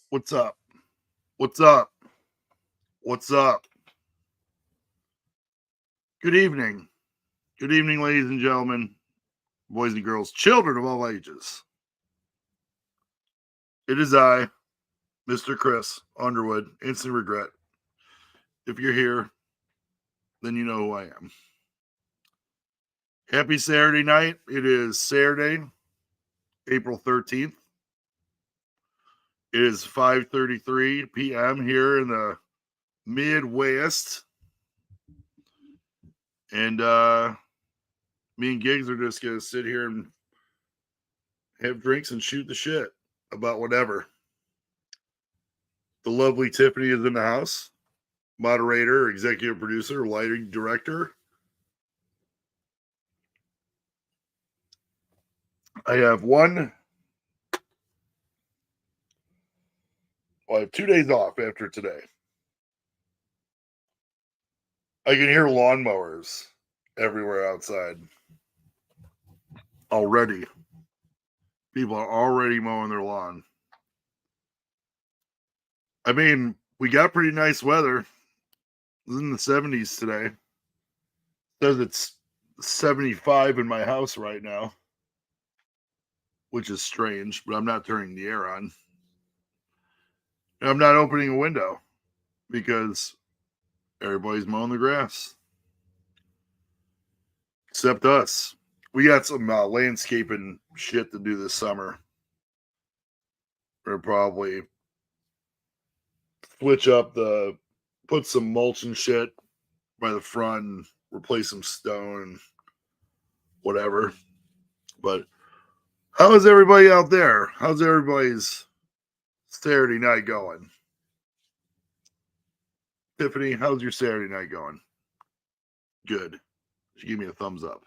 What's up? What's up? What's up? Good evening. Good evening, ladies and gentlemen, boys and girls, children of all ages. It is I, Mr. Chris Underwood, Instant Regret. If you're here, then you know who I am. Happy Saturday night. It is Saturday, April 13th. It is 5:33 p.m. here in the Midwest. And me and Giggs are just going to sit here and have drinks and shoot the shit about whatever. The lovely Tiffany is in the house. Moderator, executive producer, lighting director. I have I have 2 days off after today. I can hear lawnmowers everywhere outside. Already. People are already mowing their lawn. I mean, we got pretty nice weather. It was in the 70s today. It says it's 75 in my house right now, which is strange, but I'm not turning the air on. And I'm not opening a window because everybody's mowing the grass. Except us. We got some landscaping shit to do this summer. We're probably put some mulch and shit by the front and replace some stone and whatever. But how is everybody out there? How's everybody's Saturday night going? Tiffany, how's your Saturday night going? Good. She gave me a thumbs up.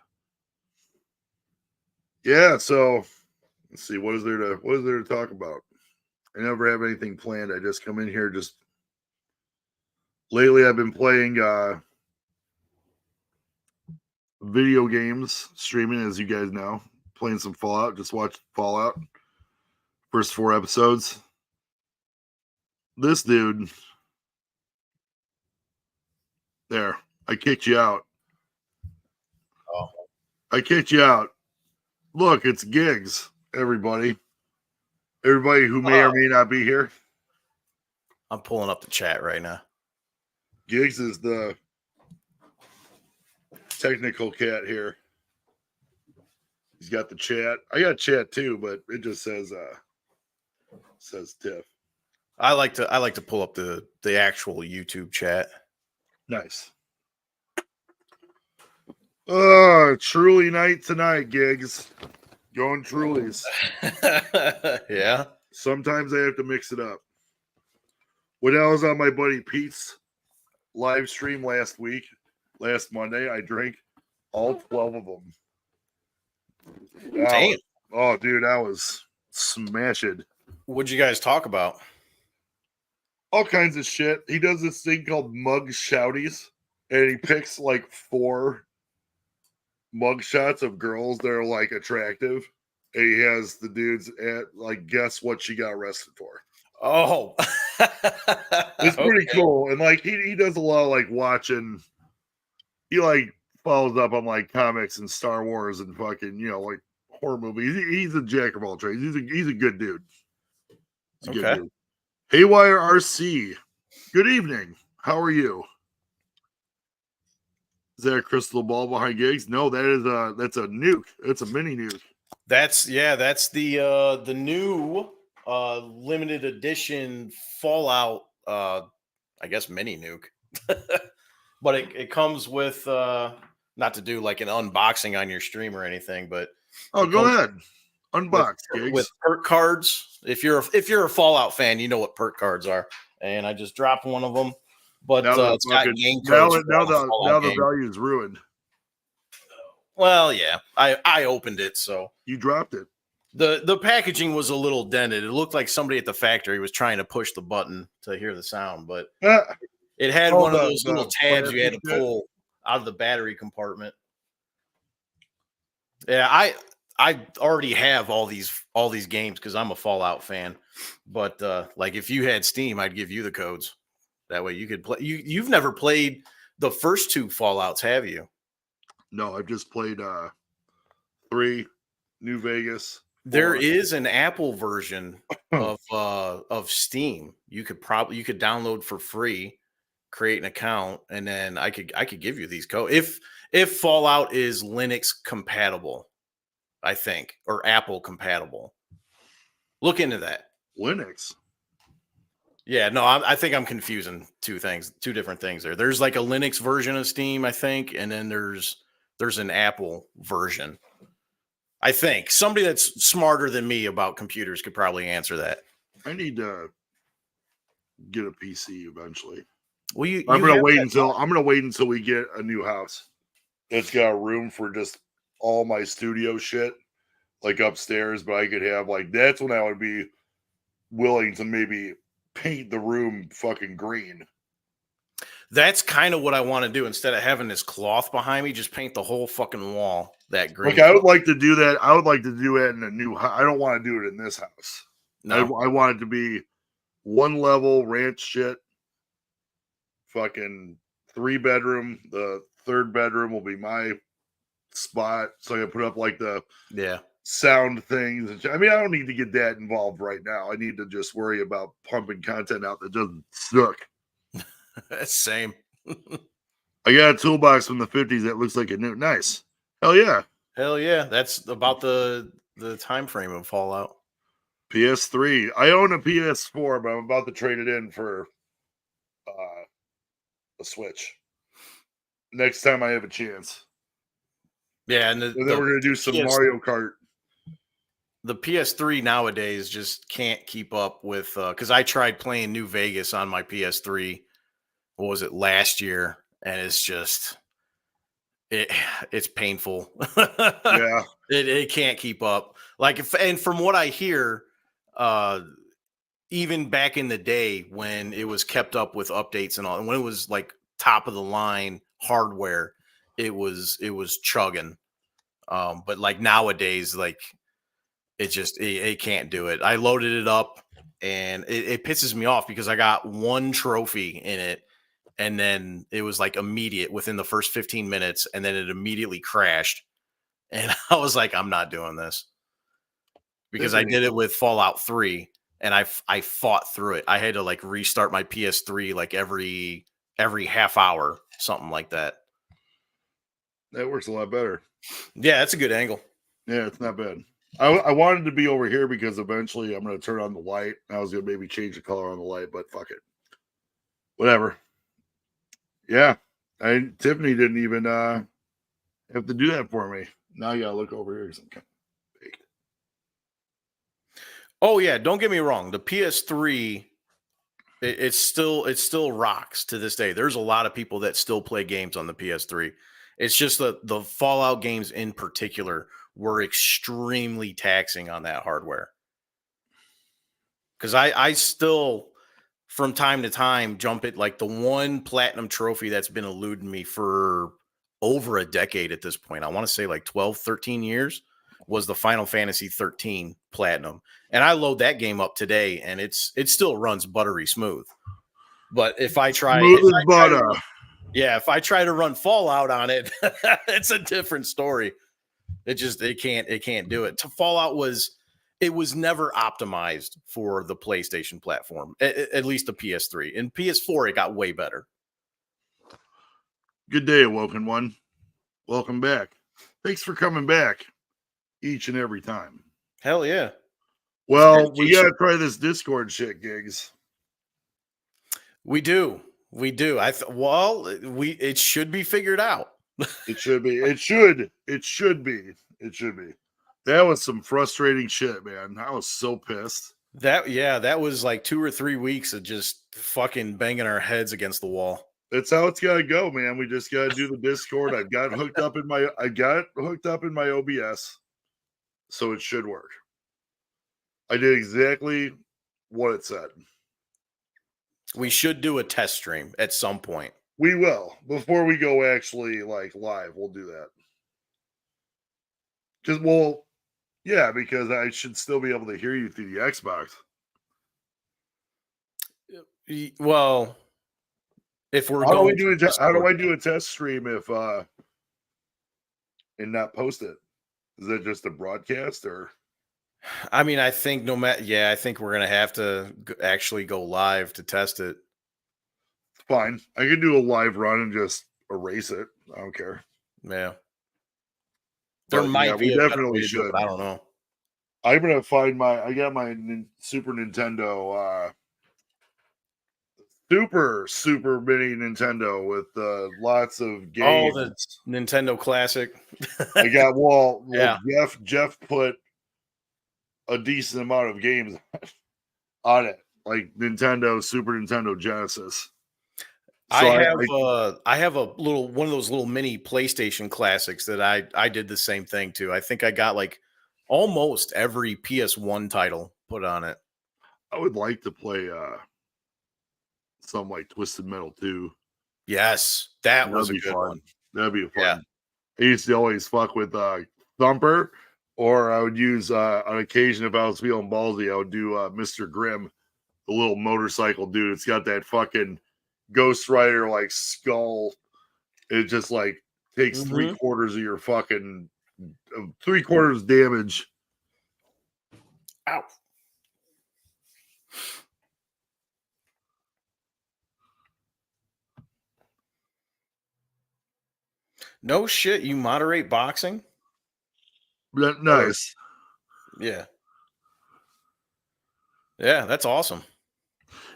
Yeah, so let's see, what is there to talk about? I never have anything planned. I just come in here. Just lately I've been playing video games, streaming, as you guys know, playing some Fallout. Just watched Fallout. First 4 episodes. This dude. There. I kicked you out. Oh. I kicked you out. Look, it's Giggs, everybody. Everybody who may or may not be here. I'm pulling up the chat right now. Giggs is the technical cat here. He's got the chat. I got chat too, but it just says Tiff. I like to pull up the actual YouTube chat. Nice. Truly night tonight, Giggs. Going Trulies. Yeah. Sometimes I have to mix it up. When I was on my buddy Pete's live stream last Monday, I drank all 12 of them. Damn. Oh, dude, I was smashing. What'd you guys talk about? All kinds of shit. He does this thing called mug shouties, and he picks like 4 mug shots of girls that are like attractive, and he has the dudes at like guess what she got arrested for. Oh, it's pretty cool. And like he does a lot of like watching. He like follows up on like comics and Star Wars and fucking like horror movies. He's a jack of all trades. He's a good dude. He's a good dude. Haywire RC. Good evening. How are you? Is that a crystal ball behind Giggs? No, that's a nuke. It's a mini nuke. That's the new limited edition Fallout I guess mini nuke. But it comes with not to do like an unboxing on your stream or anything, but go ahead. Unbox with perk cards. If you're a Fallout fan, you know what perk cards are. And I just dropped one of them. But it's got game codes. Now the value is ruined. Well, yeah, I opened it, so you dropped it. The packaging was a little dented. It looked like somebody at the factory was trying to push the button to hear the sound, but it had one of those little tabs you had to pull out of the battery compartment. Yeah, I already have all these games because I'm a Fallout fan. But like if you had Steam, I'd give you the codes. That way you could play. You've never played the first two Fallouts, have you? No, I've just played 3, New Vegas. There 4. is an Apple version of Steam. You could download for free, create an account, and then I could give you these codes if Fallout is Linux compatible, I think, or Apple compatible. Look into that. Linux. Yeah, no, I think I'm confusing two different things there. There's like a Linux version of Steam, I think, and then there's an Apple version. I think somebody that's smarter than me about computers could probably answer that. I need to get a PC eventually. Well, I'm gonna wait until we get a new house that's got a room for just all my studio shit, like upstairs. But I could have like that's when I would be willing to maybe paint the room fucking green. That's kind of what I want to do. Instead of having this cloth behind me, just paint the whole fucking wall that green. Like I would like to do that. I would like to do it in a new house. I don't want to do it in this house. No. I want it to be one level ranch shit. Fucking 3-bedroom. The 3rd bedroom will be my spot. So I can put up like the sound things. I mean, I don't need to get that involved right now. I need to just worry about pumping content out that doesn't suck. Same. I got a toolbox from the 50s that looks like a new. Nice. Hell yeah. Hell yeah. That's about the time frame of Fallout. PS3. I own a PS4, but I'm about to trade it in for a Switch. Next time I have a chance. Yeah, and then we're gonna do some Mario Kart. The PS3 nowadays just can't keep up with because I tried playing New Vegas on my PS3. What was it, last year? And it's just it's painful. Yeah. It can't keep up. Like and from what I hear, even back in the day when it was kept up with updates and all, and when it was like top of the line hardware, it was chugging. But like nowadays, like it can't do it. I loaded it up and it pisses me off because I got one trophy in it. And then it was like immediate within the first 15 minutes. And then it immediately crashed. And I was like, I'm not doing this. Because I did it with Fallout 3. And I fought through it. I had to like restart my PS3 like every half hour, something like that. That works a lot better. Yeah, that's a good angle. Yeah, it's not bad. I wanted to be over here because eventually I'm going to turn on the light. I was going to maybe change the color on the light, but fuck it. Whatever. Yeah. Tiffany didn't even have to do that for me. Now you got to look over here. Oh, yeah. Don't get me wrong. The PS3, it still rocks to this day. There's a lot of people that still play games on the PS3. It's just the Fallout games in particular were extremely taxing on that hardware. Because I still, from time to time, jump at like the one platinum trophy that's been eluding me for over a decade at this point. I want to say like 12, 13 years was the Final Fantasy 13 platinum. And I load that game up today and it still runs buttery smooth. But if I try, if I try to run Fallout on it, it's a different story. It can't do it. Fallout was never optimized for the PlayStation platform, at least the PS3. In PS4, it got way better. Good day, Awoken One. Welcome back. Thanks for coming back each and every time. Hell yeah. Well, we got to try this Discord shit, Gigs. We do. It should be figured out. It should be. It should be. That was some frustrating shit, man. I was so pissed. That was like 2 or 3 weeks of just fucking banging our heads against the wall. That's how it's gotta go, man. We just gotta do the Discord. I got hooked up in my OBS, so it should work. I did exactly what it said. We should do a test stream at some point. We will. Before we go actually like live, we'll do that. Yeah, because I should still be able to hear you through the Xbox. Well, if we're How do we going do for a how do Discord, I do a test stream if and not post it? Is that just a broadcast or I mean, I think no matter, yeah, I think we're gonna have to actually go live to test it. fine? I could do a live run and just erase it. I don't care. Yeah, there But yeah, might we be a better way definitely to do it, should. but I don't know. I'm gonna find I got my Super Nintendo, super mini Nintendo with lots of Oh, the games. Nintendo Classic. I got Yeah, Jeff put a decent amount of games on it, like Nintendo, Super Nintendo, Genesis. So I have a little one of those little mini PlayStation Classics that I did the same thing too. I think I got like almost every PS1 title put on it. I would like to play something like Twisted Metal 2. Yes, that was That'd a be good fun. one. That'd be Yeah. fun. I used to always fuck with Thumper, or I would use on occasion if I was feeling ballsy, I would do Mr. Grimm, the little motorcycle dude. It's got that fucking Ghost Rider like skull. It just like takes Hmm. 3/4 of your fucking 3/4 damage. Ow. No shit, you moderate boxing? Or Nice. yeah. Yeah, that's awesome.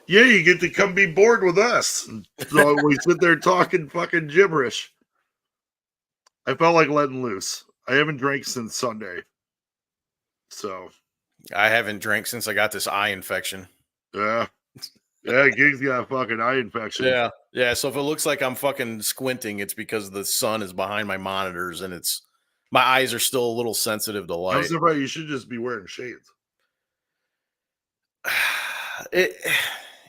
Yeah, you get to come be bored with us. So we sit there talking fucking gibberish. I felt like letting loose. I haven't drank since Sunday. So I haven't drank since I got this eye infection. yeah. Yeah, Gig's got a fucking eye infection. Yeah. Yeah, so if it looks like I'm fucking squinting, it's because the sun is behind my monitors and it's my eyes are still a little sensitive to I'm light. surprised you should just be wearing shades. It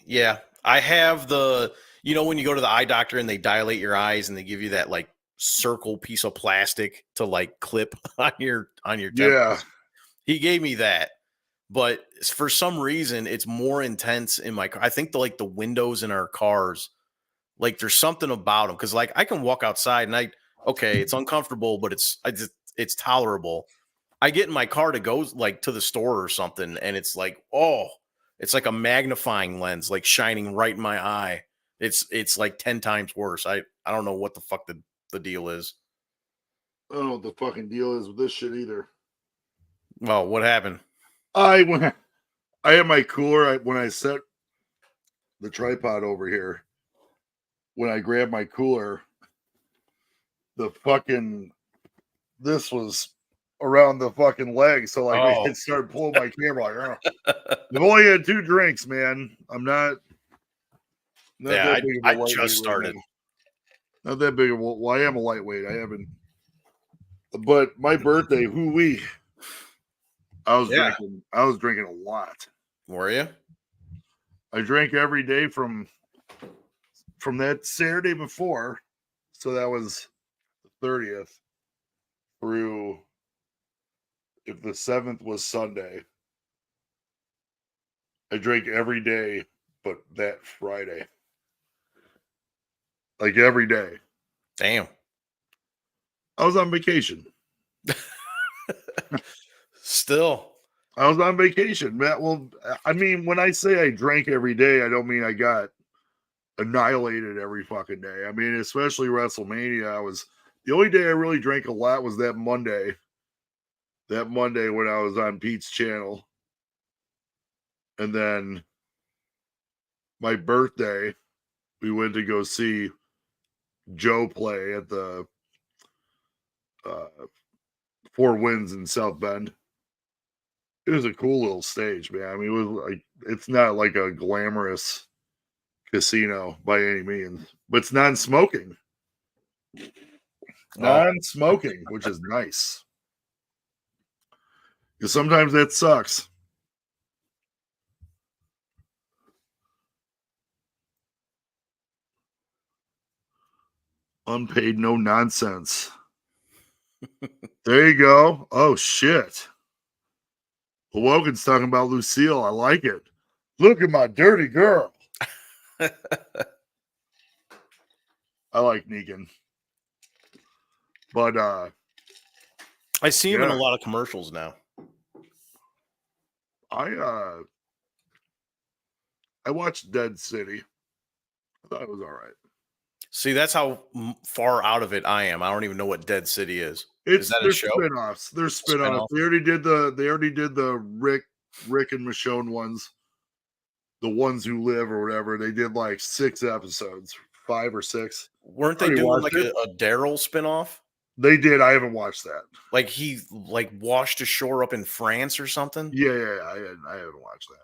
yeah, I have the when you go to the eye doctor and they dilate your eyes and they give you that like circle piece of plastic to like clip on your Yeah. temples. He gave me that. But for some reason it's more intense in my car. I think the windows in our cars, like there's something about them cuz like I can walk outside and okay, it's uncomfortable but it's tolerable. I get in my car to go like to the store or something, and it's like, oh, it's like a magnifying lens, like shining right in my eye. It's like 10 times worse. I don't know what the fuck the deal is. I don't know what the fucking deal is with this shit either. Well, what happened? When I had my cooler, when I set the tripod over here, when I grabbed my cooler, the fucking this was around the fucking leg. So like Oh, it started pulling my camera like, oh. I've only had 2 drinks, man. I'm not yeah, that big of a I lightweight just right started. now. Not that big of a well, I am a lightweight. I haven't but my birthday, hoo-wee. I was Yeah, drinking a lot. were you? I drank every day from that Saturday before. So that was the 30th through if the 7th was Sunday. I drank every day but that Friday. Like every day. Damn. I was on vacation. Still. I was on vacation, Matt. Well, I mean, when I say I drank every day, I don't mean I got annihilated every fucking day. I mean, especially WrestleMania. The only day I really drank a lot was that Monday. That Monday when I was on Pete's channel. And then my birthday, we went to go see Joe play at the Four Winds in South Bend. It was a cool little stage, man. I mean, it was like it's not like a glamorous casino by any means, but it's non-smoking. Oh, Non-smoking, which is nice. Because sometimes that sucks. Unpaid, no nonsense. There you go. Oh shit. Well, Wogan's talking about Lucille. I like it. Look at my dirty girl. I like Negan. But I see him in a Yeah. lot of commercials now. I watched Dead City. I thought it was all right. See, that's how far out of it I am. I don't even know what Dead City is. It's that a they're show? spin-offs. They're spin-offs. Spin-off? They already did the Rick and Michonne ones. The ones who live or whatever. They did like 6 episodes, 5 or 6. Weren't they Already doing watched like it. a Daryl spinoff? They did. I haven't watched that. Like he washed ashore up in France or something? Yeah. I haven't watched that.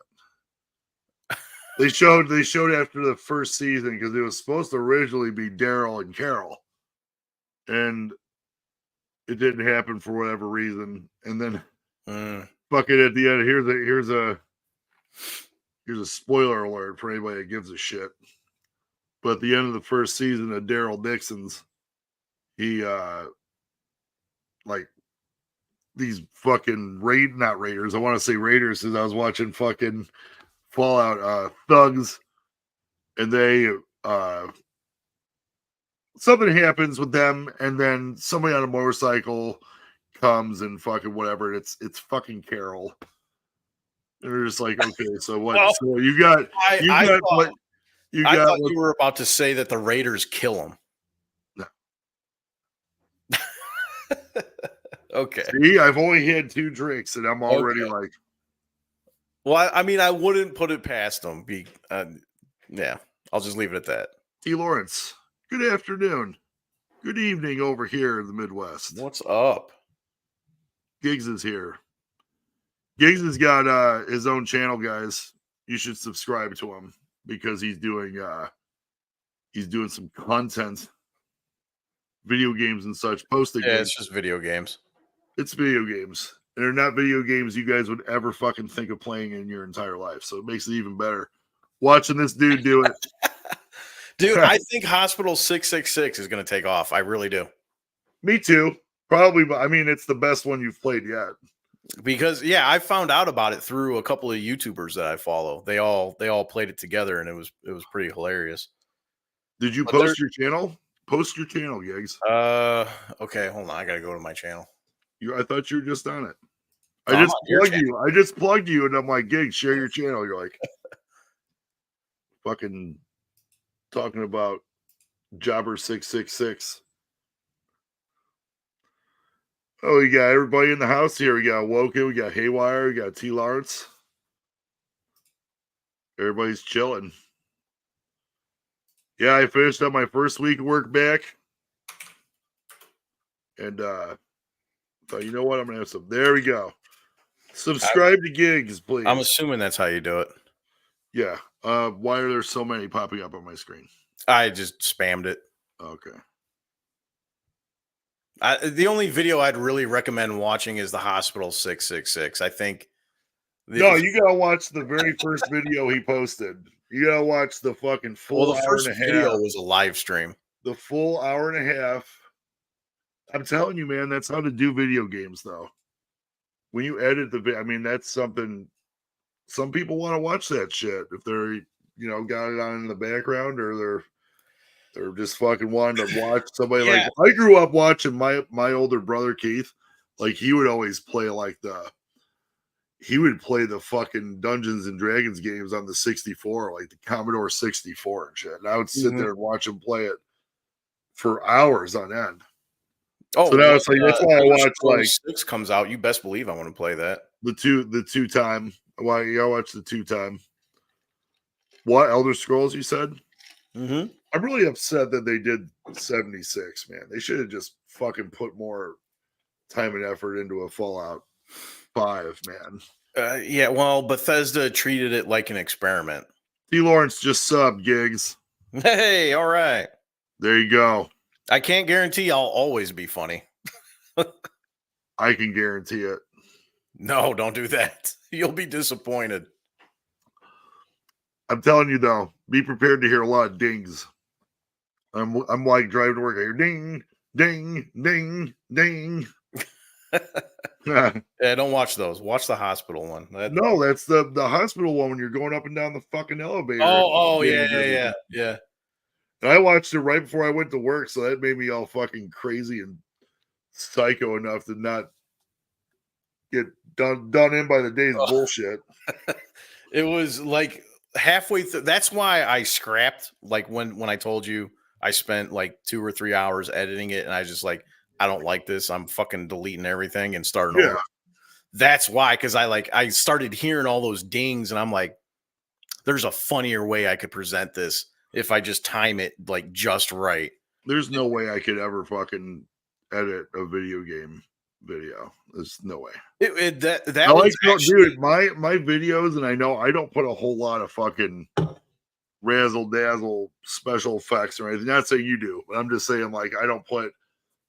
They showed after the first season because it was supposed to originally be Daryl and Carol, and it didn't happen for whatever reason. And then fuck it, at the end, here's a spoiler alert for anybody that gives a shit. But at the end of the first season of Daryl Dixon's, he like these fucking not Raiders. I want to say Raiders because I was watching fucking Fallout thugs, and they something happens with them, and then somebody on a motorcycle comes and fucking whatever. And it's fucking Carol. And they're just like, okay, so what? Well, so you got thought what? you were about to say that the Raiders kill him. No. Okay. See, I've only had 2 drinks, and I'm already like, well, I mean, I wouldn't put it past them. Yeah, I'll just leave it at that. T. Lawrence, good afternoon. Good evening over here in the Midwest. What's up? Giggs is here. Giggs has got his own channel, guys. You should subscribe to him because he's doing some content, video games and such. Posting. Yeah, it's just video games. It's video games. And they're not video games you guys would ever fucking think of playing in your entire life. So it makes it even better. Watching this dude do it. Dude, I think Hospital 666 is going to take off. I really do. Me too. Probably, but I mean, it's the best one you've played yet. Because I found out about it through a couple of YouTubers that I follow. They all played it together, and it was pretty hilarious. Did you post your channel? Post your channel, Giggs. Okay, hold on. I gotta go to my channel. I thought you were just on it. I just plugged you, and I'm like, Giggs, share your channel. You're like, fucking talking about Jobber 666. Oh, we got everybody in the house here. We got Woken, we got Haywire, we got T. Lawrence. Everybody's chilling. Yeah, I finished up my first week of work back. And thought, you know what? I'm gonna have some. There we go. Subscribe to Giggs, please. I'm assuming that's how you do it. Yeah. Why are there so many popping up on my screen? I just spammed it. Okay. The only video I'd really recommend watching is the Hospital 666. I think. No, you gotta watch the very first video he posted. You gotta watch the fucking full the hour first and a half. video was a live stream. The full hour and a half. I'm telling you, man, that's how to do video games, though. When you edit the video, I mean, that's something. Some people want to watch that shit if they're, got it on in the background, or they're just fucking wanting to watch somebody. Yeah. Like I grew up watching my older brother Keith. Like he would always play he would play the fucking Dungeons and Dragons games on the 64, like the Commodore 64 and shit. And I would sit there and watch him play it for hours on end. Oh, so now it's like that's why I watch like 6 comes out. You best believe I want to play that. The two time. Why you gotta watch the 2 time? What Elder Scrolls? You said? Mm-hmm. I'm really upset that they did 76. Man, they should have just fucking put more time and effort into a Fallout 5. Man. Yeah. Well, Bethesda treated it like an experiment. T. Lawrence just subbed, Giggs. Hey, all right. There you go. I can't guarantee I'll always be funny. I can guarantee it. No, don't do that. You'll be disappointed. I'm telling you though, be prepared to hear a lot of dings. I'm like driving to work. I hear ding, ding, ding, ding. Yeah, don't watch those. Watch the hospital one. No, that's the hospital one when you're going up and down the fucking elevator. Yeah. And I watched it right before I went to work, so that made me all fucking crazy and psycho enough to not get done in by the day's bullshit. It was like halfway through. That's why I scrapped. Like when I told you I spent like 2 or 3 hours editing it, and I just like, I don't like this. I'm fucking deleting everything and starting over. That's why, because I started hearing all those dings, and I'm like, there's a funnier way I could present this if I just time it like just right. There's no way I could ever fucking edit a video game video. There's no way. That I like, actually, dude, my videos, and I know I don't put a whole lot of fucking razzle dazzle special effects or anything. Not saying you do, but I'm just saying, like, I don't put,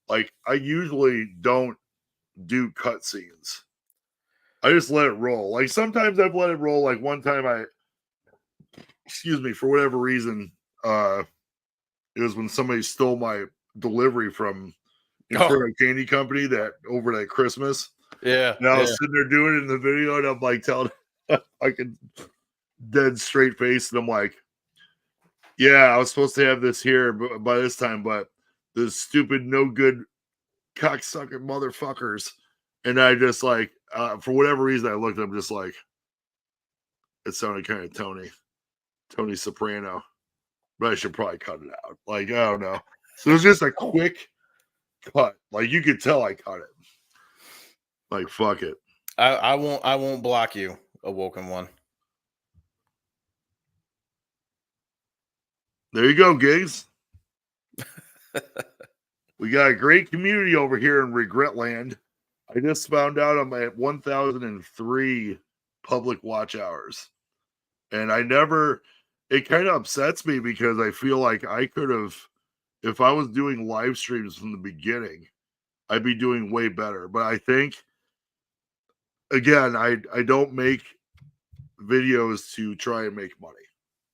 like, I usually don't do cutscenes. I just let it roll. Like, sometimes I've let it roll. Like, one time excuse me, for whatever reason, it was when somebody stole my delivery from Inferno Candy Company that over that Christmas. Yeah. And I was sitting there doing it in the video, and I'm like telling fucking dead straight face, and I'm like, yeah, I was supposed to have this here by this time, but the stupid no good cocksucker motherfuckers. And I just like, for whatever reason, I looked at him just like, it sounded kind of Tony Soprano, but I should probably cut it out. Like, I don't know. So it was just a quick cut. Like, you could tell I cut it. Like, fuck it. I won't block you, Awoken One. There you go, Gigs. We got a great community over here in Regretland. I just found out I'm at 1,003 public watch hours. And it kind of upsets me because I feel like I could have, if I was doing live streams from the beginning, I'd be doing way better. But I think, again, I don't make videos to try and make money.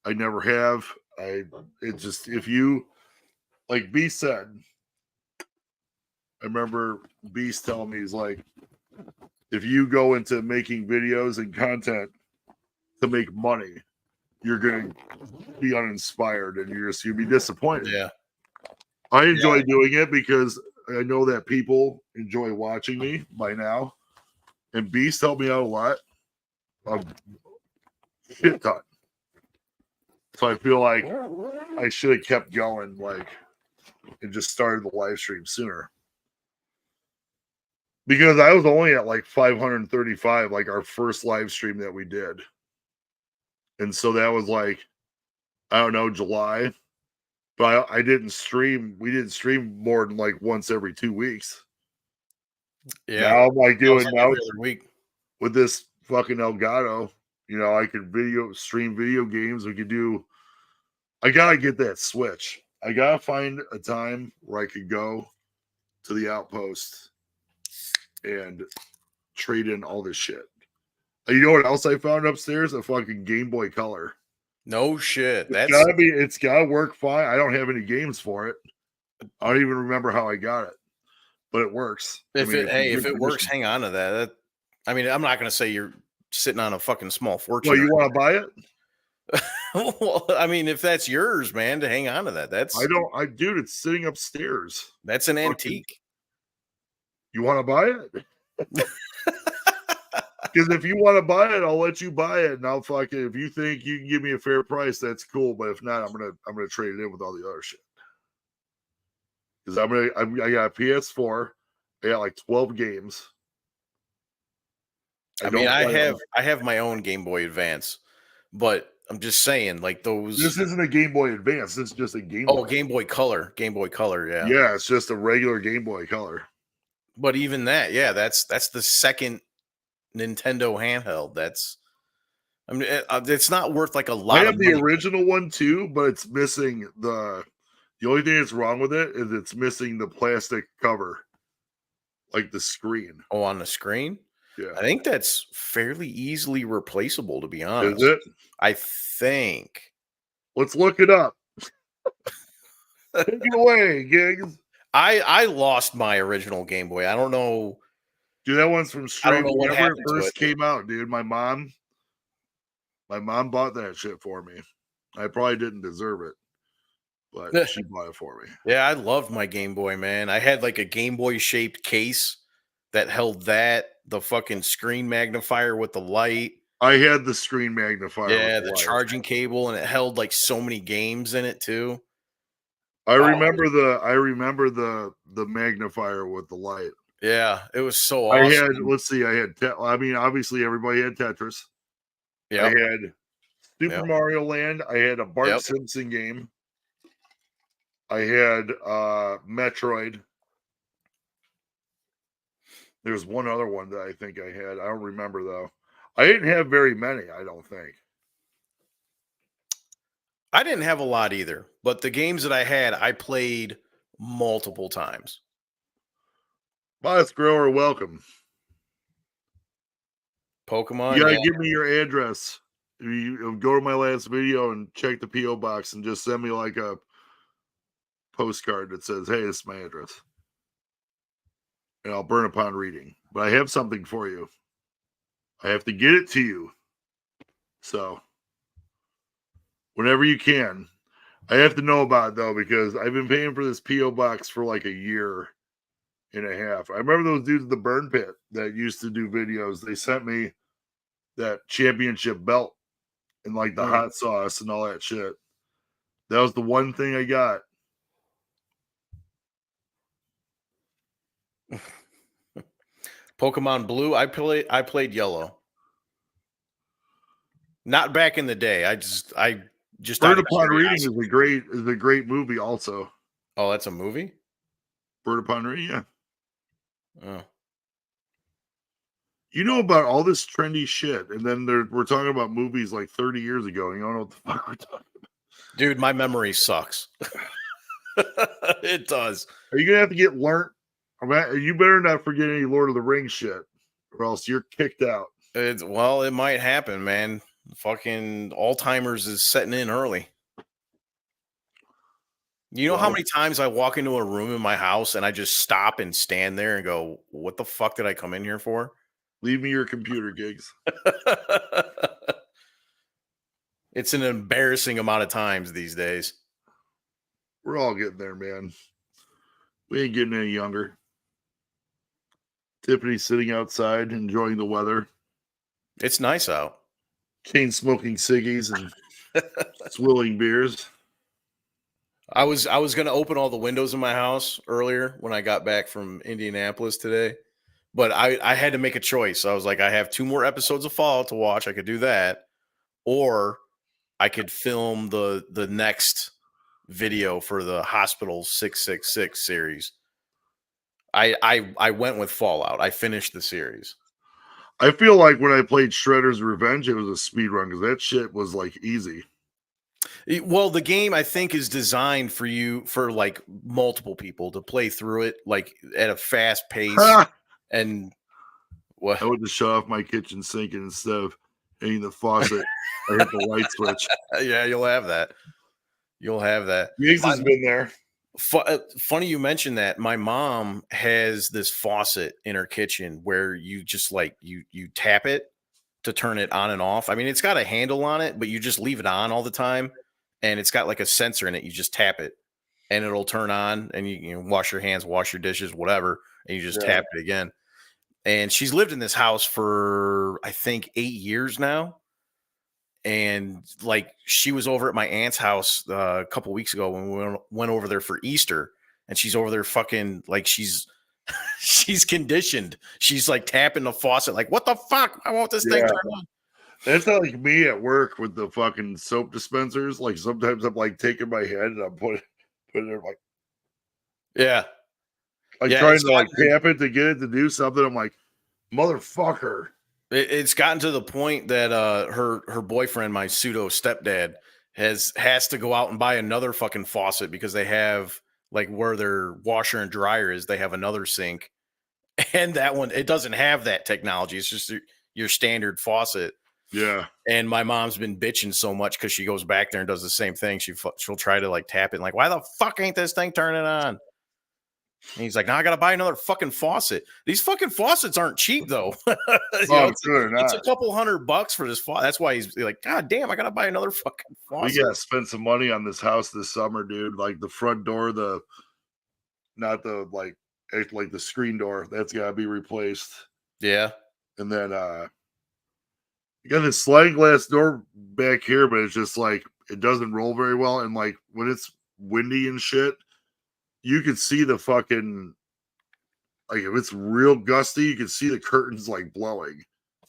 I never have. If you, like B said, I remember Beast telling me, he's like, if you go into making videos and content to make money, you're going to be uninspired and you'll be disappointed. Yeah. I enjoy doing it because I know that people enjoy watching me by now. And Beast helped me out a lot. A shit ton. So I feel like I should have kept going, like, and just started the live stream sooner. Because I was only at like 535, like our first live stream that we did. And so that was like, I don't know, July. But I didn't stream. We didn't stream more than like once every 2 weeks. Yeah. Now I'm like doing now every other week with this fucking Elgato. You know, I could stream video games. I gotta get that Switch. I gotta find a time where I could go to the Outpost and trade in all this shit. You know what else I found upstairs? A fucking Game Boy Color. No shit. It's gotta work fine. I don't have any games for it. I don't even remember how I got it, but it works. If it works, hang on to that. I mean, I'm not gonna say you're sitting on a fucking small fortune. Well, you want to buy it? Well, I mean, if that's yours, man, to hang on to that. Dude, it's sitting upstairs. That's an antique. You want to buy it? Because if you want to buy it, I'll let you buy it, and I'll fucking, if you think you can give me a fair price, that's cool. But if not, I'm gonna trade it in with all the other shit. Because I got a PS4, I got like 12 games. I have my own Game Boy Advance, but I'm just saying, like those. This isn't a Game Boy Advance. This is just a Game Boy. Oh, Game Boy Color. Game Boy Color, yeah. Yeah, it's just a regular Game Boy Color. But even that, yeah, that's the second Nintendo handheld. I mean, it's not worth like a lot. I have the original one too, but it's missing the only thing that's wrong with it is it's missing the plastic cover, like the screen. Oh, on the screen? Yeah. I think that's fairly easily replaceable, to be honest. Is it? I think. Let's look it up. Take it away, Gigs. I lost my original Game Boy. I don't know. Dude, that one's from I don't straight know what whenever it happened to first it. came out, dude. My mom bought that shit for me. I probably didn't deserve it, but she bought it for me. Yeah, I loved my Game Boy, man. I had like a Game Boy shaped case that held the fucking screen magnifier with the light. I had the screen magnifier. Yeah, with the light. charging cable, and it held like so many games in it too. I remember the magnifier with the light. Yeah, it was so I awesome. had, let's see, I mean, obviously everybody had Tetris. I Yep. had Super Yep. Mario Land. I had a Bart Yep. Simpson game. I had Metroid. There's one other one that I think I had. I don't remember though. I didn't have very many, I don't think. I didn't have a lot either, but the games that I had, I played multiple times. Boss Grower, welcome. Pokemon. You gotta Yeah. give me your address. You go to my last video and check the PO box and just send me like a postcard that says, "Hey, this is my address," and I'll burn upon reading. But I have something for you. I have to get it to you. So whenever you can. I have to know about it though, because I've been paying for this PO box for like a year and a half. I remember those dudes at the Burn Pit that used to do videos. They sent me that championship belt and like the hot sauce and all that shit. That was the one thing I got. Pokemon Blue. I played Yellow. Not back in the day. I just Burn out of Upon Reading curiosity. is a great movie also. Oh, that's a movie? Burn Upon Reading, yeah. Oh. You know about all this trendy shit, and then we're talking about movies like 30 years ago, and you don't know what the fuck we're talking about. Dude, my memory sucks. It does. Are you gonna have to get learnt? You better not forget any Lord of the Rings shit, or else you're kicked out. Well, it might happen, man. Fucking Alzheimer's is setting in early. You know how many times I walk into a room in my house and I just stop and stand there and go, "What the fuck did I come in here for?" Leave me your computer gigs. It's an embarrassing amount of times these days. We're all getting there, man. We ain't getting any younger. Tiffany's sitting outside enjoying the weather. It's nice out. Chain smoking ciggies and swilling beers. I was going to open all the windows in my house earlier when I got back from Indianapolis today, but I had to make a choice. I was like, I have 2 more episodes of Fallout to watch. I could do that, or I could film the next video for the Hospital 666 series. I went with Fallout. I finished the series. I feel like when I played Shredder's Revenge, it was a speed run because that shit was like easy. Well, the game I think is designed for like multiple people to play through it like at a fast pace. And what? I would just shut off my kitchen sink and instead of hitting the faucet, I hit the light switch. Yeah, you'll have that. You'll have that. Gigs has been there. Funny you mentioned that. My mom has this faucet in her kitchen where you just like you tap it to turn it on and off. I mean, it's got a handle on it, but you just leave it on all the time, and it's got like a sensor in it. You just tap it, and it'll turn on, and you wash your hands, wash your dishes, whatever, and you just tap it again. And she's lived in this house for I think 8 years now. And like she was over at my aunt's house a couple weeks ago when we went over there for Easter, and she's over there fucking like she's conditioned. She's like tapping the faucet, like, what the fuck? I want this thing turned on. That's not like me at work with the fucking soap dispensers. Like sometimes I'm like taking my head and I'm putting it like, trying to like tap it to get it to do something. I'm like, motherfucker. It's gotten to the point that her boyfriend, my pseudo stepdad, has to go out and buy another fucking faucet because they have like where their washer and dryer is, they have another sink, and that one it doesn't have that technology. It's just your standard faucet. Yeah. And my mom's been bitching so much because she goes back there and does the same thing. She'll try to like tap it, and like, why the fuck ain't this thing turning on? And he's like, now I got to buy another fucking faucet. These fucking faucets aren't cheap, though. Sure It's a not. couple $100 for this faucet. That's why he's like, God damn, I got to buy another fucking We faucet. gotta spend some money on this house this summer, dude. Like the front door, not the like the screen door. That's gotta be replaced. Yeah. And then you got this sliding glass door back here, but it's just like it doesn't roll very well. And like when it's windy and shit, you could see the fucking like if it's real gusty, you can see the curtains like blowing.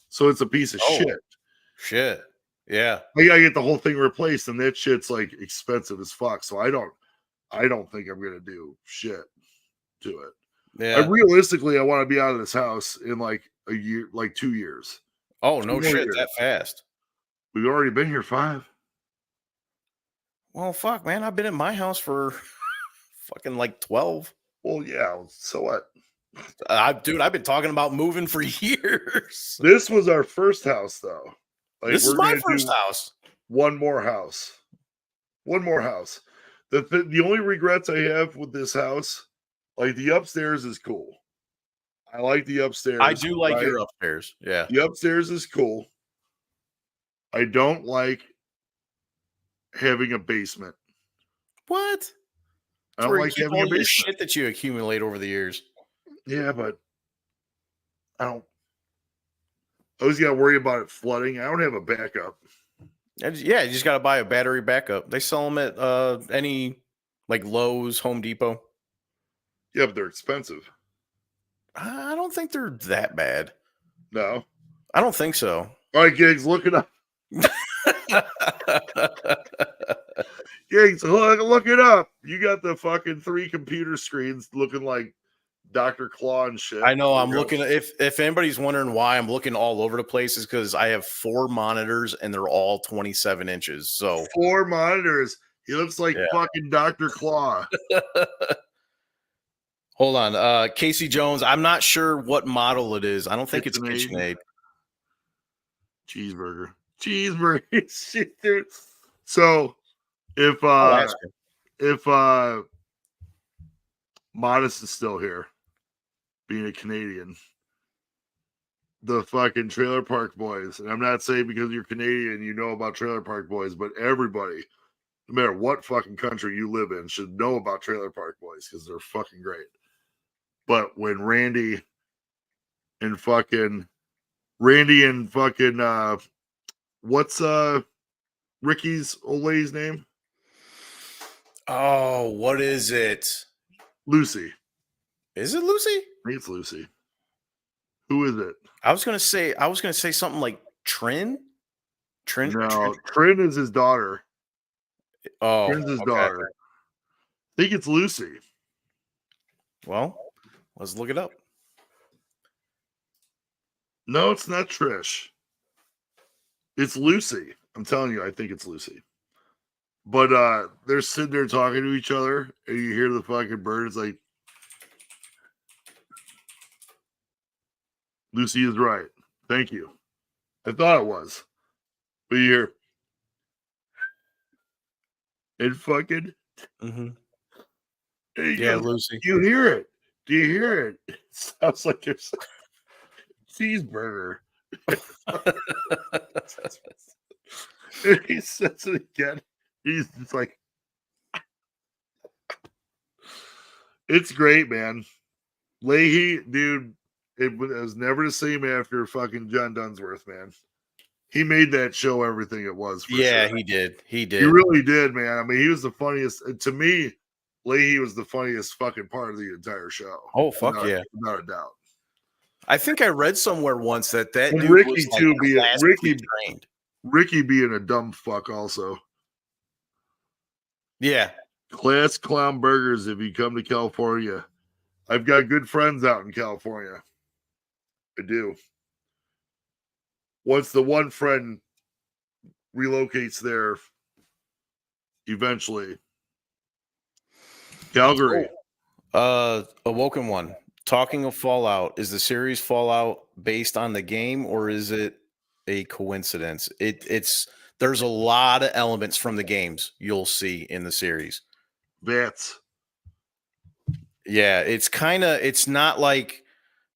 So it's a piece of shit. Shit. Yeah. I gotta get the whole thing replaced, and that shit's like expensive as fuck. So I don't think I'm gonna do shit to it. Yeah. I want to be out of this house in like a year, like 2 years. Oh, 2 no more shit, years. that fast. We've already been here 5. Well, fuck, man. I've been in my house for fucking like 12. Well, yeah. So what? Dude, I've been talking about moving for years. This was our first house, though. Like, This is we're my gonna first do house. one more house. One more house. The only regrets I have with this house, like the upstairs is cool. I like the upstairs. I do like right? your upstairs. Yeah. The upstairs is cool. I don't like having a basement. What? I don't like having a all your basement. shit that you accumulate over the years. Yeah, but I always got to worry about it flooding. I don't have a backup. Yeah, you just got to buy a battery backup. They sell them at any like Lowe's, Home Depot. Yeah, but they're expensive. I don't think they're that bad. No. I don't think so. All right, Gigs, look it up. Gigs, look it up. You got the fucking 3 computer screens looking like Dr. Claw and shit. I know. I'm looking. If anybody's wondering why I'm looking all over the place, is because I have 4 monitors and they're all 27 inches. So 4 monitors. He looks like fucking Dr. Claw. Hold on. Casey Jones. I'm not sure what model it is. I don't think it's KitchenAid. Cheeseburger. Shit, dude. So if Modest is still here, being a Canadian, the fucking Trailer Park Boys, and I'm not saying because you're Canadian you know about Trailer Park Boys, but everybody, no matter what fucking country you live in, should know about Trailer Park Boys because they're fucking great. But when Randy and fucking what's Ricky's old lady's name? Oh, what is it? Lucy. Is it Lucy? I think it's Lucy. Who is it? I was gonna say something like Trin. No, Trin is his daughter. Oh, Trin's his daughter. I think it's Lucy. Well, let's look it up. No, it's not Trish. It's Lucy. I'm telling you, I think it's Lucy. But they're sitting there talking to each other, and you hear the fucking birds like, Lucy is right. Thank you. I thought it was. But you hear, and fucking, Lucy. You hear it? Do you hear it? It sounds like there's a cheeseburger. And he says it again. He's just like, it's great, man. Leahy, dude, it was never the same after fucking John Dunsworth, man. He made that show everything it was. Yeah, sure. he did. He did. He really did, man. I mean, he was the funniest. To me, Leahy was the funniest fucking part of the entire show. Oh, fuck yeah. Without a doubt. I think I read somewhere once that and dude Ricky was too, trained. Ricky being a dumb fuck also. Yeah. Class Clown Burgers if you come to California. I've got good friends out in California. I do. Once the one friend relocates there eventually. Calgary. Awoken One. Talking of Fallout, is the series Fallout based on the game or is it a coincidence? There's a lot of elements from the games you'll see in the series. Bats. Yeah, it's not like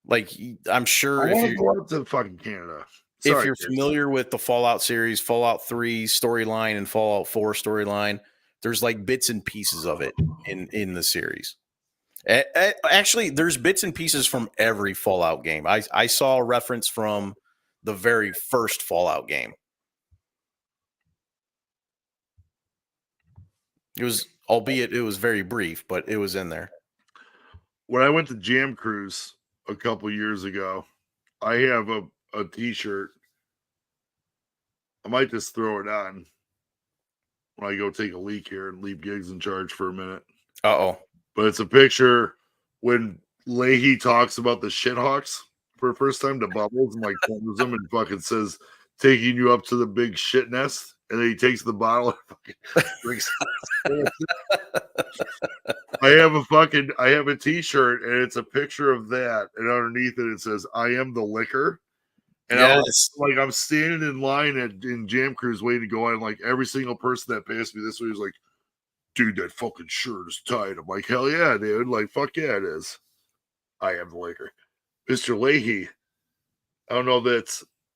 I'm I sure want to go out to fucking Canada. if Sorry, you're Chris. familiar with the Fallout series, Fallout 3 storyline and Fallout 4 storyline, there's like bits and pieces of it in the series. Actually, there's bits and pieces from every Fallout game. I saw a reference from the very first Fallout game. It was, albeit it was very brief, but it was in there. When I went to Jam Cruise a couple years ago, I have a T-shirt. I might just throw it on when I go take a leak here and leave Gigs in charge for a minute. Uh-oh. But it's a picture when Leahy talks about the shithawks for the first time to Bubbles and like corners them and fucking says, taking you up to the big shit nest. And then he takes the bottle and fucking drinks it. I have a T-shirt and it's a picture of that, and underneath it says, "I am the liquor." And I was Yes. like, I'm standing in line in Jam Cruise waiting to go on. Like every single person that passed me this way was like, "Dude, that fucking shirt is tight." I'm like, "Hell yeah, dude! Like, fuck yeah, it is." I am the liquor, Mr. Leahy. I don't know if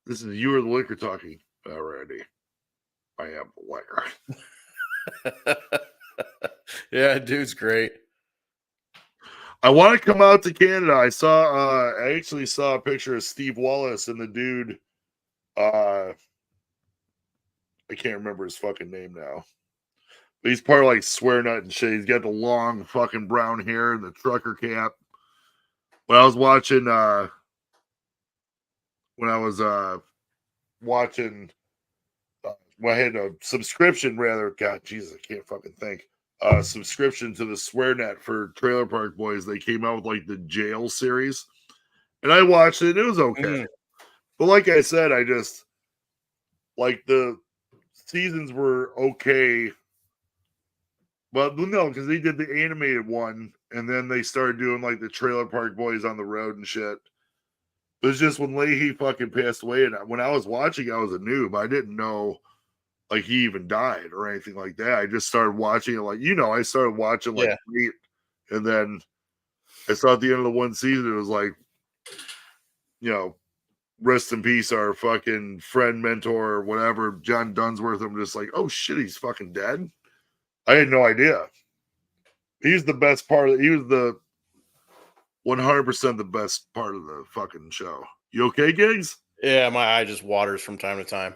this is you or the liquor talking already. I am the liquor. Yeah, dude's great. I want to come out to Canada. I actually saw a picture of Steve Wallace and the dude. I can't remember his fucking name now. But he's part of like Swear Nut and shit. He's got the long fucking brown hair and the trucker cap. When I was watching when I was watching when I had a subscription rather, God Jesus, I can't fucking think. Subscription to the SwearNet for Trailer Park Boys. They came out with like the jail series. And I watched it, and it was okay. But like I said, I just like the seasons were okay. But no, because they did the animated one, and then they started doing like the Trailer Park Boys on the road and shit. But it's just when Leahy fucking passed away, and when I was watching, I was a noob. I didn't know like he even died or anything like that. I just started watching it like I started watching like late, and then I saw at the end of the one season, it was like, rest in peace, our fucking friend, mentor, or whatever, John Dunsworth. I'm just like, oh shit, he's fucking dead. I had no idea. He's the best part of he was the 100% the best part of the fucking show. You okay, Gigs? Yeah, my eye just waters from time to time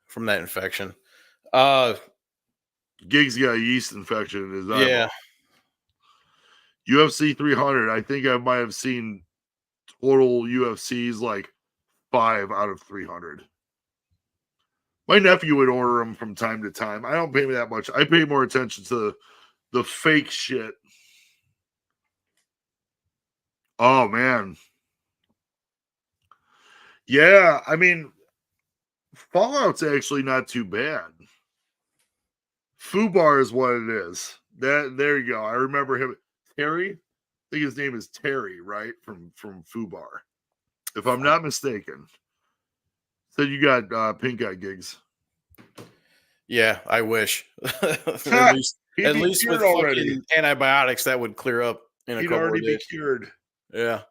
from that infection. Gigs got a yeast infection in his eyeball. Yeah. UFC 300. I think I might have seen total UFCs like 5 out of 300. My nephew would order them from time to time. I don't pay me that much. I pay more attention to the fake shit. Oh man. Yeah, I mean, Fallout's actually not too bad. Fubar is what it is. There you go. I remember him. Terry? I think his name is Terry, right? From Fubar. If I'm not mistaken. So you got pink eye Gigs. Yeah, I wish. at least with fucking antibiotics, that would clear up in a couple of days. He'd already be cured. Yeah.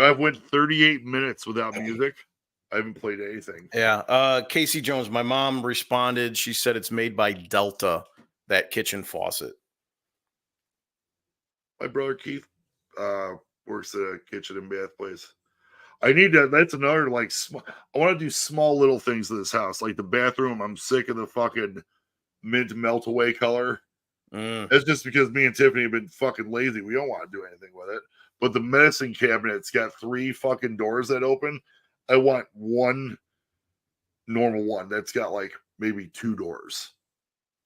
I've went 38 minutes without music. I haven't played anything. Yeah. Casey Jones, my mom responded. She said it's made by Delta, that kitchen faucet. My brother Keith works at a kitchen and bath place. I need to. That's another like. I want to do small little things to this house, like the bathroom. I'm sick of the fucking mint melt away color. It's just because me and Tiffany have been fucking lazy. We don't want to do anything with it. But the medicine cabinet's got 3 fucking doors that open. I want one normal one that's got like maybe 2 doors.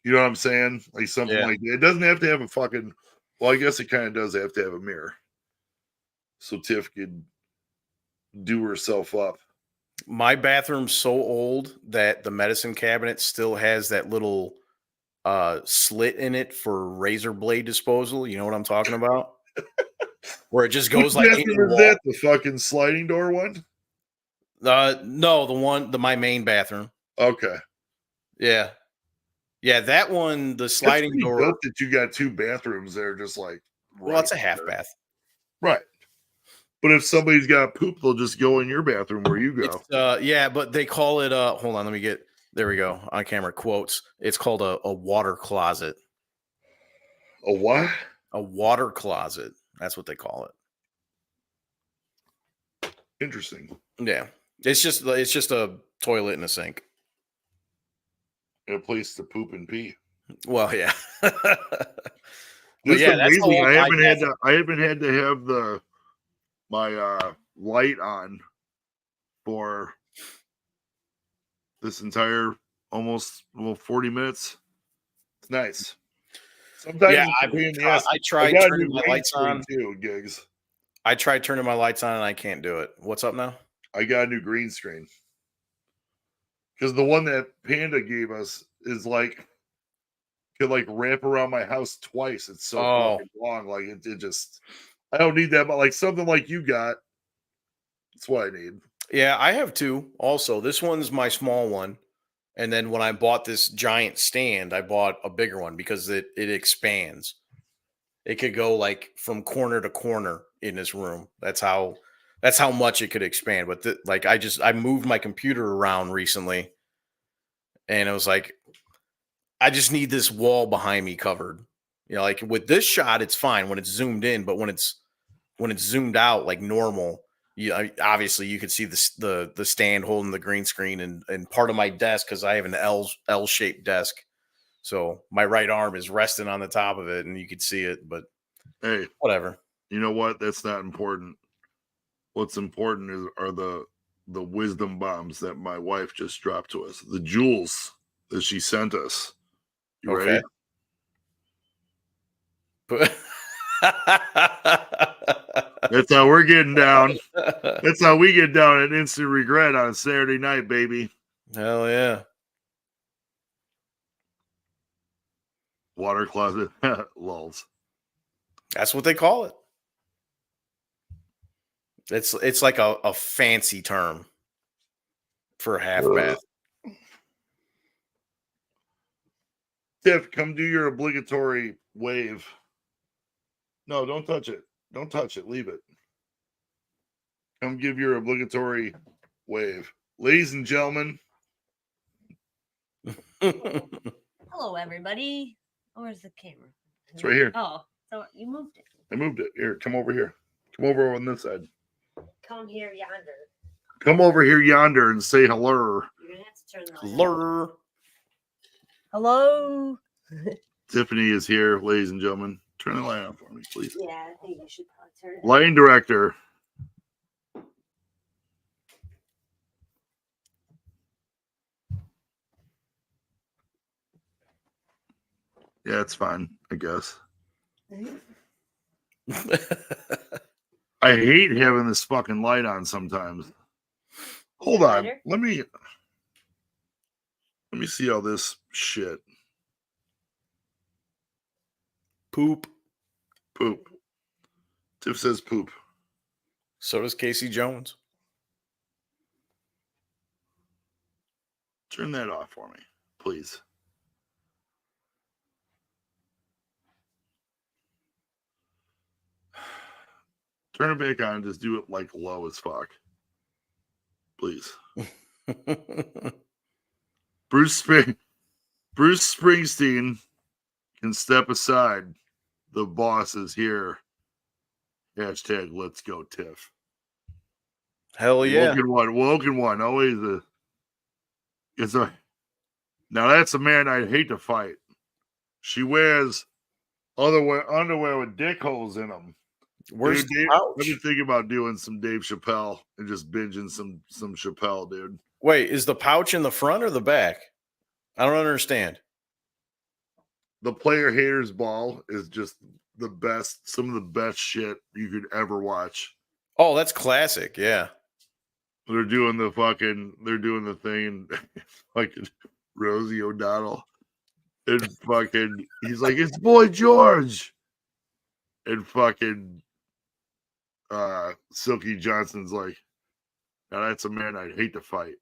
You know what I'm saying? Like something like that. It doesn't have to have a fucking. Well, I guess it kind of does have to have a mirror, so Tiff could do herself up. My bathroom's so old that the medicine cabinet still has that little slit in it for razor blade disposal. You know what I'm talking about? Where it just goes like in the wall. Is that the fucking sliding door one? No, my main bathroom. Okay. Yeah. Yeah, that one, the That's sliding pretty door. dope that you got 2 bathrooms there, just like Well, it's a right half there. bath. Right. But if somebody's got poop, they'll just go in your bathroom where you It's go. yeah, but they call it hold on, let me get there we go. On camera quotes. It's called a water closet. A what? A water closet. That's what they call it. Interesting. Yeah. It's just a toilet and a sink. A place to poop and pee. Well, yeah. But Just yeah, that's how amazing. old my bathroom. I haven't had to have my light on for this entire almost 40 minutes. It's nice. Yeah, Sometimes it's a pain in the ass. I I tried got a turning new my green lights screen on. too, gigs. I tried turning my lights on and I can't do it. What's up now? I got a new green screen. Because the one that Panda gave us is like could like wrap around my house twice. It's so Oh, fucking long. Like it just I don't need that, but like something like you got, that's what I need. yeah, I have two also. This one's my small one. And then when I bought this giant stand, I bought a bigger one because it expands. It could go like from corner to corner in this room. That's how much it could expand. But like I moved my computer around recently, and it was like I just need this wall behind me covered. You know, like with this shot, it's fine when it's zoomed in, but when it's zoomed out like normal, obviously you could see the stand holding the green screen and part of my desk because I have an L shaped desk. So my right arm is resting on the top of it, and you could see it. But Hey, whatever. you know what? That's not important. What's important are the wisdom bombs that my wife just dropped to us. The jewels that she sent us. You Okay. ready? But That's how we're getting down. That's how we get down at instant regret on a Saturday night, baby. Hell yeah. Water closet. Lulls. That's what they call it. It's like a fancy term for a half bath. Tiff, come do your obligatory wave. No, don't touch it. Don't touch it. Leave it. Come give your obligatory wave. Ladies and gentlemen, Hello, everybody. Where's the camera? it's right here. Oh, so you moved it. I moved it. Here, come over here. Come over on this side. Come here yonder. Come over here yonder and say hello. You're gonna have to turn the light on. Lur. Hello. Tiffany is here, ladies and gentlemen. Turn the light on for me, please. Yeah, I think you should probably turn it. Lighting director. Yeah, it's fine, I guess. I hate having this fucking light on sometimes. Hold on. Better? Let me see all this shit. Poop. Poop. Tiff says poop. So does Casey Jones. Turn that off for me, please. Turn it back on. Just do it like low as fuck. Please. Bruce Springsteen can step aside. The boss is here. Hashtag let's go, Tiff. Hell yeah. Woken one. Always it's a now that's a man I'd hate to fight. She wears underwear with dick holes in them. Where's Dude, the Dave, pouch? I've been thinking about doing some Dave Chappelle and just binging some Chappelle, dude. Wait, is the pouch in the front or the back? I don't understand. The Player Haters Ball is just the best, some of the best shit you could ever watch. Oh, that's classic. Yeah. They're doing the thing and fucking Rosie O'Donnell. And fucking he's like, it's Boy George. And fucking Silky Johnson's like, now that's a man I'd hate to fight.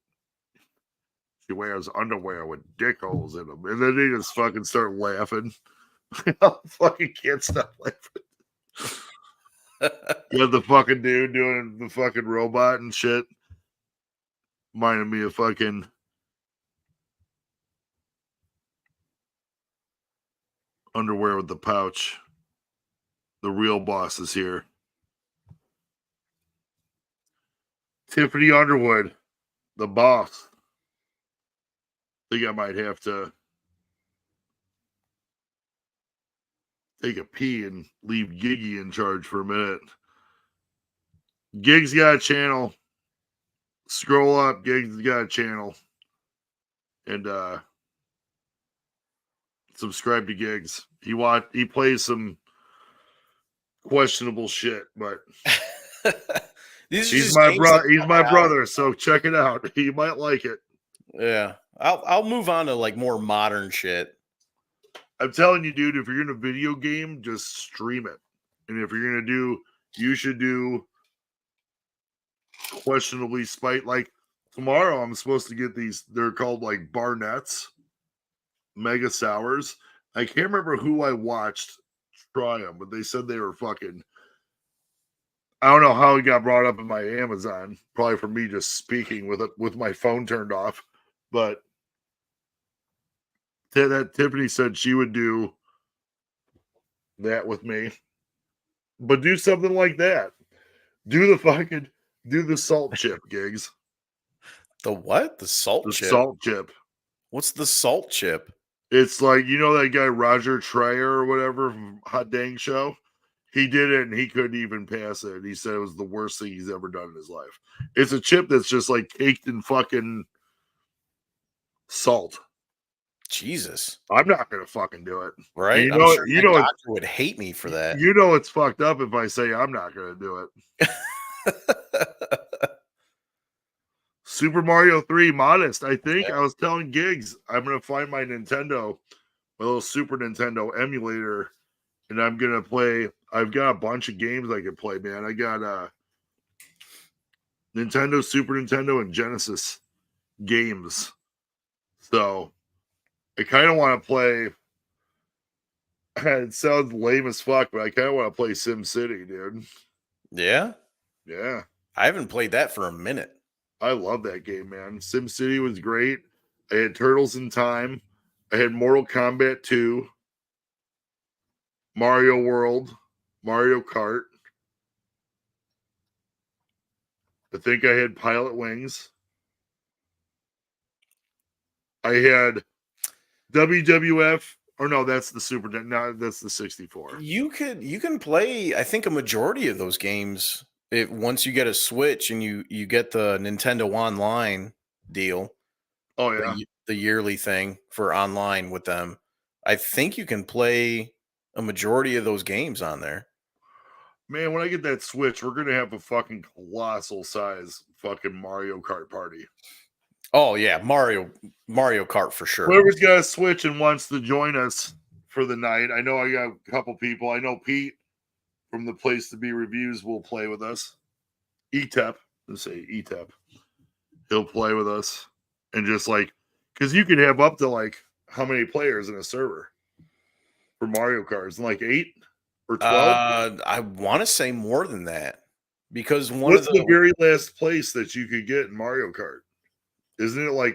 She wears underwear with dick holes in them. And then they just fucking start laughing. I fucking can't stop laughing. You have the fucking dude doing the fucking robot and shit. Reminded me of fucking underwear with the pouch. The real boss is here. Tiffany Underwood, the boss. I think I might have to take a pee and leave Giggy in charge for a minute. Gig's got a channel. Scroll up, Gig's got a channel. And subscribe to Giggs. He plays some questionable shit, but he's my brother, so check it out. He might like it. Yeah. I'll move on to like more modern shit. I'm telling you, dude, if you're in a video game, just stream it. And if you're gonna you should do questionably spite. Like tomorrow, I'm supposed to get these. They're called like Barnett's Mega Sours. I can't remember who I watched try them, but they said they were fucking. I don't know how it got brought up in my Amazon. Probably for me just speaking with my phone turned off. But that Tiffany said she would do that with me. But do something like that. Do the salt chip, Giggs. The what? The salt The chip? salt chip. What's the salt chip? It's like, you know that guy Roger Trayer or whatever from Hot Dang Show? He did it and he couldn't even pass it. He said it was the worst thing he's ever done in his life. It's a chip that's just like caked in fucking salt. Jesus. I'm not gonna fucking do it. Right? You I'm know, sure you the know, doctor would hate me for that. You know it's fucked up if I say I'm not gonna do it. Super Mario 3 modest. I think I was telling Giggs I'm gonna find my little Super Nintendo emulator, and I'm gonna play. I've got a bunch of games I can play, man. I got Nintendo, Super Nintendo, and Genesis games. So I kind of want to play. It sounds lame as fuck, but I kind of want to play SimCity, dude. Yeah? Yeah. I haven't played that for a minute. I love that game, man. SimCity was great. I had Turtles in Time. I had Mortal Kombat 2. Mario World. Mario Kart. I think I had Pilot Wings. I had WWF. Or no, that's the Super. No, that's the 64. You can play, I think, a majority of those games once you get a Switch and you get the Nintendo Online deal. Oh yeah, the yearly thing for online with them. I think you can play a majority of those games on there. Man, when I get that Switch, we're gonna have a fucking colossal size fucking Mario Kart party. Oh yeah, Mario Kart for sure. Whoever's got a Switch and wants to join us for the night, I know I got a couple people. I know Pete from the Place to Be Reviews will play with us. ETEP, let's say ETEP, he'll play with us, and just like, because you can have up to like how many players in a server for Mario Kart? Like 8 or 12? I want to say more than that, because what's the very last place that you could get in Mario Kart? Isn't it like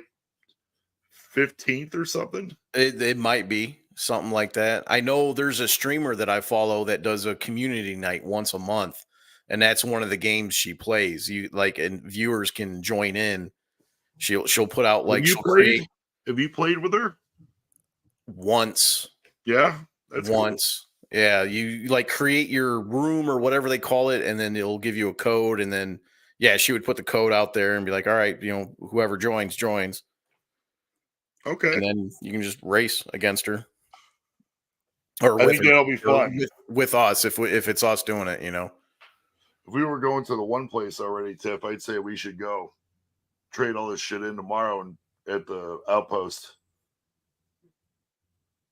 15th or something? It might be something like that. I know there's a streamer that I follow that does a community night once a month, and that's one of the games she plays. And viewers can join in. She'll put out like Have you played with her? Once. Yeah, that's once. Cool. Yeah, you like create your room or whatever they call it, and then it'll give you a code, and then she would put the code out there and be like, all right, whoever joins. Okay. And then you can just race against her. Or I think that'll be fun. With us, if it's us doing it, If we were going to the one place already, Tiff, I'd say we should go trade all this shit in tomorrow and at the outpost.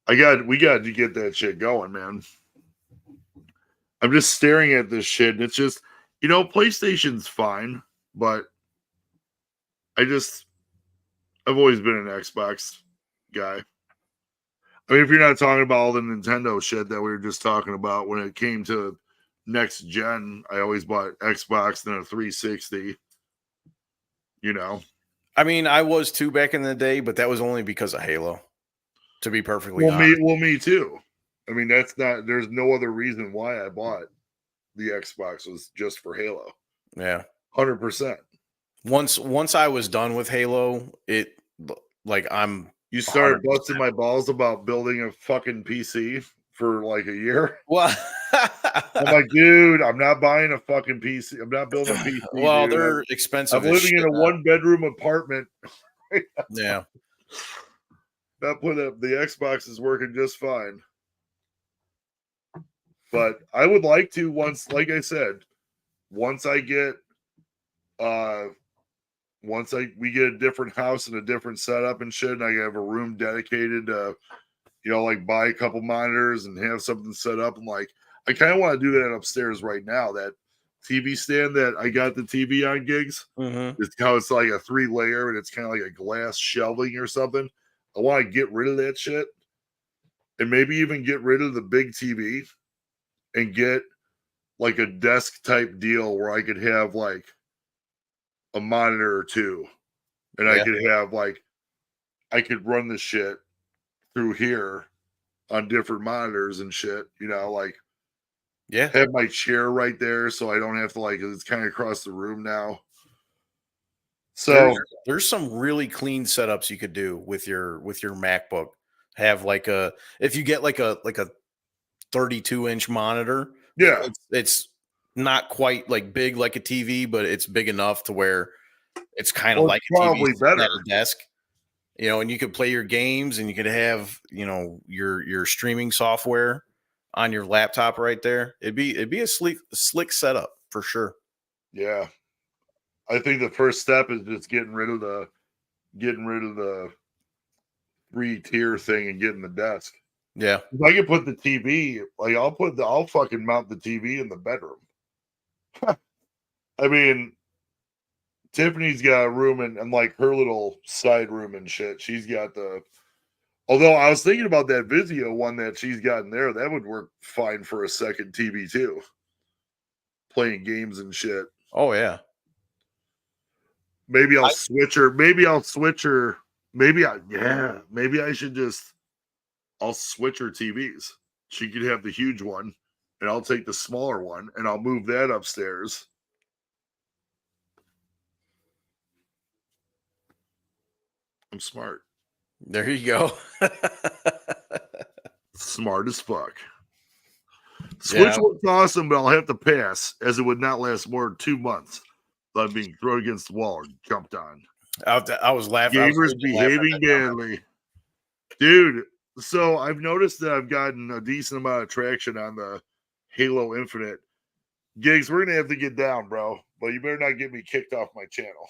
We got to get that shit going, man. I'm just staring at this shit, and it's just, PlayStation's fine, but I've always been an Xbox guy. I mean, if you're not talking about all the Nintendo shit that we were just talking about, when it came to next gen, I always bought Xbox and a 360. You know, I mean, I was too back in the day, but that was only because of Halo. To be perfectly honest. me too. I mean, that's not. There's no other reason why I bought the Xbox was just for Halo. Yeah, 100%. Once I was done with Halo, you started 100%. busting my balls about building a fucking PC for like a year. Well, I'm like, dude, I'm not buying a fucking PC. I'm not building a PC. well, dude. they're expensive. I'm living in a 1-bedroom apartment. Yeah. That put up the Xbox is working just fine. But I would like to like I said, once I get we get a different house and a different setup and shit, and I have a room dedicated to, like buy a couple monitors and have something set up. And like, I kind of want to do that upstairs right now. That TV stand that I got the TV on gigs, it's how it's like a 3-layer and it's kind of like a glass shelving or something. I want to get rid of that shit and maybe even get rid of the big TV and get like a desk type deal where I could have like a monitor or two and I could have like, I could run the shit through here on different monitors and shit, like have my chair right there so I don't have to it's kind of across the room now. So there's some really clean setups you could do with your MacBook. Have if you get like a 32-inch monitor. Yeah, it's not quite like big like a TV, but it's big enough to where it's kind of like a probably TV better at a desk. And you could play your games and you could have, your streaming software on your laptop right there. It'd be a slick setup for sure. Yeah. I think the first step is just getting rid of the 3-tier thing and getting the desk. Yeah. If I can put the TV, I'll fucking mount the TV in the bedroom. I mean, Tiffany's got a room and like her little side room and shit. She's got although I was thinking about that Vizio one that she's got in there, that would work fine for a second TV too. Playing games and shit. Oh yeah. Maybe I'll switch her. Maybe I should just I'll switch her TVs. She could have the huge one and I'll take the smaller one and I'll move that upstairs. I'm smart. There you go. Smart as fuck. Switch looks awesome, but I'll have to pass as it would not last more than 2 months. I'm being thrown against the wall or jumped on. I was laughing. Gamers behaving badly. Dude, so I've noticed that I've gotten a decent amount of traction on the Halo Infinite. Gigs, we're going to have to get down, bro. But you better not get me kicked off my channel.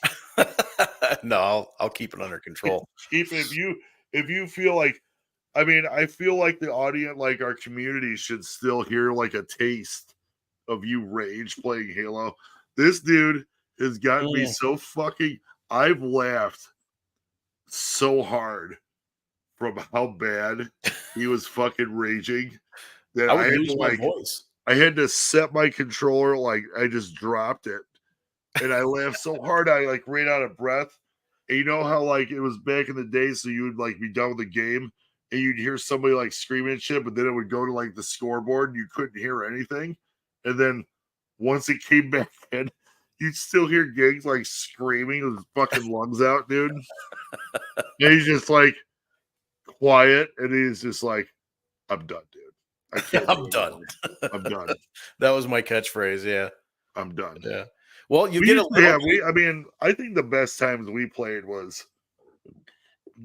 No, I'll keep it under control. If you feel like, I mean, I feel like the audience, like our community, should still hear like a taste of you rage playing Halo. This dude has gotten me so fucking. I've laughed so hard from how bad he was fucking raging that I had to my voice. I had to set my controller, like I just dropped it, and I laughed so hard I like ran out of breath. And you know how like it was back in the day, so you would like be done with the game and you'd hear somebody like screaming and shit, but then it would go to like the scoreboard and you couldn't hear anything. And then once it came back in, you'd still hear Gigs like screaming with his fucking lungs out, dude. And he's just like quiet, and he's just like, "I'm done, dude. I can't. I'm done. I'm done." That was my catchphrase. Yeah, I'm done. Yeah. Well, you get a little. I mean, I think the best times we played was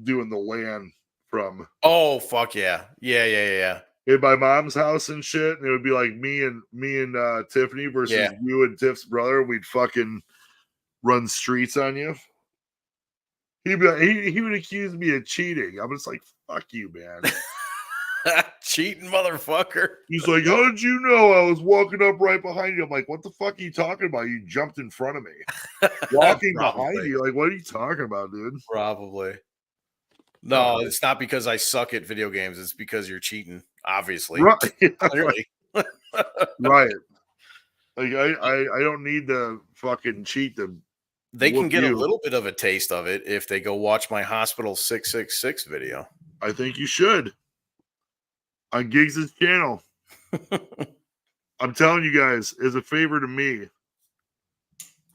doing the LAN from. Oh fuck yeah, yeah. In my mom's house and shit, and it would be like me and Tiffany versus you and Tiff's brother. We'd fucking run streets on you. He'd be like, he would accuse me of cheating. I'm just like, fuck you, man. Cheating motherfucker. He's like, how did you know I was walking up right behind you? I'm like, what the fuck are you talking about? You jumped in front of me. Walking behind you. Like, what are you talking about, dude? Probably. No, it's not because I suck at video games. It's because you're cheating, obviously. Right. Clearly. Right. Like, I don't need to fucking cheat to. They can whoop get you. a little bit of a taste of it if they go watch my Hospital 666 video. I think you should. On Giggs' channel. I'm telling you guys, as a favor to me,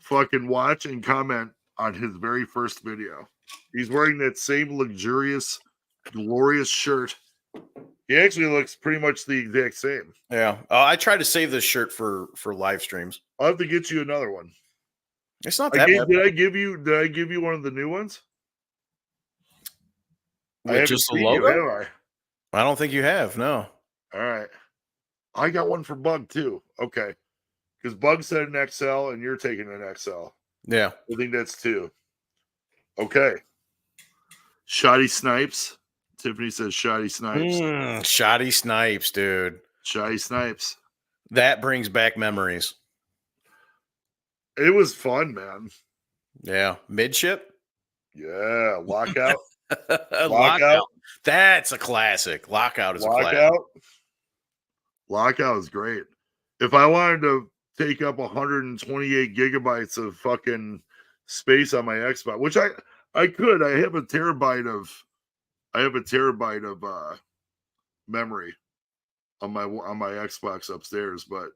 fucking watch and comment on his very first video. He's wearing that same luxurious, glorious shirt. He actually looks pretty much the exact same. Yeah. I try to save this shirt for live streams. I'll have to get you another one. It's not that bad. Did I give you one of the new ones? With just the logo? I don't think you have, no. All right. I got one for Bug too. Okay. Because Bug said an XL and you're taking an XL. Yeah. I think that's 2. Okay. Shoddy Snipes. Tiffany says Shoddy Snipes. Shoddy Snipes, dude. Shoddy Snipes. That brings back memories. It was fun, man. Yeah. Midship? Yeah. Lockout. Lockout. That's a classic. Lockout is a classic. Lockout is great. If I wanted to take up 128 gigabytes of fucking space on my Xbox, which I could. I have a terabyte of memory on my Xbox upstairs, but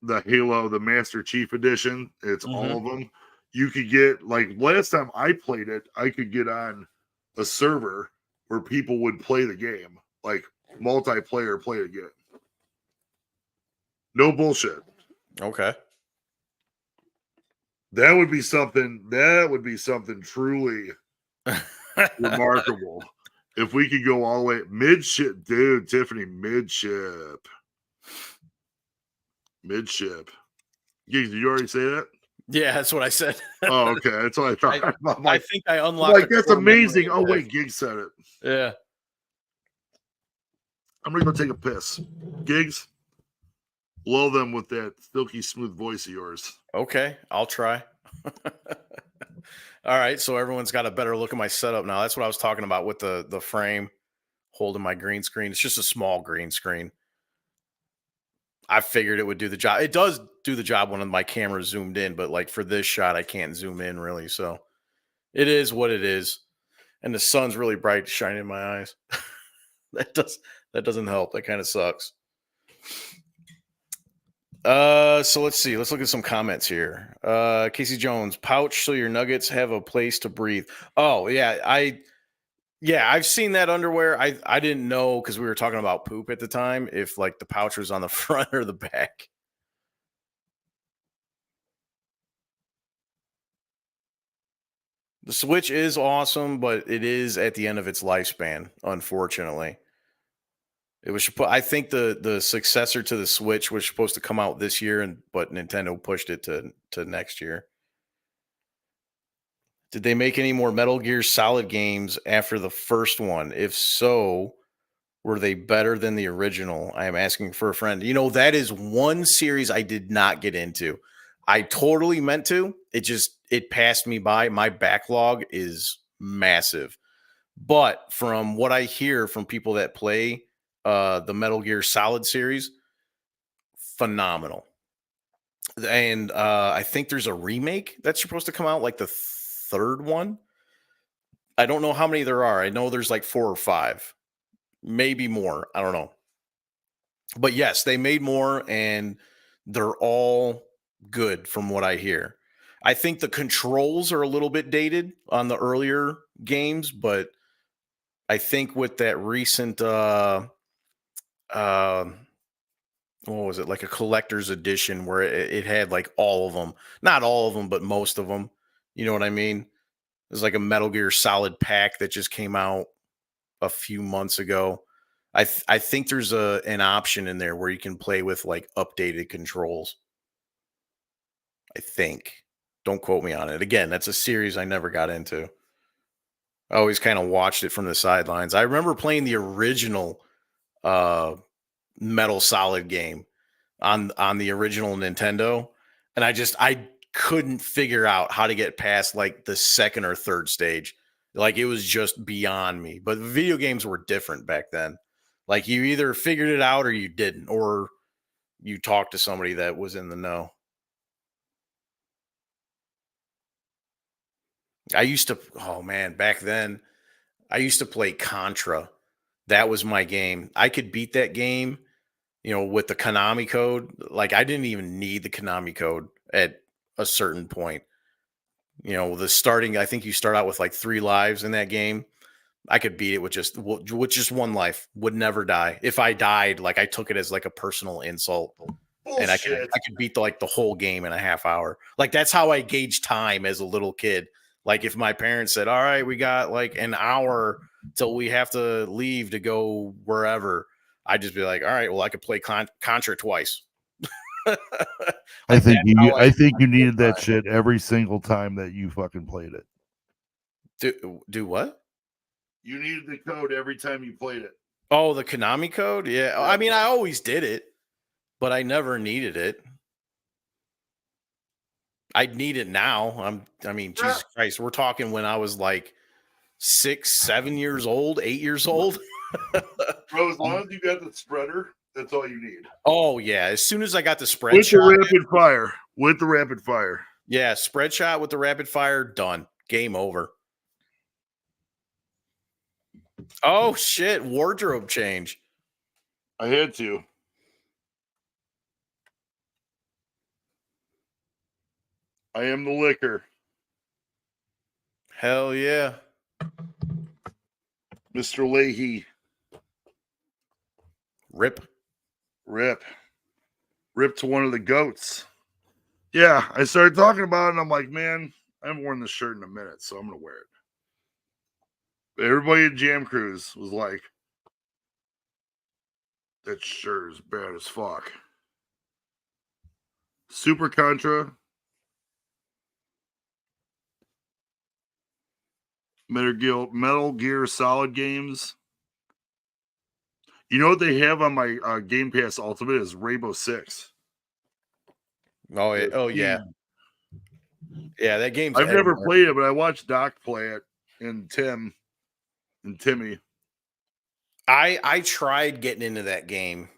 the Halo, the Master Chief Edition, it's all of them. You could get, like, last time I played it, I could get on a server where people would play the game, like multiplayer play the game. No bullshit. Okay. That would be something truly remarkable. If we could go all the way midship, dude, Tiffany, midship. Did you already say that? Yeah, that's what I said. Oh, okay. That's what I thought. I think I unlocked. Like, that's amazing. Oh, wait, Giggs said it. Yeah. I'm gonna go take a piss. Giggs, lull them with that silky smooth voice of yours. Okay, I'll try. All right, so everyone's got a better look at my setup now. That's what I was talking about with the frame holding my green screen. It's just a small green screen. I figured it would do the job. It does do the job when my camera's zoomed in, but like for this shot, I can't zoom in really. So it is what it is. And the sun's really bright, shining in my eyes. That doesn't help. That kind of sucks. So let's see. Let's look at some comments here. Casey Jones, pouch so your nuggets have a place to breathe. Oh, yeah. I've seen that underwear. I didn't know because we were talking about poop at the time if like the pouch was on the front or the back. The Switch is awesome, but it is at the end of its lifespan, unfortunately. It was, I think the successor to the Switch was supposed to come out this year, but Nintendo pushed it to next year. Did they make any more Metal Gear Solid games after the first one? If so, were they better than the original? I am asking for a friend. You know, that is one series I did not get into. I totally meant to. It passed me by. My backlog is massive. But from what I hear from people that play the Metal Gear Solid series, phenomenal. And I think there's a remake that's supposed to come out, like the third one. I don't know how many there are. I know there's like 4 or 5, maybe more. I don't know. But yes, they made more and they're all good from what I hear. I think the controls are a little bit dated on the earlier games, but I think with that recent what was it, like a collector's edition where it had like all of them, not all of them, but most of them. You know what I mean? There's like a Metal Gear Solid pack that just came out a few months ago. I think there's an option in there where you can play with like updated controls. I think. Don't quote me on it. Again, that's a series I never got into. I always kind of watched it from the sidelines. I remember playing the original Metal Solid game on the original Nintendo, and I couldn't figure out how to get past like the second or third stage. Like it was just beyond me. But video games were different back then. Like you either figured it out or you didn't, or you talked to somebody that was in the know. I used to, oh man, back then, I used to play Contra. That was my game. I could beat that game, with the Konami code. Like I didn't even need the Konami code at a certain point. I think you start out with like 3 lives in that game. I could beat it with just one life, would never die. If I died, like I took it as like a personal insult. Bullshit. And I could beat the whole game in a half hour. Like that's how I gauge time as a little kid. Like if my parents said, all right, we got like an hour till we have to leave to go wherever, I'd just be like, all right, well, I could play Contra twice. I think you needed that shit every single time that you fucking played it. Do what? You needed the code every time you played it. Oh, the Konami code? Yeah. I mean, I always did it, but I never needed it. I'd need it now. Jesus Christ. We're talking when I was like 6, 7 years old, 8 years old. Bro, as long as you got the spreader, that's all you need. Oh, yeah. As soon as I got the spread with shot. With the rapid fire. Yeah, spread shot with the rapid fire, done. Game over. Oh, shit. Wardrobe change. I had to. I am the liquor. Hell yeah. Mr. Leahy. Rip to one of the goats. Yeah, I started talking about it and I'm like, man, I haven't worn this shirt in a minute, so I'm going to wear it. But everybody at Jam Cruise was like, that shirt is bad as fuck. Super Contra. Metal Gear Solid games. You know what they have on my Game Pass Ultimate is Rainbow Six. Oh yeah. Oh yeah. Yeah, that game's I've never played it, but I watched Doc play it and Tim and Timmy. I tried getting into that game.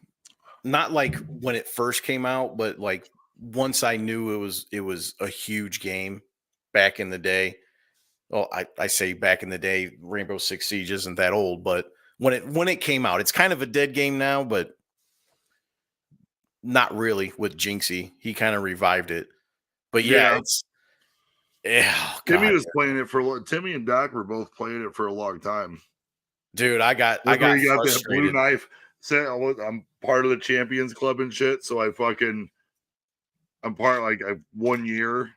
Not like when it first came out, but like once I knew it was a huge game back in the day. Well, I say back in the day, Rainbow Six Siege isn't that old, but when it came out, it's kind of a dead game now, but not really with Jinxie. He kind of revived it. But Timmy was playing it for Timmy and Doc were both playing it for a long time. Dude, I got that blue knife. I'm part of the Champions Club and shit, so I'm part like 1 year.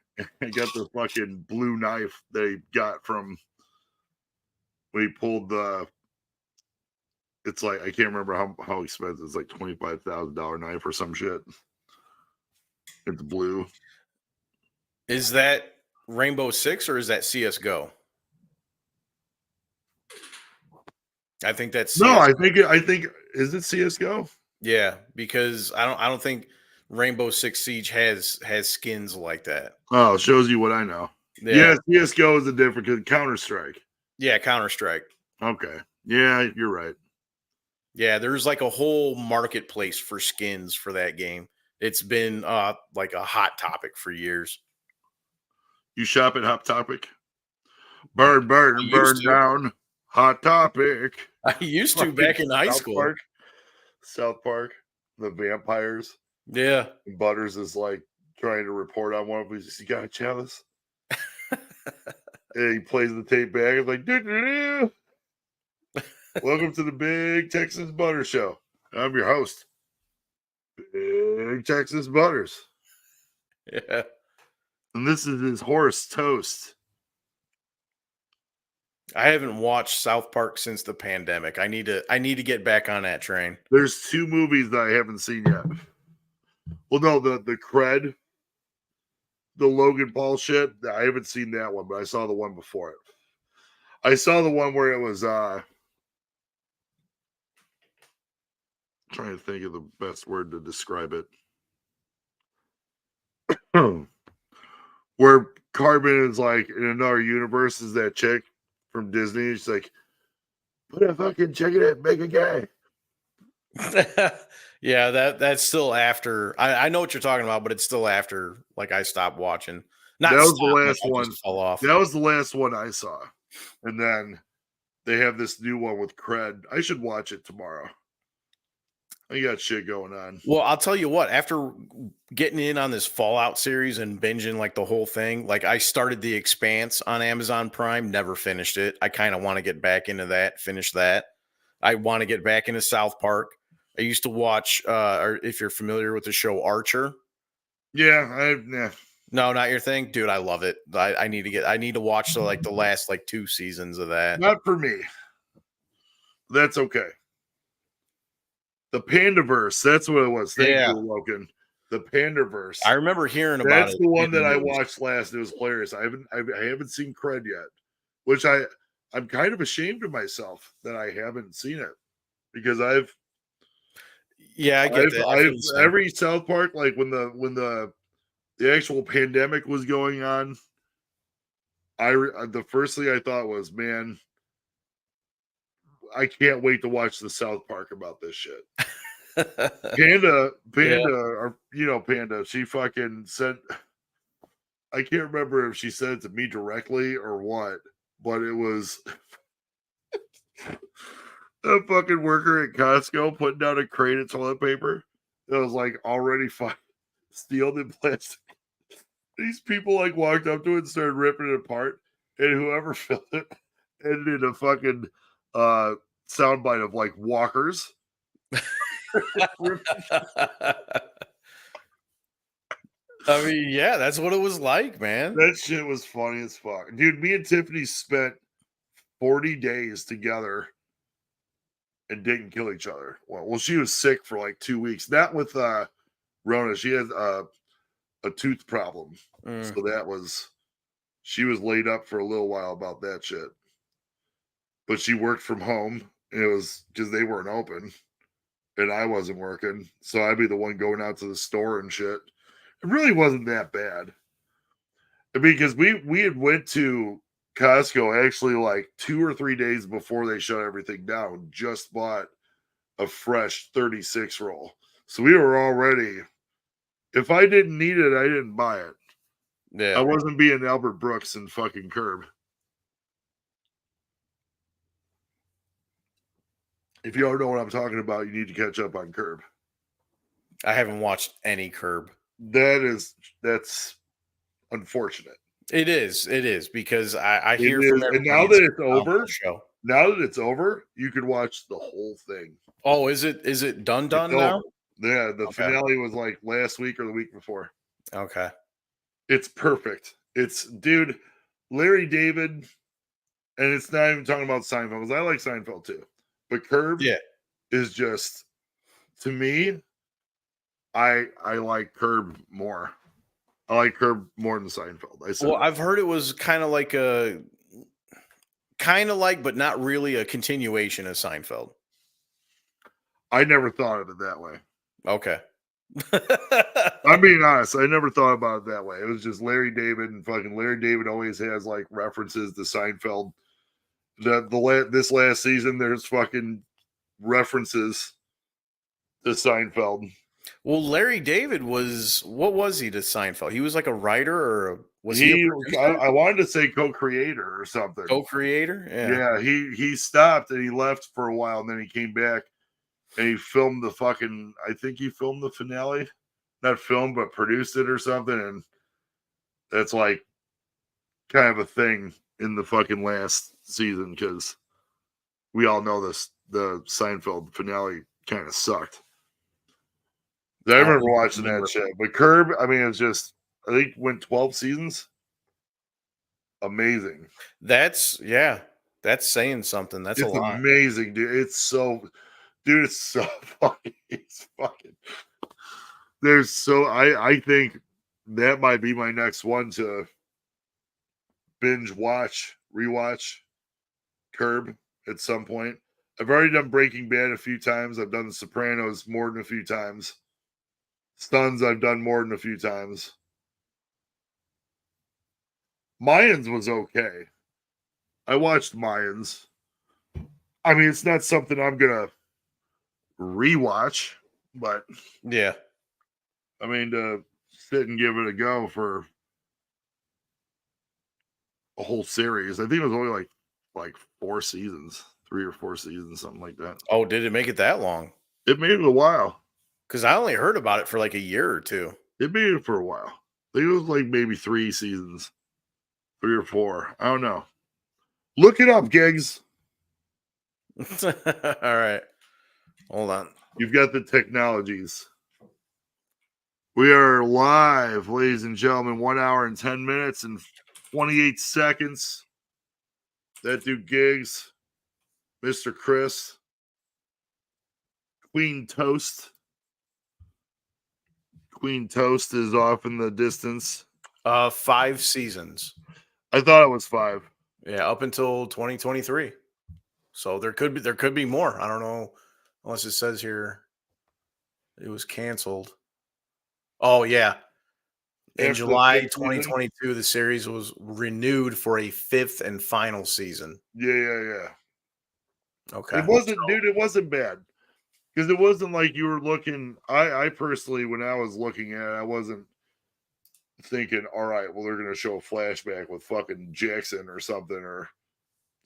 I got the fucking blue knife they got from when he pulled the. It's like I can't remember how expensive. It's like $25,000 knife or some shit. It's blue. Is that Rainbow Six or is that CS:GO? I think that's CSGO. No. I think is it CS:GO? Yeah, because I don't think Rainbow Six Siege has skins like that. Oh, shows you what I know. Yeah, CS:GO is a different Counter-Strike. Yeah, Counter-Strike. Okay. Yeah, you're right. Yeah, there's like a whole marketplace for skins for that game. It's been like a hot topic for years. You shop at Hot Topic? Burn down. Hot Topic. I used to back in high school. South Park, the vampires. Yeah. And Butters is like trying to report on one of them. You got a chalice? And he plays the tape back. It's like, doo-doo-doo. Welcome to the Big Texas Butter Show. I'm your host, Big Texas Butters. Yeah. And this is his horse Toast. I haven't watched South Park since the pandemic. I need to get back on that train. There's 2 movies that I haven't seen yet. Well, no, the Cred, the Logan Paul shit. I haven't seen that one, but I saw the one before it. I saw the one where it was trying to think of the best word to describe it. Where Carbon is like in another universe is that chick from Disney. She's like, put a fucking chicken in, make a guy. Yeah, that's still after. I know what you're talking about, but it's still after. Like I stopped watching. Not That was stopped, the like, last I one. just fell off. That was the last one I saw, and then they have this new one with Cred. I should watch it tomorrow. I got shit going on. Well, I'll tell you what, after getting in on this Fallout series and binging like the whole thing, like I started The Expanse on Amazon Prime, never finished it. I kind of want to get back into that, finish that. I want to get back into South Park. I used to watch, or if you're familiar with the show Archer. Yeah, No, not your thing, dude. I love it. I need to watch the last 2 seasons of that. not for me. That's okay. The Pandaverse, that's what it was. Thank you, Logan. The Pandaverse. I remember hearing about it. That's the one that I watched last. It was hilarious. I haven't seen Cred yet, which I'm kind of ashamed of myself that I haven't seen it because I get that. Every South Park, like when the actual pandemic was going on, the first thing I thought was, man, I can't wait to watch the South Park about this shit. Panda, yeah. Or Panda, she fucking said, I can't remember if she said it to me directly or what, but it was a fucking worker at Costco putting down a crate of toilet paper that was like already sealed in plastic. These people like walked up to it and started ripping it apart, and whoever filled it ended in a fucking soundbite of like walkers. I mean, yeah, that's what it was like, man. That shit was funny as fuck. Dude, me and Tiffany spent 40 days together and didn't kill each other. Well, she was sick for like 2 weeks. Not with Rona. She had a tooth problem. So she was laid up for a little while about that shit. But she worked from home. And it was because they weren't open. And I wasn't working. So I'd be the one going out to the store and shit. It really wasn't that bad. Because we had went to Costco actually like 2 or 3 days before they shut everything down. Just bought a fresh 36 roll. So we were already, if I didn't need it, I didn't buy it. Yeah. I wasn't being Albert Brooks and fucking Curb. If you don't know what I'm talking about, you need to catch up on Curb. I haven't watched any Curb. That's unfortunate. It is because I hear from everybody. And now that it's over, you can watch the whole thing. Oh, is it done now? Yeah, the finale was like last week or the week before. Okay. It's perfect. Dude, Larry David, and it's not even talking about Seinfeld, because I like Seinfeld too. But Curb is just, to me, I like Curb more. I like Curb more than Seinfeld. I've heard it was kind of like, but not really a continuation of Seinfeld. I never thought of it that way. Okay. I'm being honest. I never thought about it that way. It was just Larry David, and fucking Larry David always has like references to Seinfeld. This last season, there's fucking references to Seinfeld. Well, Larry David what was he to Seinfeld? He was like a writer, or was he? I wanted to say co-creator or something. Co-creator, yeah. He stopped and he left for a while, and then he came back and he filmed I think he filmed the finale, not filmed but produced it or something, and that's like kind of a thing in the fucking last season because we all know this. The Seinfeld finale kind of sucked. I remember watching that shit. But Curb, I mean, it's just, I think went 12 seasons. Amazing. That's saying something. It's a lot. Amazing, dude. It's so funny. It's fucking, I think that might be my next one to binge watch, rewatch. Curb at some point. I've already done Breaking Bad a few times. I've done The Sopranos more than a few times. Sons I've done more than a few times. Mayans was okay. I watched Mayans. I mean, it's not something I'm gonna rewatch, but Yeah. I mean, to sit and give it a go for a whole series. I think it was only like 4 seasons, 3 or 4 seasons, something like that. Oh, did it make it that long? It made it a while. Because I only heard about it for like a year or two. It made it for a while. I think it was like maybe 3 seasons, 3 or 4. I don't know. Look it up, Gigs. All right. Hold on. You've got the technologies. We are live, ladies and gentlemen. 1 hour and 10 minutes and 28 seconds. That dude Gigs, Mr. Chris, Queen Toast. Queen Toast is off in the distance. 5 seasons. I thought it was 5. Yeah, up until 2023. So there could be more. I don't know, unless it says here it was canceled. Oh yeah. In After the July 5th season? 2022, the series was renewed for a 5th and final season. Yeah. Okay. It wasn't, dude, it wasn't bad. Because it wasn't like you were looking. I personally, when I was looking at it, I wasn't thinking, all right, well, they're going to show a flashback with fucking Jackson or something or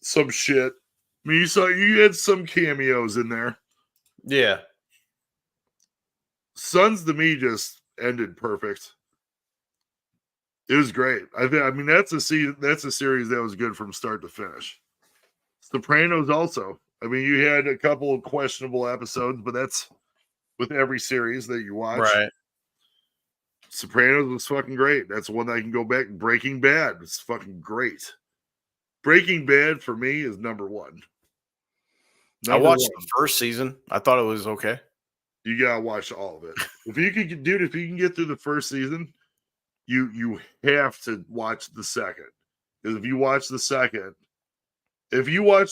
some shit. I mean, you had some cameos in there. Yeah. Sons to me just ended perfect. It was great. I mean, that's a series that was good from start to finish. Sopranos also. I mean, you had a couple of questionable episodes, but that's with every series that you watch. Right. Sopranos was fucking great. That's one that I can go back. Breaking Bad was fucking great. Breaking Bad for me is number 1. I watched the first season. I thought it was okay. You gotta watch all of it. If you can get through the first season, you have to watch the second. Because if you watch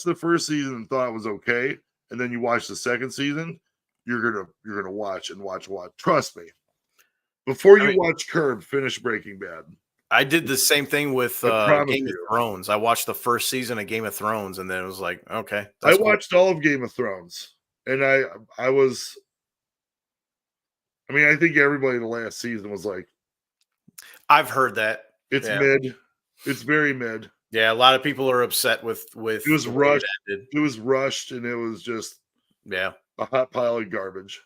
the first season and thought it was okay, and then you watch the second season, you're gonna watch. Trust me. Before you watch Curb, finish Breaking Bad. I did the same thing with Game of Thrones. I watched the first season of Game of Thrones, and then it was like, okay. I watched all of Game of Thrones, and I mean, I think everybody in the last season was like, I've heard that. It's mid. It's very mid. Yeah, a lot of people are upset with it was rushed. It was rushed, and it was just a hot pile of garbage.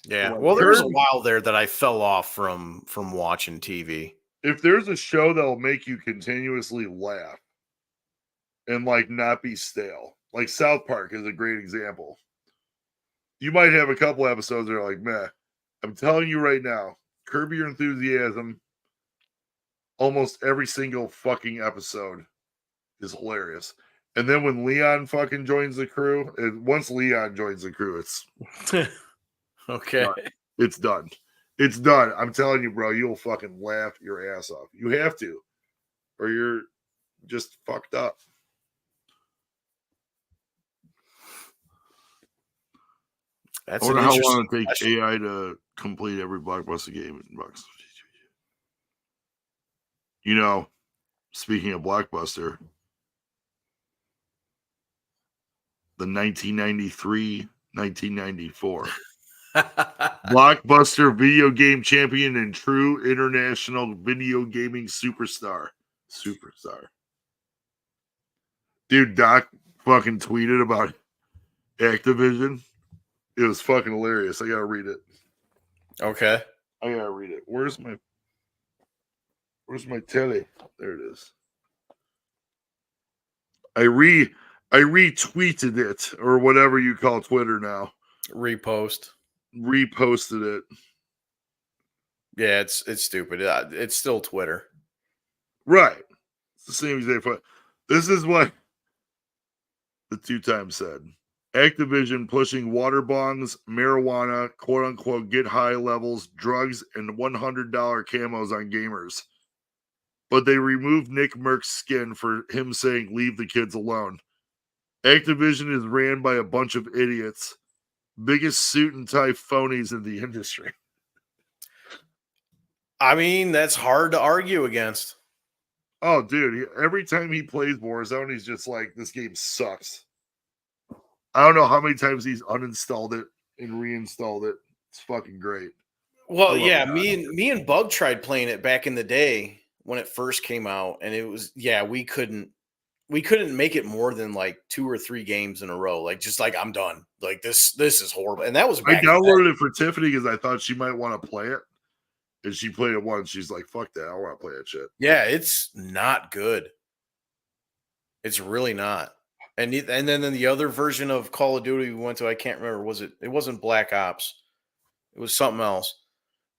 Yeah, well, there was a while there that I fell off from watching TV. If there's a show that'll make you continuously laugh and like not be stale, like South Park is a great example. You might have a couple episodes that are like, meh. I'm telling you right now, Curb Your Enthusiasm, almost every single fucking episode is hilarious. And then when Leon fucking joins the crew, and once Leon joins the crew, it's okay. Done. It's done. It's done. I'm telling you, bro, you'll fucking laugh your ass off. You have to, or you're just fucked up. That's I wonder how long it takes AI to complete every Blockbuster game in bucks. You know, speaking of Blockbuster, the 1993-1994 Blockbuster video game champion and true international video gaming superstar. Dude, Doc fucking tweeted about Activision. It was fucking hilarious. I gotta read it. Okay. I gotta read it. Where's my telly? There it is. I retweeted it, or whatever you call Twitter now. Reposted it. Yeah, it's stupid. It's still Twitter. Right. It's the same exact. This is what the 2 times said. Activision pushing water bongs, marijuana, quote unquote, get high levels, drugs, and $100 camos on gamers. but they removed Nick Merck's skin for him saying, "Leave the kids alone." Activision is ran by a bunch of idiots, biggest suit and tie phonies in the industry. I mean, that's hard to argue against. Oh, dude, every time he plays Warzone, he's just like, this game sucks. I don't know how many times he's uninstalled it and reinstalled it. It's fucking great. Well, yeah, me and Bug tried playing it back in the day when it first came out, and it was we couldn't make it more than like 2 or 3 games in a row. Like, just like, I'm done. Like, this is horrible. And that was I downloaded it for Tiffany because I thought she might want to play it. And she played it once. She's like, fuck that. I don't want to play that shit. Yeah, it's not good. It's really not. And then the other version of Call of Duty we went to, I can't remember, it wasn't Black Ops. It was something else.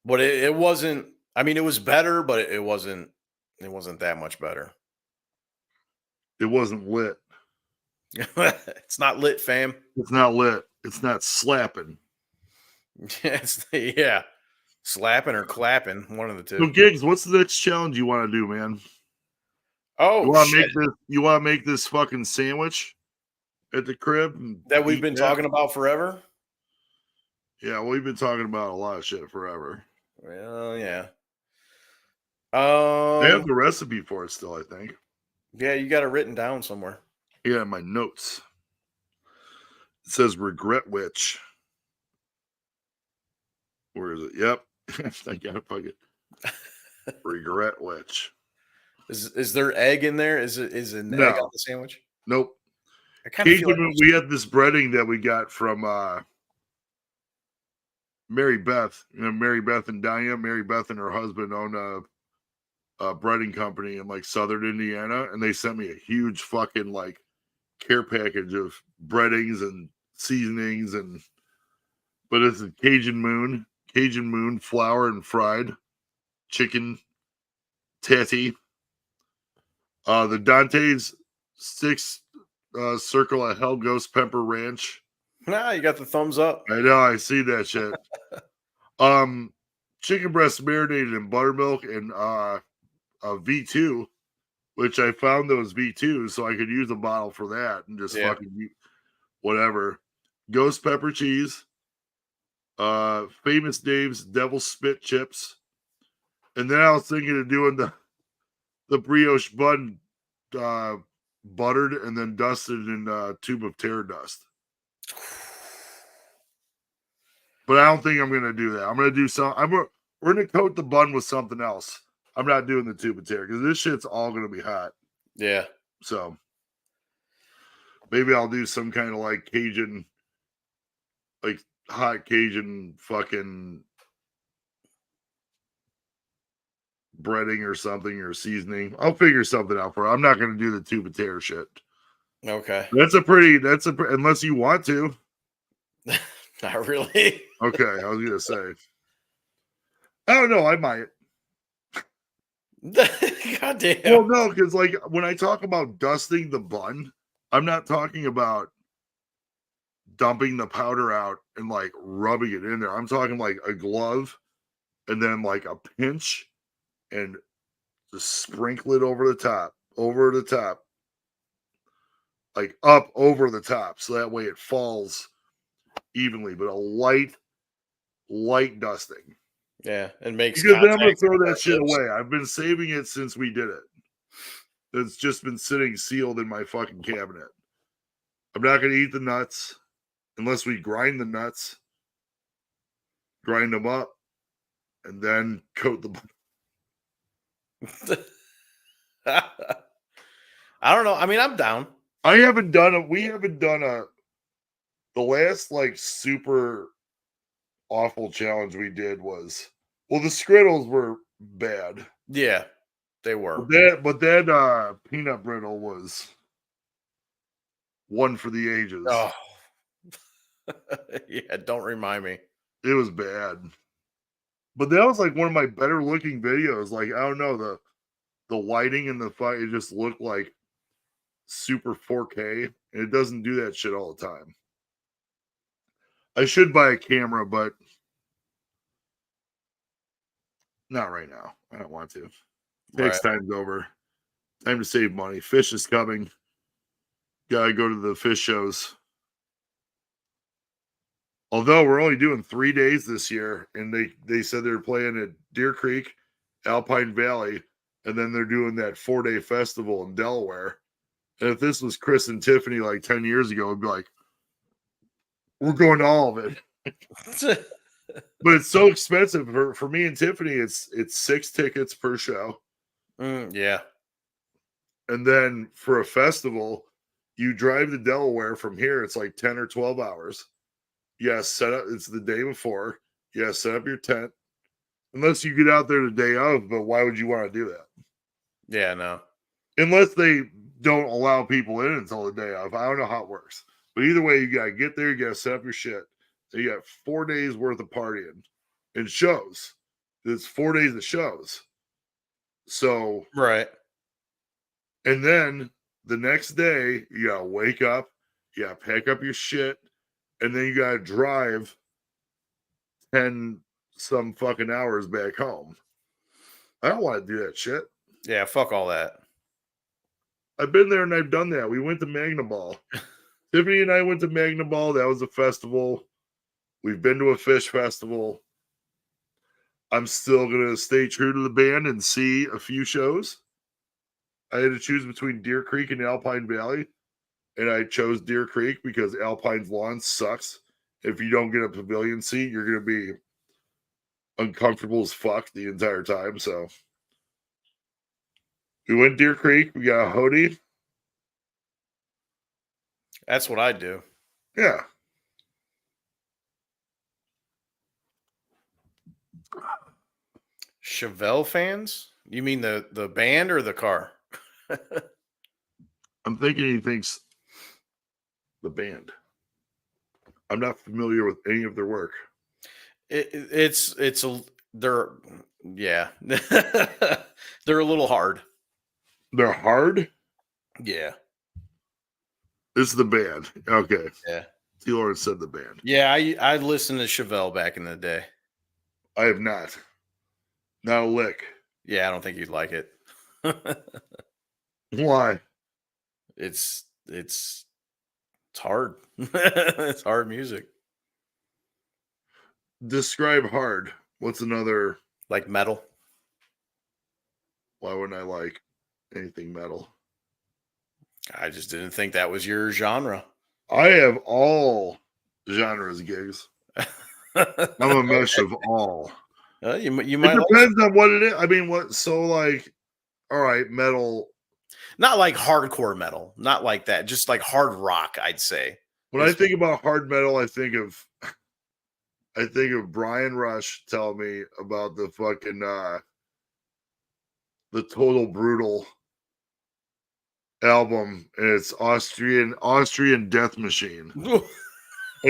But it wasn't, I mean, it was better, but it wasn't that much better. It wasn't lit. It's not lit, fam. It's not lit. It's not slapping. Yeah. Slapping or clapping, one of the two. So, Gigs, what's the next challenge you want to do, man? Oh, you want to make this fucking sandwich at the crib that we've been talking about forever? Yeah, we've been talking about a lot of shit forever. Well, yeah. I have the recipe for it still, I think. Yeah, you got it written down somewhere. Yeah, in my notes. It says Regret Witch. Where is it? Yep. I gotta fuck it. Regret Witch. Is there egg in there? Is an egg on the sandwich? Nope. I kind of feel like we had this breading that we got from Mary Beth. You know, Mary Beth and Diane. Mary Beth and her husband own a breading company in like Southern Indiana, and they sent me a huge fucking like care package of breadings and seasonings but it's a Cajun Moon flour and fried chicken tatty. The Dante's 6 circle of Hell Ghost Pepper Ranch. Nah, you got the thumbs up. I know, I see that shit. Chicken breast marinated in buttermilk and a V2, which I found those V2s, so I could use a bottle for that and just fucking whatever. Ghost pepper cheese. Famous Dave's Devil Spit chips. And then I was thinking of doing the brioche bun buttered and then dusted in a tube of tear dust. But I don't think I'm gonna do that. I'm gonna do we're gonna coat the bun with something else. I'm not doing the tube of tear because this shit's all gonna be hot. Yeah. So maybe I'll do some kind of like Cajun, like hot Cajun fucking breading or something or seasoning. I'll figure something out for it. I'm not going to do the tube of tear shit. Okay. Unless you want to. Not really. Okay. I was going to say. I don't know. I might. God damn. Well, no, because like when I talk about dusting the bun, I'm not talking about dumping the powder out and like rubbing it in there. I'm talking like a glove and then like a pinch and just sprinkle it over the top, like up over the top. So that way it falls evenly, but a light dusting. Yeah, it makes because then I'm gonna throw that shit away. I've been saving it since we did it. It's just been sitting sealed in my fucking cabinet. I'm not gonna eat the nuts unless we grind the nuts, grind them up, and then coat the. I don't know. I mean, I'm down. We haven't done the last like super awful challenge we did was, well, the Skrittles were bad. Yeah, they were. But that peanut brittle was one for the ages. Oh. Yeah, don't remind me. It was bad. But that was like one of my better looking videos. Like, I don't know, the lighting in the fight, it just looked like super 4K. And it doesn't do that shit all the time. I should buy a camera, but not right now. I don't want to. Next time's over. Time to save money. Fish is coming. Gotta go to the fish shows. Although we're only doing 3 days this year, and they said they're playing at Deer Creek, Alpine Valley, and then they're doing that 4-day festival in Delaware. And if this was Chris and Tiffany like 10 years ago, it'd be like, we're going to all of it. But it's so expensive for me and Tiffany. It's 6 tickets per show. Yeah. And then for a festival, you drive to Delaware from here. It's like 10 or 12 hours. Yes, set up. It's the day before. Yes, set up your tent. Unless you get out there the day of, but why would you want to do that? Yeah, no. Unless they don't allow people in until the day of. I don't know how it works. But either way, you got to get there. You got to set up your shit. So you got 4 days worth of partying and shows. It's 4 days of shows. So, right. And then the next day, you got to wake up. You got to pack up your shit. And then you got to drive 10 some fucking hours back home. I don't want to do that shit. Yeah, fuck all that. I've been there and I've done that. We went to Magna Ball. Tiffany and I went to Magna Ball. That was a festival. We've been to a fish festival. I'm still going to stay true to the band and see a few shows. I had to choose between Deer Creek and Alpine Valley. And I chose Deer Creek because Alpine's lawn sucks. If you don't get a pavilion seat, you're going to be uncomfortable as fuck the entire time. So we went Deer Creek. We got a hoodie. That's what I do. Yeah. Chevelle fans? You mean the band or the car? I'm thinking he thinks the band. I'm not familiar with any of their work. They're they're a little hard. They're hard? Yeah. This is the band. Okay. Yeah. T. Lawrence said the band. Yeah, I listened to Chevelle back in the day. I have not. Not a lick. Yeah, I don't think you'd like it. Why? It's hard. It's hard music. Describe hard. What's another? Like metal. Why wouldn't I like anything metal? I just didn't think that was your genre. I have all genres gigs. I'm a mesh of all. You might. It depends on what it is. I mean, what? So like, all right, metal. Not like hardcore metal, not like that. Just like hard rock, I'd say. When I think about hard metal, I think of Brian Rush telling me about the fucking the Total Brutal album, and it's Austrian Death Machine. And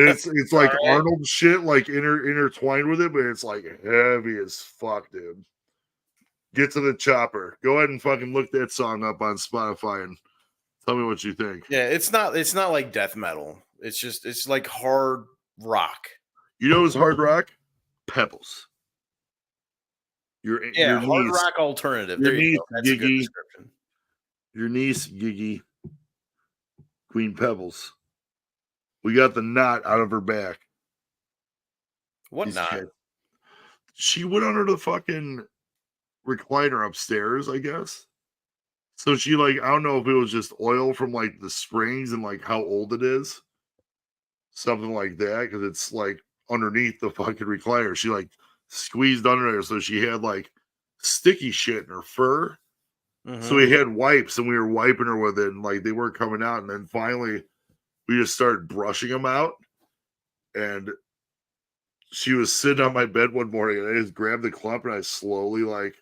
it's like right. Arnold shit like intertwined with it, but it's like heavy as fuck, dude. Get to the chopper. Go ahead and fucking look that song up on Spotify and tell me what you think. Yeah, it's not like death metal. It's like hard rock. You know what's hard rock? Pebbles. Your hard niece, rock alternative. Your there niece, you go. That's Giggy, a good description. Your niece, Giggy, Queen Pebbles. We got the knot out of her back. What knot? She went under the fucking recliner upstairs, I guess. So she like, I don't know if it was just oil from like the springs and like how old it is. Something like that, because it's like underneath the fucking recliner. She like squeezed under there, so she had like sticky shit in her fur. Mm-hmm. So we had wipes and we were wiping her with it, and like they weren't coming out. And then finally we just started brushing them out. And she was sitting on my bed one morning, and I just grabbed the clump and I slowly like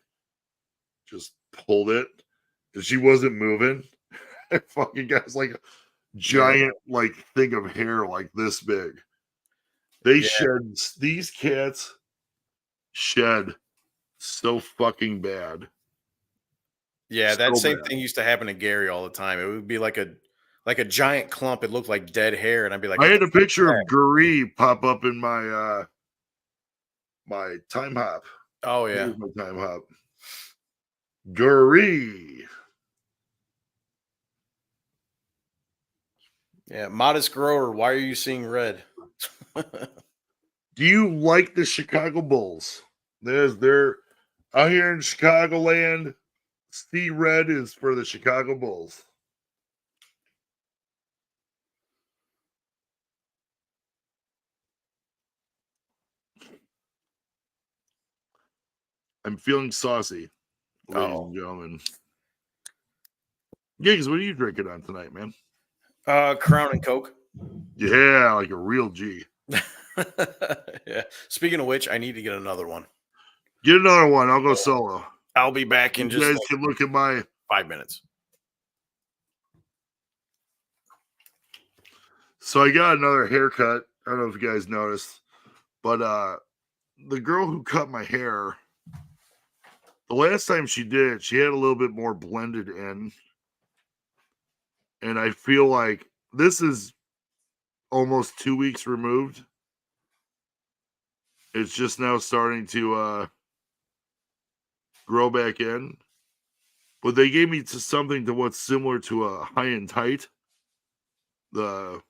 just pulled it, and she wasn't moving. I fucking got like a giant like thing of hair like this big. They shed, these cats shed so fucking bad. Yeah, that same thing used to happen to Gary all the time. It would be like a giant clump. It looked like dead hair, and I'd be like, I had a picture of Gary pop up in my my time hop. Oh yeah, my time hop. Guri. Yeah, modest grower. Why are you seeing red? Do you like the Chicago Bulls? They're out here in Chicagoland. See red is for the Chicago Bulls. I'm feeling saucy, ladies and gentlemen. Yeah, because what are you drinking on tonight, man? Crown and Coke. Yeah, like a real G. Yeah. Speaking of which, I need to get another one. Get another one. I'll go solo. I'll be back in you just guys can look at my 5 minutes. So I got another haircut. I don't know if you guys noticed, but the girl who cut my hair, the last time she did it, she had a little bit more blended in. And I feel like this is almost 2 weeks removed. It's just now starting to grow back in. But they gave me something to what's similar to a high and tight. The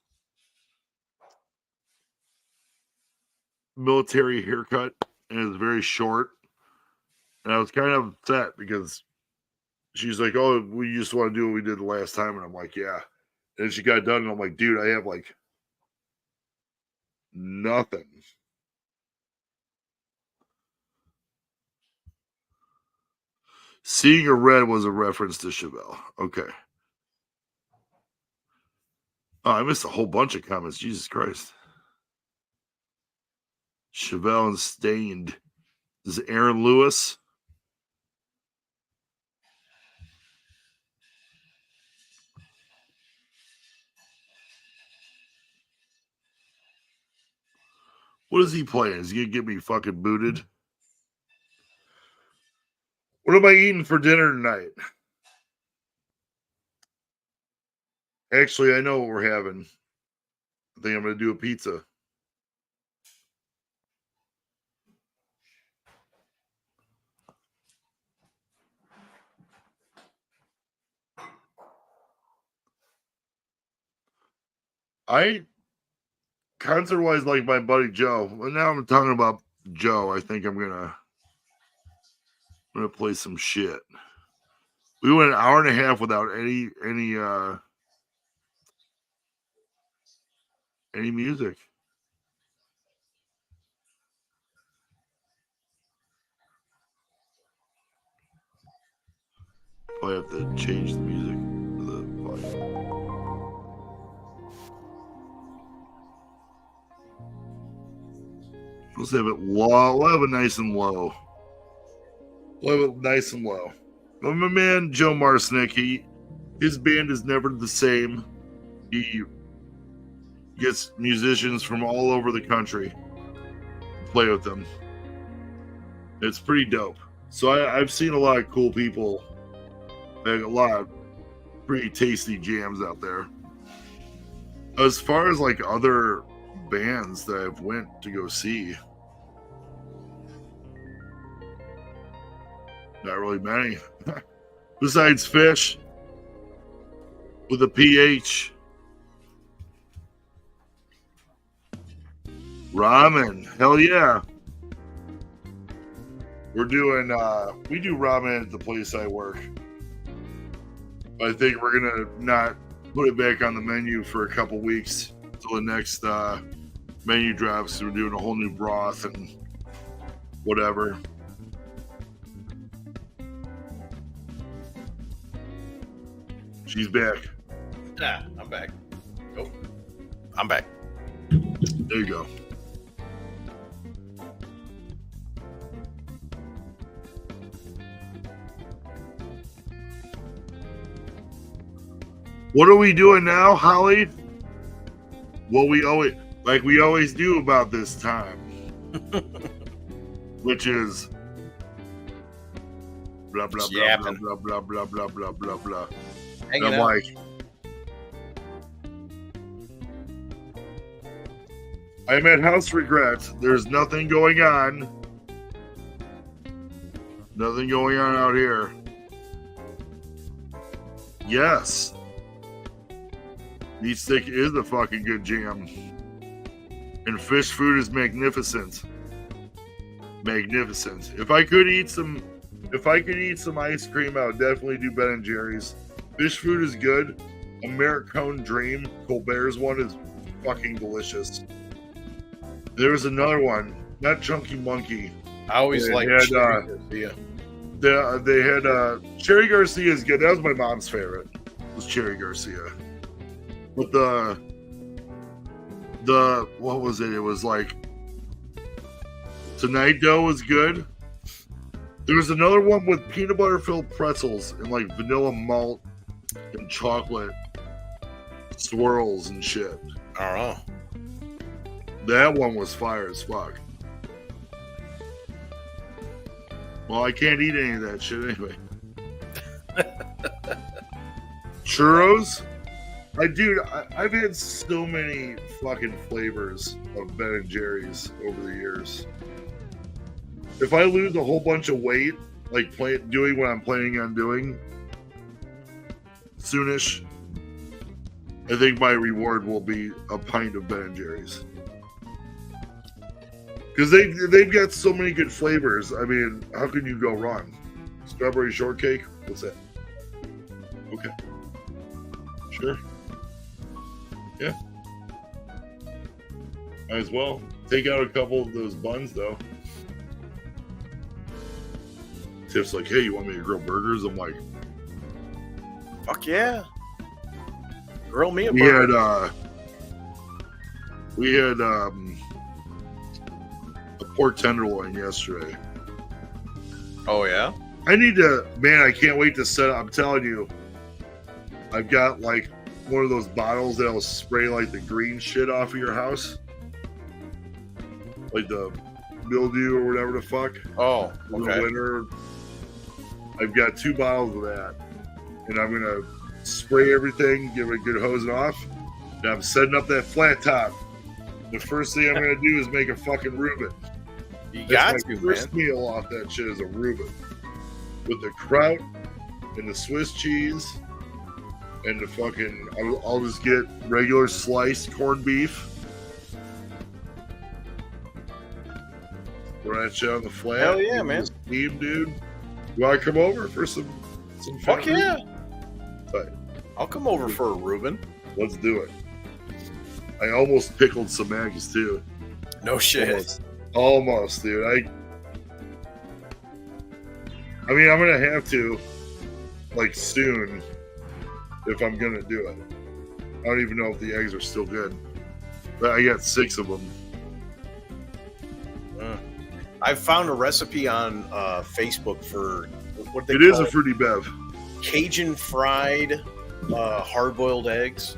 military haircut, and it's very short. And I was kind of upset because she's like, "Oh, we just want to do what we did the last time," and I'm like, "Yeah." And she got done, and I'm like, "Dude, I have like nothing." Seeing a red was a reference to Chevelle. Okay. Oh, I missed a whole bunch of comments. Jesus Christ. Chevelle and Stained. This is Aaron Lewis. What is he playing? Is he going to get me fucking booted? What am I eating for dinner tonight? Actually, I know what we're having. I think I'm going to do a pizza. I concert-wise like my buddy Joe. Well, now I'm talking about Joe. I think I'm gonna play some shit. We went an hour and a half without any music. I have to change the music. Let's have it low. We'll have it nice and low. We'll have it nice and low. But my man Joe Marsnick, his band is never the same. He gets musicians from all over the country to play with them. It's pretty dope. So I've seen a lot of cool people, and a lot of pretty tasty jams out there. As far as like other bands that I've went to go see, not really many. Besides Fish with a PH. Ramen. Hell yeah. We're doing we do ramen at the place I work. I think we're gonna not put it back on the menu for a couple weeks until the next menu drops. So we're doing a whole new broth and whatever. She's back. Yeah, I'm back. Oh, I'm back. There you go. What are we doing now, Holly? What we always do about this time, which is blah blah blah blah blah blah blah blah blah blah. And I'm like, I'm at House Regrets. There's nothing going on. Nothing going on out here. Yes. Meat stick is a fucking good jam. And fish food is magnificent. Magnificent. If I could eat some ice cream, I would definitely do Ben and Jerry's. Fish food is good. Americone Dream, Colbert's one, is fucking delicious. There was another one, not Chunky Monkey. I always like had, Cherry Garcia. They had Cherry Garcia is good. That was my mom's favorite. Was Cherry Garcia. But the what was it? It was like Tonight Dough was good. There was another one with peanut butter filled pretzels and like vanilla malt and chocolate swirls and shit. I don't know. That one was fire as fuck. Well, I can't eat any of that shit anyway. Churros? I've had so many fucking flavors of Ben and Jerry's over the years. If I lose a whole bunch of weight, like doing what I'm planning on doing soonish, I think my reward will be a pint of Ben and Jerry's. Because they've got so many good flavors. I mean, how can you go wrong? Strawberry shortcake? What's that? Okay. Sure. Yeah. Might as well. Take out a couple of those buns, though. Tiff's like, hey, you want me to grill burgers? I'm like, fuck yeah. Grill me a burger. We had a pork tenderloin yesterday. Oh, yeah? I can't wait to set up. I'm telling you, I've got like one of those bottles that'll spray like the green shit off of your house. Like the mildew or whatever the fuck. Oh, In okay. the winter. I've got 2 bottles of that. And I'm going to spray everything, give it a good hosing off. And I'm setting up that flat top. The first thing I'm going to do is make a fucking Reuben. You got That's to, my first man. meal off that shit is a Reuben. With the kraut and the Swiss cheese and the fucking... I'll just get regular sliced corned beef. Throw that shit on the flat. Hell yeah, man. Steam, dude. You want to come over for some Fuck fun? yeah. But I'll come over for a Reuben. let's do it. I almost pickled some eggs, too. No shit. Almost, dude. I mean, I'm gonna have to, like, soon, if I'm gonna do it. I don't even know if the eggs are still good, but I got 6 of them. I found a recipe on Facebook for what they It call is a fruity bev. Cajun fried hard-boiled eggs.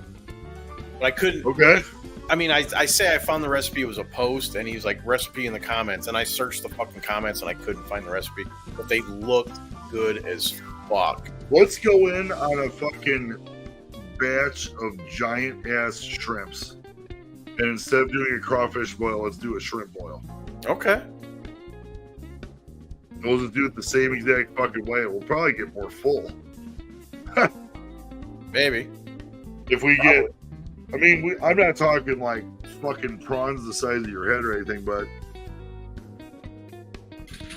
But I couldn't. Okay. I mean, I say I found the recipe. It was a post, and he's like, recipe in the comments. And I searched the fucking comments, and I couldn't find the recipe. But they looked good as fuck. Let's go in on a fucking batch of giant ass shrimps. And instead of doing a crawfish boil, let's do a shrimp boil. Okay. We'll just do it the same exact fucking way. We'll probably get more full. Maybe. If we get, I mean, I'm not talking like fucking prawns the size of your head or anything, but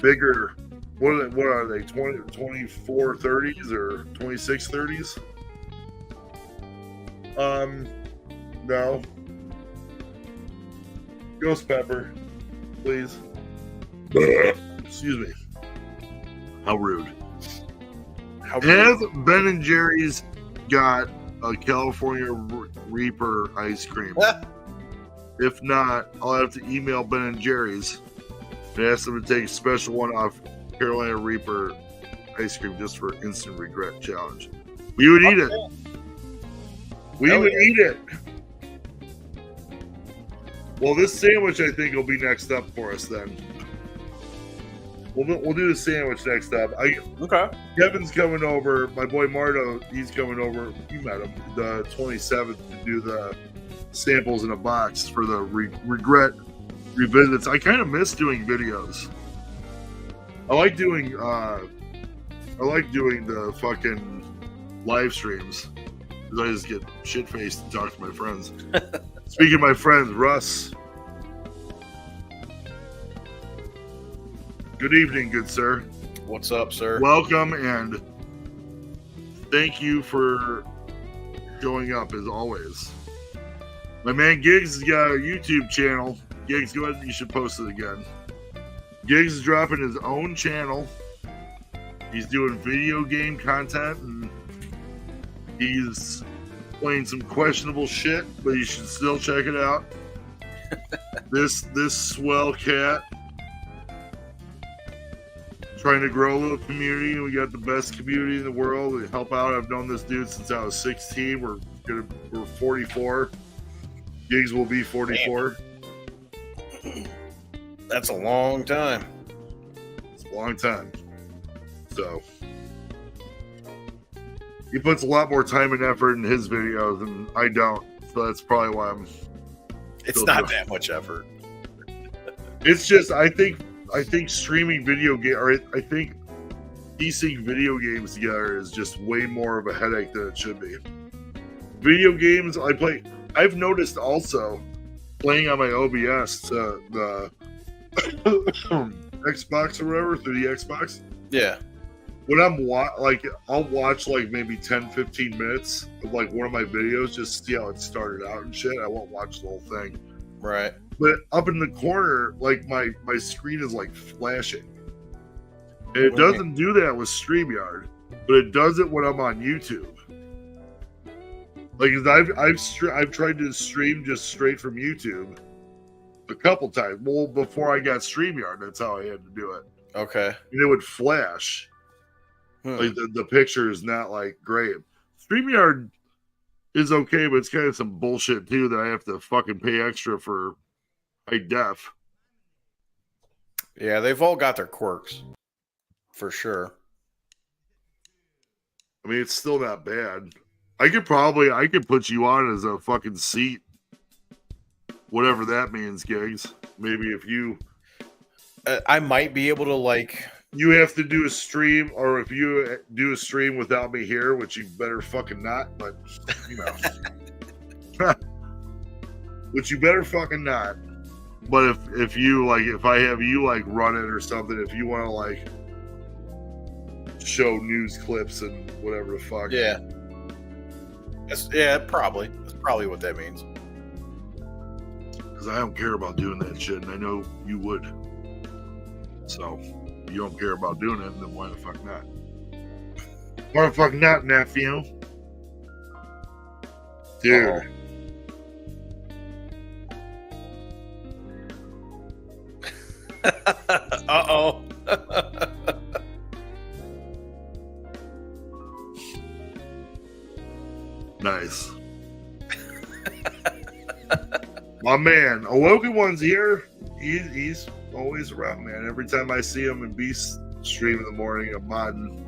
bigger. What are they? 24 30s or 26 30s? No. Ghost pepper, please. Excuse me. How rude. Have Ben and Jerry's got a California Reaper ice cream? If not, I'll have to email Ben and Jerry's and ask them to take a special one off Carolina Reaper ice cream just for instant regret challenge. We would eat it. We would eat it. Well, this sandwich I think will be next up for us then. We'll do the sandwich next up. Okay. Kevin's coming over. My boy Marto, he's coming over. You met him the 27th to do the samples in a box for the regret revisits. I kind of miss doing videos. I like doing the fucking live streams because I just get shit faced and talk to my friends. Speaking of my friends, Russ. Good evening, good sir. What's up, sir? Welcome and thank you for showing up as always. My man Giggs has got a YouTube channel. Giggs, go ahead, you should post it again. Giggs is dropping his own channel. He's doing video game content and he's playing some questionable shit, but you should still check it out. This swell cat trying to grow a little community. We got the best community in the world. We help out. I've known this dude since I was 16. We're 44. Giggs will be 44. That's a long time. It's a long time. So he puts a lot more time and effort in his videos than I don't. So that's probably why I'm. It's not that much effort. It's just I think streaming video game, or I think piecing video games together is just way more of a headache than it should be. Video games I've noticed also playing on my OBS the Xbox or whatever through the Xbox. Yeah. When I'll watch like maybe 10-15 minutes of like one of my videos just to see how it started out and shit. I won't watch the whole thing. Right. But up in the corner, like my screen is like flashing. And it doesn't do that with StreamYard, but it does it when I'm on YouTube. Like I've tried to stream just straight from YouTube a couple times. Well, before I got StreamYard, that's how I had to do it. Okay. And it would flash. Like the picture is not like great. StreamYard is okay, but it's kind of some bullshit too that I have to fucking pay extra for high def. Yeah, they've all got their quirks. For sure. I mean, it's still not bad. I could put you on as a fucking seat. Whatever that means, Giggs. Maybe if you... I might be able to, like... You have to do a stream, or if you do a stream without me here, which you better fucking not, but, you know. Which you better fucking not. But if you, like, if I have you, like, run it or something, if you want to, like, show news clips and whatever the fuck. Yeah. Probably. That's probably what that means. Because I don't care about doing that shit, and I know you would. So, if you don't care about doing it, then why the fuck not? Why the fuck not, nephew? Dude. Uh-oh. Nice. My man, Awoken One's here. He's always around, man. Every time I see him in Beast stream in the morning, I'm modding.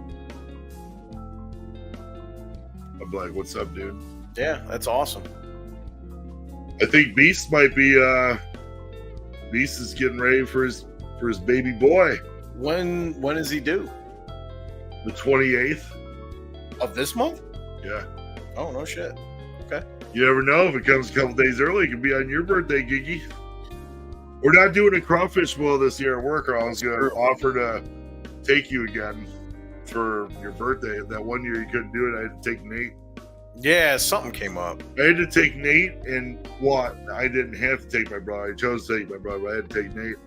I'm like, what's up, dude? Yeah, that's awesome. I think Beast might be Beast is getting ready for his baby boy. When is he due? The 28th. Of this month? Yeah. Oh, no shit. Okay. You never know. If it comes a couple days early, it could be on your birthday, Giggy. We're not doing a crawfish boil this year at work, or I was going to offer to take you again for your birthday. That one year you couldn't do it, I had to take Nate. Yeah, something came up. I had to take Nate, and I didn't have to take my brother. I chose to take my brother, but I had to take Nate.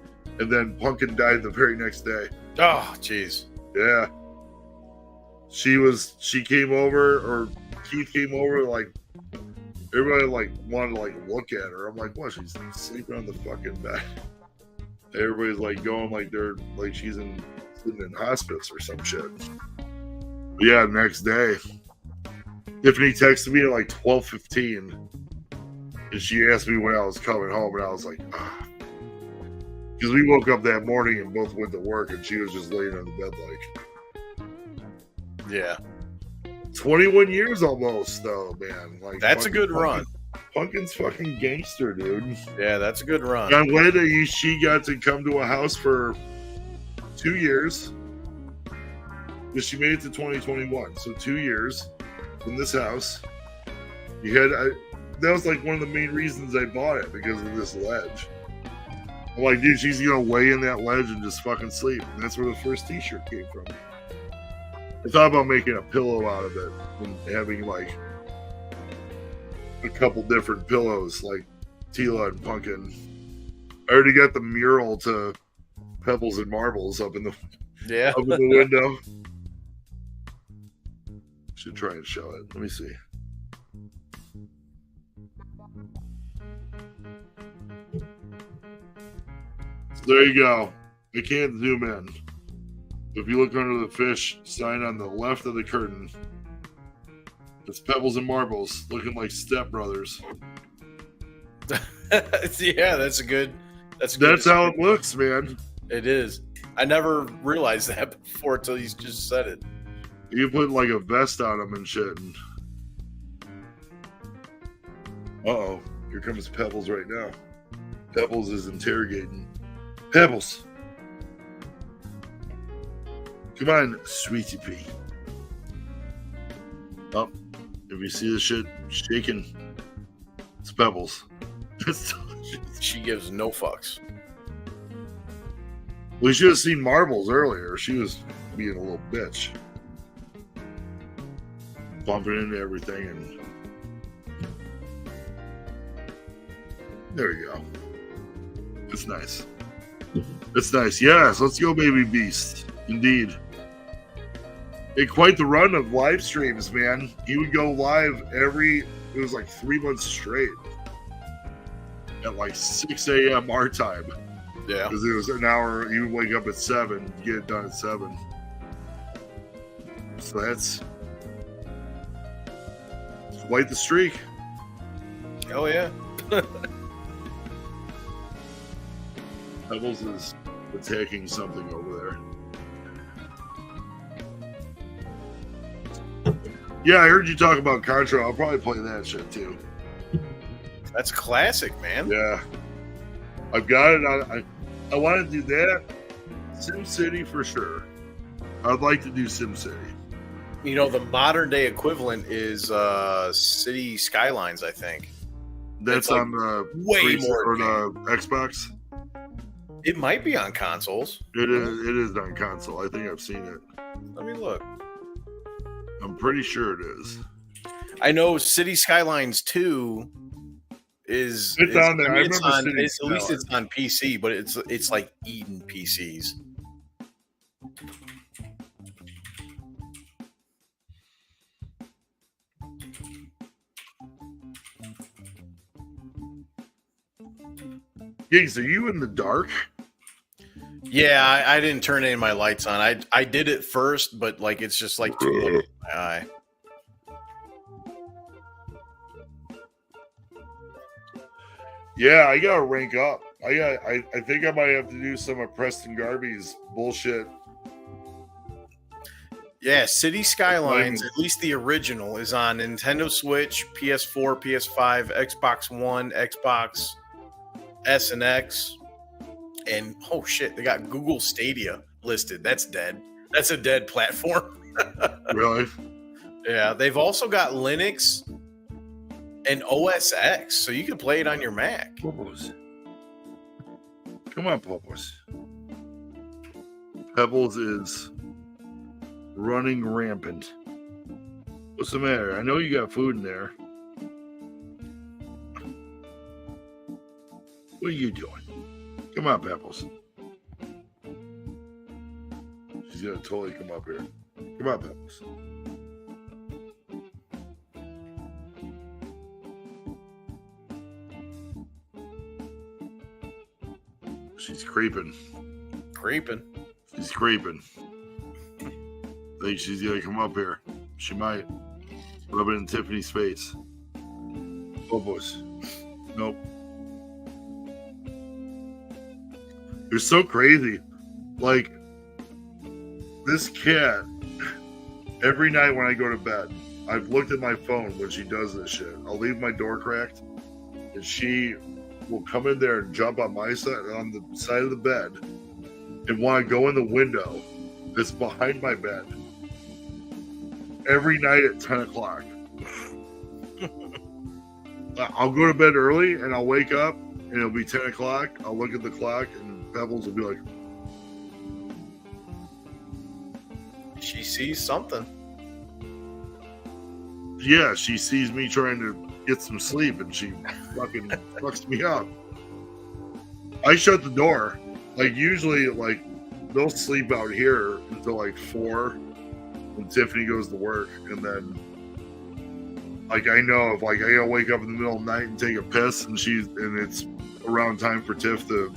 And then Pumpkin died the very next day. Oh, jeez. Yeah. She came over, or Keith came over, like, everybody, like, wanted to, like, look at her. I'm like, what, she's sleeping on the fucking bed. Everybody's, like, going like they're, like, she's sitting in hospice or some shit. But yeah, next day, Tiffany texted me at, like, 12:15, and she asked me when I was coming home, and I was like, ah. Because we woke up that morning and both went to work, and she was just laying on the bed, like... Yeah. 21 years almost, though, man. Like, that's a good run. Pumpkin's fucking gangster, dude. Yeah, that's a good run. I'm glad that she got to come to a house for 2 years. Because she made it to 2021, so 2 years. in this house. That was like one of the main reasons I bought it, because of this ledge. I'm like, dude, she's gonna lay in that ledge and just fucking sleep. And that's where the first t-shirt came from. I thought about making a pillow out of it and having like a couple different pillows, like Tila and Pumpkin. I already got the mural to Pebbles and Marbles up in the window. Should try and show it. Let me see. So there you go. I can't zoom in. If you look under the fish sign on the left of the curtain, it's Pebbles and Marbles looking like stepbrothers. Yeah, that's good. That's how it looks, man. It is. I never realized that before until you just said it. You put like a vest on them and shit. And... uh-oh. Here comes Pebbles right now. Pebbles is interrogating. Pebbles. Come on, sweetie pea. Oh, if you see the shit shaking, it's Pebbles. She gives no fucks. We should have seen Marbles earlier. She was being a little bitch. Bumping into everything and... there you go. It's nice. It's nice. Yes, let's go, baby beast. Indeed. Hey, quite the run of live streams, man. He would go live it was like 3 months straight. At like 6 a.m. our time. Yeah. Because it was an hour, you would wake up at 7, get it done at 7. So that's quite the streak. Oh, yeah. Pebbles is attacking something over there. Yeah, I heard you talk about Contra. I'll probably play that shit too. That's classic, man. Yeah. I've got it. I want to do that. SimCity for sure. I'd like to do SimCity. You know, the modern day equivalent is City Skylines, I think. That's like on the way more or the Xbox. It might be on consoles. It is on console. I think I've seen it. Let me look. I'm pretty sure it is. I know City Skylines 2 is it's on there. I mean, I remember at least it's on PC, but it's like eating PCs. Gigs, are you in the dark? Yeah, I didn't turn any of my lights on. I did it first, but like it's just like too low in my eye. Yeah, I gotta rank up. I think I might have to do some of Preston Garvey's bullshit. Yeah, City Skylines, at least the original, is on Nintendo Switch, PS4, PS5, Xbox One, Xbox S and X, and oh shit, they got Google Stadia listed. That's dead. That's a dead platform. Really? Yeah, they've also got Linux and OS X, so you can play it on your Mac. Pebbles. Come on, Pebbles. Pebbles is running rampant. What's the matter? I know you got food in there. What are you doing? Come on, Pebbles. She's gonna totally come up here. Come on, Pebbles. She's creeping. Creeping. She's creeping. I think she's gonna come up here. She might. Rub it in Tiffany's face. Oh, boys. Nope. They're so crazy. Like, this cat, every night when I go to bed, I've looked at my phone when she does this shit. I'll leave my door cracked, and she will come in there and jump on my side, on the side of the bed, and want to go in the window that's behind my bed every night at 10 o'clock. I'll go to bed early and I'll wake up and it'll be 10 o'clock. I'll look at the clock and Pebbles will be like, She sees something. yeah, she sees me trying to get some sleep and she fucking fucks me up. I shut the door. Like, usually, like, they'll sleep out here until like 4 when Tiffany goes to work. And then, like, I know if, like, I gotta wake up in the middle of the night and take a piss and it's around time for Tiff to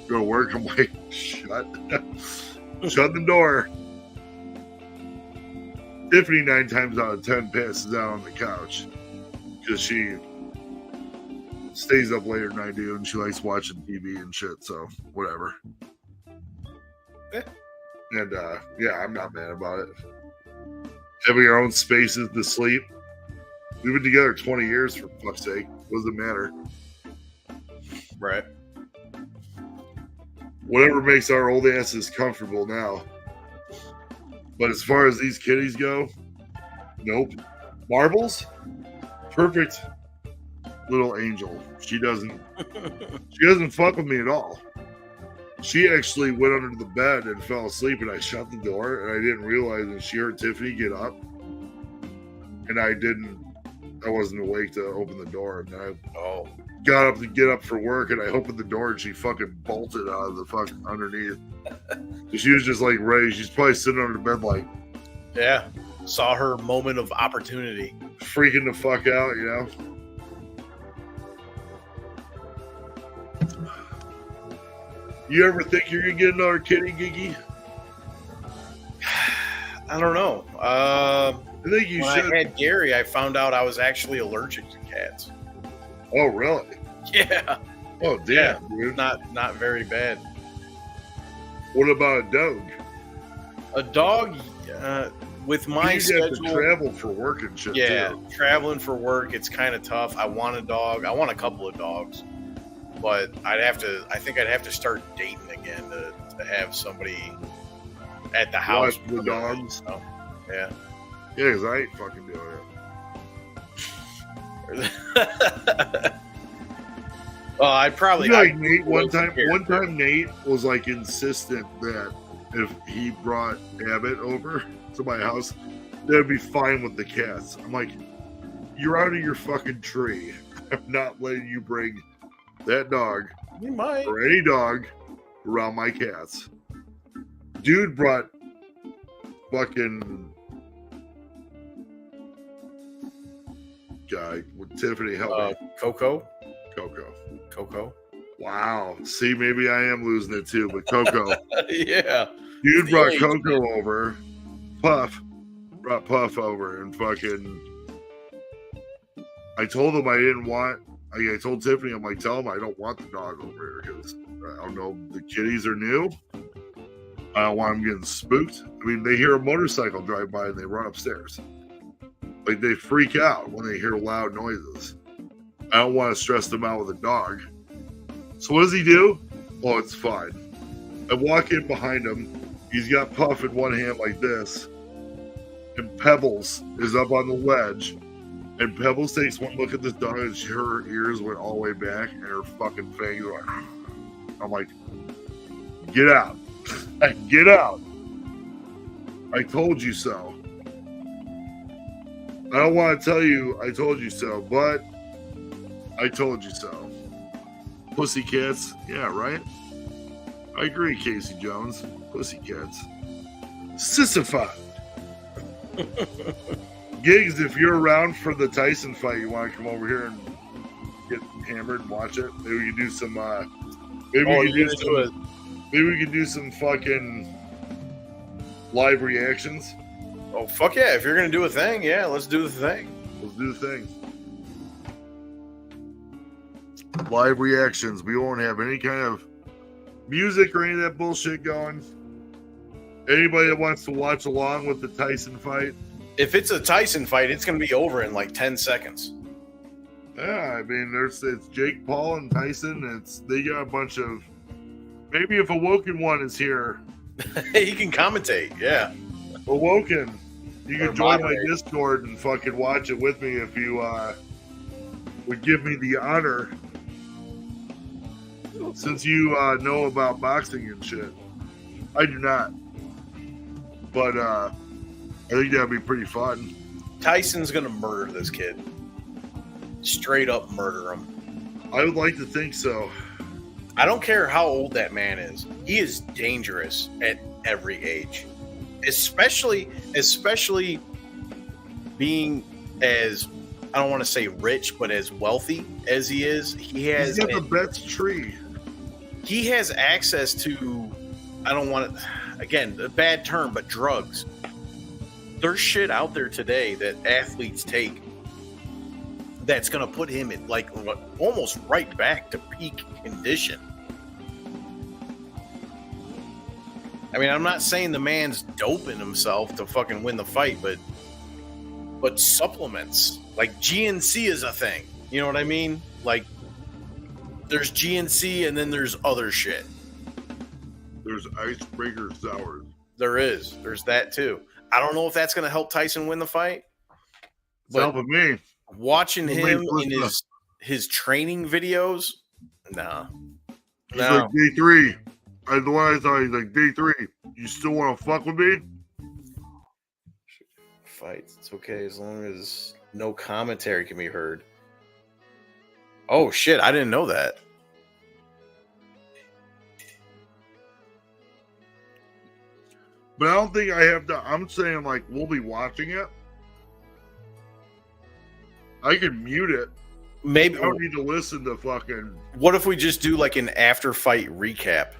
go to work, I'm like, shut the door. Tiffany 9 times out of 10 pisses out on the couch because she stays up later than I do and she likes watching TV and shit. So whatever. Yeah. And yeah, I'm not mad about it. Having our own spaces to sleep. We've been together 20 years for fuck's sake. What does it matter? Right. Whatever makes our old asses comfortable now. But as far as these kitties go, nope. Marbles, perfect little angel. She doesn't fuck with me at all. She actually went under the bed and fell asleep, and I shut the door, and I didn't realize that she heard Tiffany get up, and I wasn't awake to open the door, and then I got up to get up for work, and I opened the door, and she fucking bolted out of the fucking underneath. She was just like ready. She's probably sitting under the bed like, yeah, saw her moment of opportunity, freaking the fuck out, you know. You ever think you're gonna get another kitty, Giggy? I don't know. I think you when should. I had Gary, I found out I was actually allergic to cats. Oh, really? Yeah. Oh, damn, dude. Not very bad. What about a dog? A dog, with my you schedule, have to travel for work and shit. yeah, too. traveling for work, it's kind of tough. I want a dog. I want a couple of dogs, but I think I'd have to start dating again to have somebody at the house. Watch the dogs. So, yeah. Yeah, because I ain't fucking doing it. Well, I'd probably Like Nate, one time Nate was like insistent that if he brought Abbott over to my house, that'd be fine with the cats. I'm like, you're out of your fucking tree. I'm not letting you bring that dog You might. or any dog around my cats. Dude brought fucking guy with Tiffany help me. Coco. Wow. See, maybe I am losing it too, but Coco. Yeah. Dude brought age, Coco man. over. Puff brought Puff over and fucking. I told him I didn't want. I told Tiffany, I'm like, tell him I don't want the dog over here because I don't know. The kitties are new. I don't want them getting spooked. I mean, they hear a motorcycle drive by and they run upstairs. Like, they freak out when they hear loud noises. I don't want to stress them out with a dog. So what does he do? Oh, it's fine. I walk in behind him. He's got Puff in one hand like this. And Pebbles is up on the ledge. And Pebbles takes one look at this dog and her ears went all the way back and her fucking fangs were like, I'm like, get out. Get out. I told you so. I don't want to tell you I told you so, but I told you so. Pussycats, yeah, right? I agree, Casey Jones. Pussycats. Sissified. Gigs, if you're around for the Tyson fight, you want to come over here and get hammered and watch it? Maybe we can do some, maybe we can do some fucking live reactions. Oh, fuck yeah. If you're going to do a thing, yeah, let's do the thing. Let's do the thing. Live reactions. We won't have any kind of music or any of that bullshit going. Anybody that wants to watch along with the Tyson fight. If it's a Tyson fight, it's going to be over in like 10 seconds. Yeah, I mean, it's Jake Paul and Tyson. They got a bunch of. Maybe if Awoken One is here. He can commentate, yeah. Awoken, You Or can join my moderate. Discord and fucking watch it with me if you would give me the honor. Since you know about boxing and shit. I do not. But I think that'd be pretty fun. Tyson's gonna murder this kid. Straight up murder him. I would like to think so. I don't care how old that man is. He is dangerous at every age. Especially being as, I don't want to say rich, but as wealthy as he is. He's got the best tree. He has access to, I don't want to, again, a bad term, but drugs. There's shit out there today that athletes take that's going to put him in like almost right back to peak condition. I mean, I'm not saying the man's doping himself to fucking win the fight, but supplements like GNC is a thing. You know what I mean? Like there's GNC and then there's other shit. There's icebreaker sours. There's that too. I don't know if that's going to help Tyson win the fight. It's helping me. Watching him in his training videos, nah. He's like, day 3. The one I saw, he's like, day 3. You still want to fuck with me? Fights. It's okay as long as no commentary can be heard. Oh shit! I didn't know that. But I don't think I have to. I'm saying, like, we'll be watching it. I can mute it. Maybe I don't need to listen to fucking. What if we just do like an after fight recap?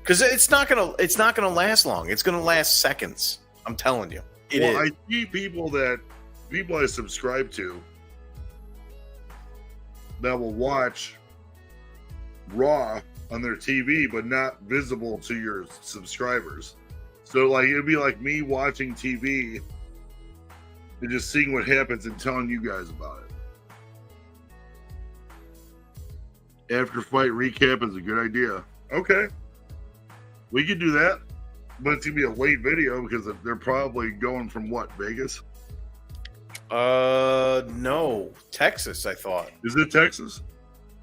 Because it's not gonna last long. It's gonna last seconds. I'm telling you. I see people I subscribe to that will watch Raw on their TV, but not visible to your subscribers. So, like, it'd be like me watching TV and just seeing what happens and telling you guys about it. After fight recap is a good idea. Okay. We could do that. But it's going to be a late video because they're probably going from what, Vegas? No. Texas, I thought. Is it Texas?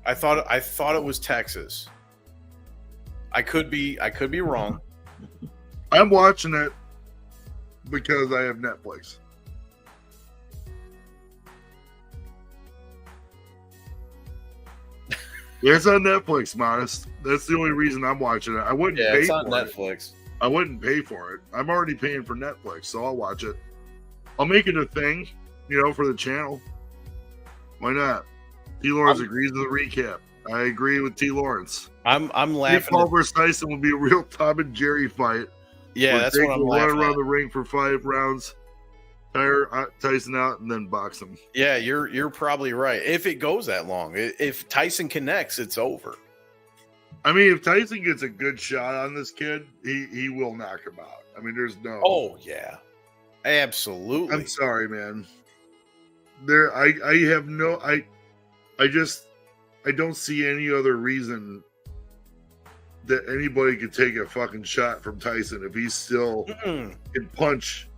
I thought it was Texas. I could be wrong. I'm watching it because I have Netflix. It's on Netflix, Modest. That's the only reason I'm watching it. I wouldn't pay it's on for Netflix. it. I wouldn't pay for it. I'm already paying for Netflix, so I'll watch it. I'll make it a thing, for the channel. Why not? T. Lawrence agrees with the recap. I agree with T. Lawrence. I'm laughing. Paul versus Tyson will be a real Tom and Jerry fight. Yeah, that's what I'm laughing run around at. the ring for 5 rounds, tire Tyson out, and then box him. Yeah, you're probably right. If it goes that long, if Tyson connects, it's over. I mean, if Tyson gets a good shot on this kid, he will knock him out. I mean, there's no. Oh yeah, absolutely. I'm sorry, man. I have no. I don't see any other reason that anybody could take a fucking shot from Tyson if he's still can punch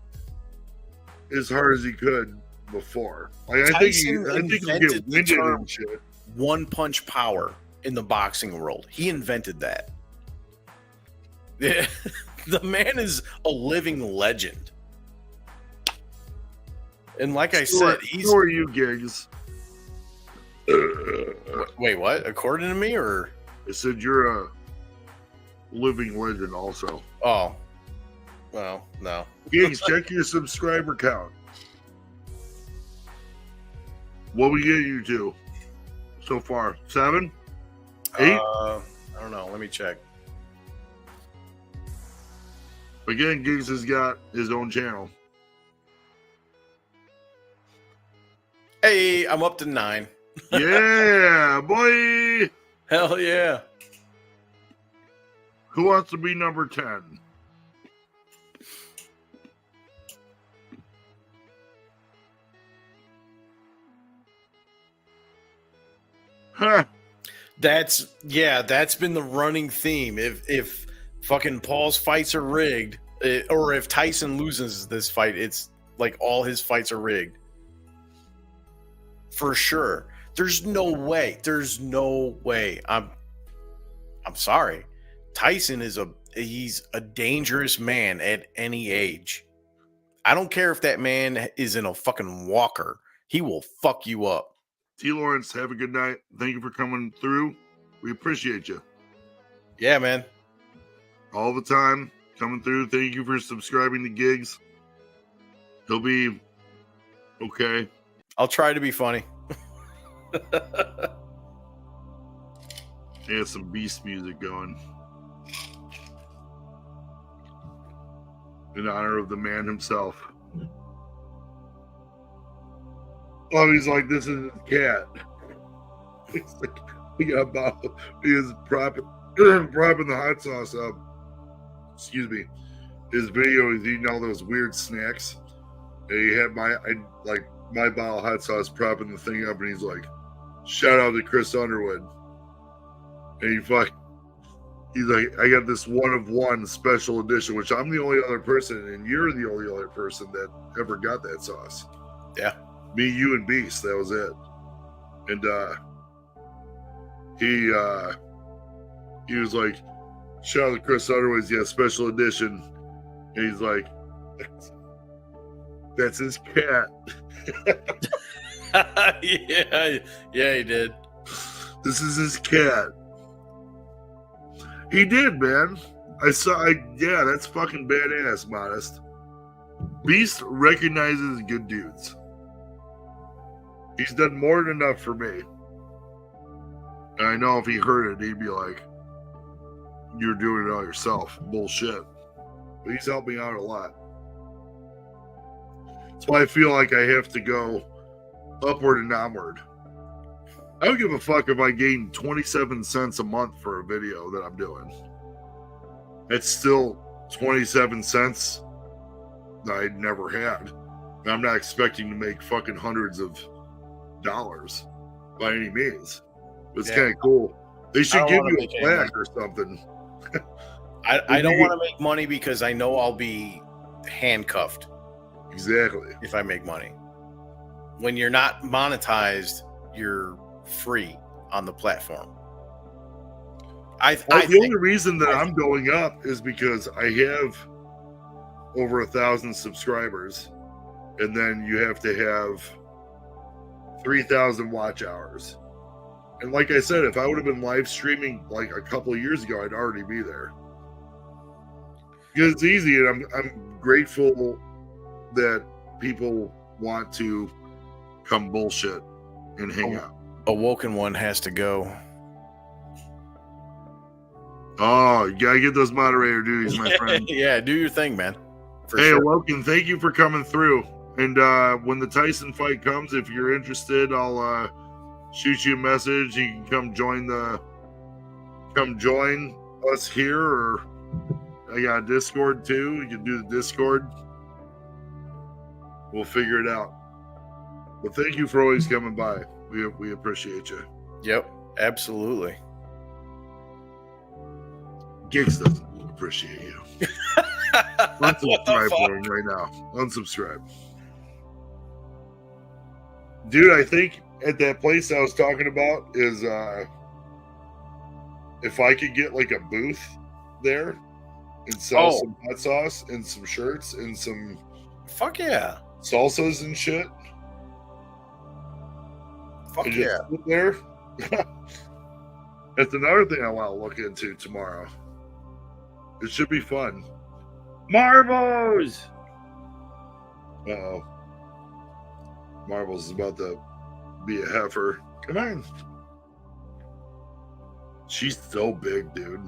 as hard as he could before. Like, I think he'll get winded and shit. One punch power in the boxing world. He invented that. Yeah. The man is a living legend. And like I said, Who are you, Gigs? Wait, what? According to me, or? I said you're a living legend also. Oh. Well, no. Gigs, check your subscriber count. What we get you to so far? 7? 8? I don't know. Let me check. Again, Gigs has got his own channel. Hey, I'm up to 9. Yeah, boy. Hell yeah. Who wants to be number 10? Huh. That's been the running theme. If fucking Paul's fights are rigged, or if Tyson loses this fight, it's like all his fights are rigged. For sure. There's no way. There's no way. I'm sorry. Tyson he's a dangerous man at any age. I don't care if that man is in a fucking walker. He will fuck you up. T. Lawrence, have a good night. Thank you for coming through. We appreciate you. Yeah, man. All the time coming through. Thank you for subscribing to Gigs. He'll be okay. I'll try to be funny. He has some beast music going. In honor of the man himself. Oh, he's like, this is his cat. He's like, he got Bob. He is propping the hot sauce up. Excuse me. His video is eating all those weird snacks. And he had my bottle of hot sauce propping the thing up, and he's like, shout out to Chris Underwood. And he's like, I got this 1 of 1 special edition, which I'm the only other person, and you're the only other person that ever got that sauce. Yeah. Me, you, and Beast. That was it. And he was like, shout out to Chris Underwood's, yeah, special edition. And he's like, that's his cat. Yeah, he did. This is his cat. He did, man. Yeah, that's fucking badass, Modest. Beast recognizes good dudes. He's done more than enough for me. And I know if he heard it, he'd be like, you're doing it all yourself. Bullshit. But he's helped me out a lot. That's why I feel like I have to go upward and onward. I don't give a fuck if I gain 27 cents a month for a video that I'm doing. It's still 27 cents that I never had. And I'm not expecting to make fucking hundreds of dollars by any means. But it's kind of cool. They should give you a plaque or something. I don't want to make money because I know I'll be handcuffed. Exactly. If I make money. When you're not monetized, you're free on the platform. The only reason that I'm going up is because I have over 1,000 subscribers, and then you have to have 3,000 watch hours. And like I said, if I would have been live streaming like a couple of years ago, I'd already be there. Because it's easy, and I'm grateful that people want to come bullshit and hang out. Awoken one has to go. Oh, you gotta get those moderator duties, my friend. Yeah, do your thing, man. Hey, Awoken, thank you for coming through. And when the Tyson fight comes, if you're interested, I'll shoot you a message. You can come join us here, or I got a Discord too. You can do the Discord. We'll figure it out. But thank you for always coming by. We appreciate you. Yep, absolutely. Gigs doesn't appreciate you. Unsubscribe for him right now. Unsubscribe. Dude, I think at that place I was talking about is if I could get like a booth there and sell some hot sauce and some shirts and some yeah, salsas and shit. Yeah. Sit there. That's another thing I want to look into tomorrow. It should be fun. Marbles! Uh-oh. Marbles is about to be a heifer. Come on. She's so big, dude.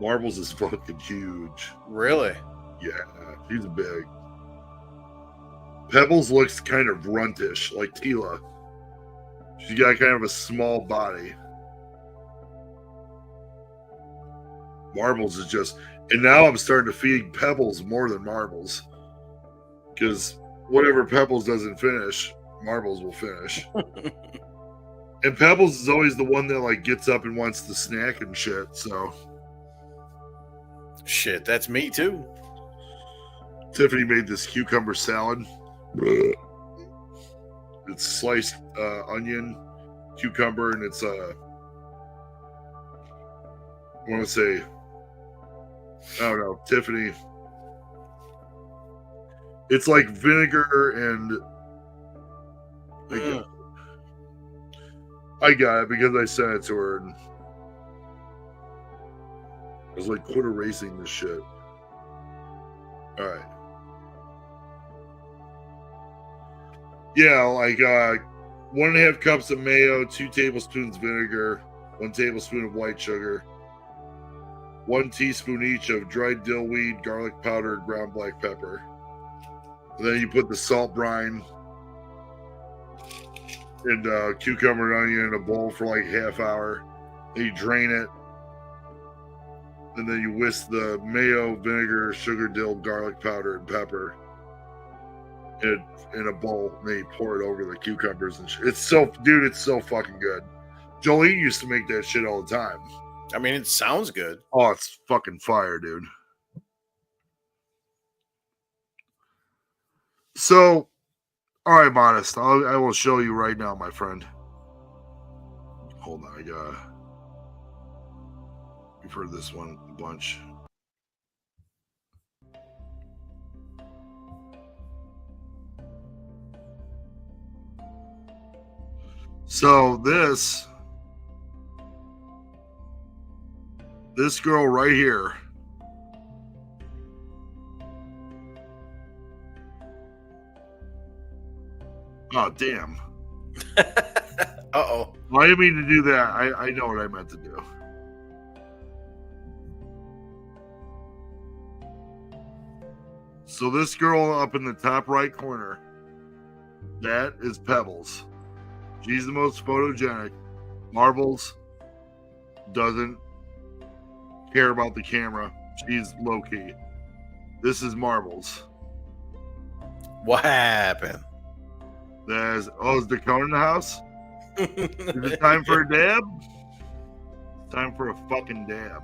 Marbles is fucking huge. Really? Yeah, she's big. Pebbles looks kind of runtish, like Tila. She's got kind of a small body. Marbles is just... And now I'm starting to feed Pebbles more than Marbles. Because whatever Pebbles doesn't finish, Marbles will finish. And Pebbles is always the one that like gets up and wants to snack and shit, so... Shit, that's me too. Tiffany made this cucumber salad. It's sliced onion, cucumber, and it's I want to say, I don't know, Tiffany. It's like vinegar and I got it because I sent it to her. And I was like, quit erasing this shit. All right. Yeah, like 1.5 cups of mayo, 2 tablespoons vinegar, 1 tablespoon of white sugar, 1 teaspoon each of dried dill weed, garlic powder, ground black pepper. And then you put the salt brine and cucumber and onion in a bowl for like half hour. Then you drain it. And then you whisk the mayo, vinegar, sugar, dill, garlic powder, and pepper in a bowl. And then you pour it over the cucumbers and shit. It's so fucking good. Jolene used to make that shit all the time. I mean, it sounds good. Oh, it's fucking fire, dude. So, all right, Modest. I will show you right now, my friend. Hold on, you've heard this one a bunch. So this girl right here. Oh, damn. Uh-oh. Well, I didn't mean to do that. I know what I meant to do. So this girl up in the top right corner, that is Pebbles. She's the most photogenic. Marbles doesn't care about the camera. She's low-key. This is Marbles. What happened? Is Dakota in the house? Is it time for a dab? It's time for a fucking dab.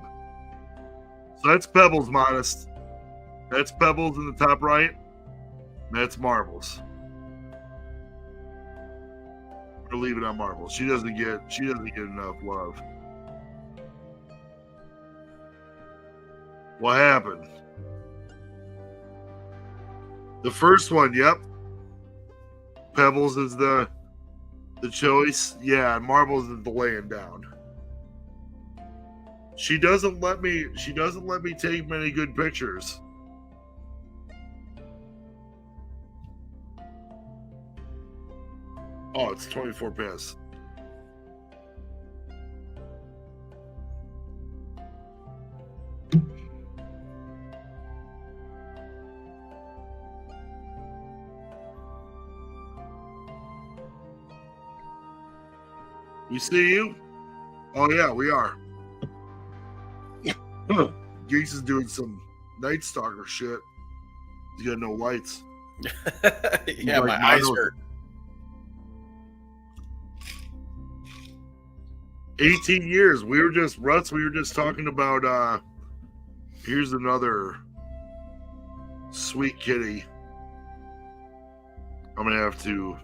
So that's Pebbles, Modest. That's Pebbles in the top right. That's Marbles. We'll leave it on Marbles. She doesn't get enough love. What happened? The first one, yep. Pebbles is the choice. Yeah, and Marbles is the laying down. She doesn't let me take many good pictures. Oh, it's 24 past. We see you? Oh yeah, we are. Geeks is doing some Night Stalker shit. He's got no lights. Yeah, like, my eyes hurt. 18 years. We were just talking about here's another sweet kitty. I'm gonna have to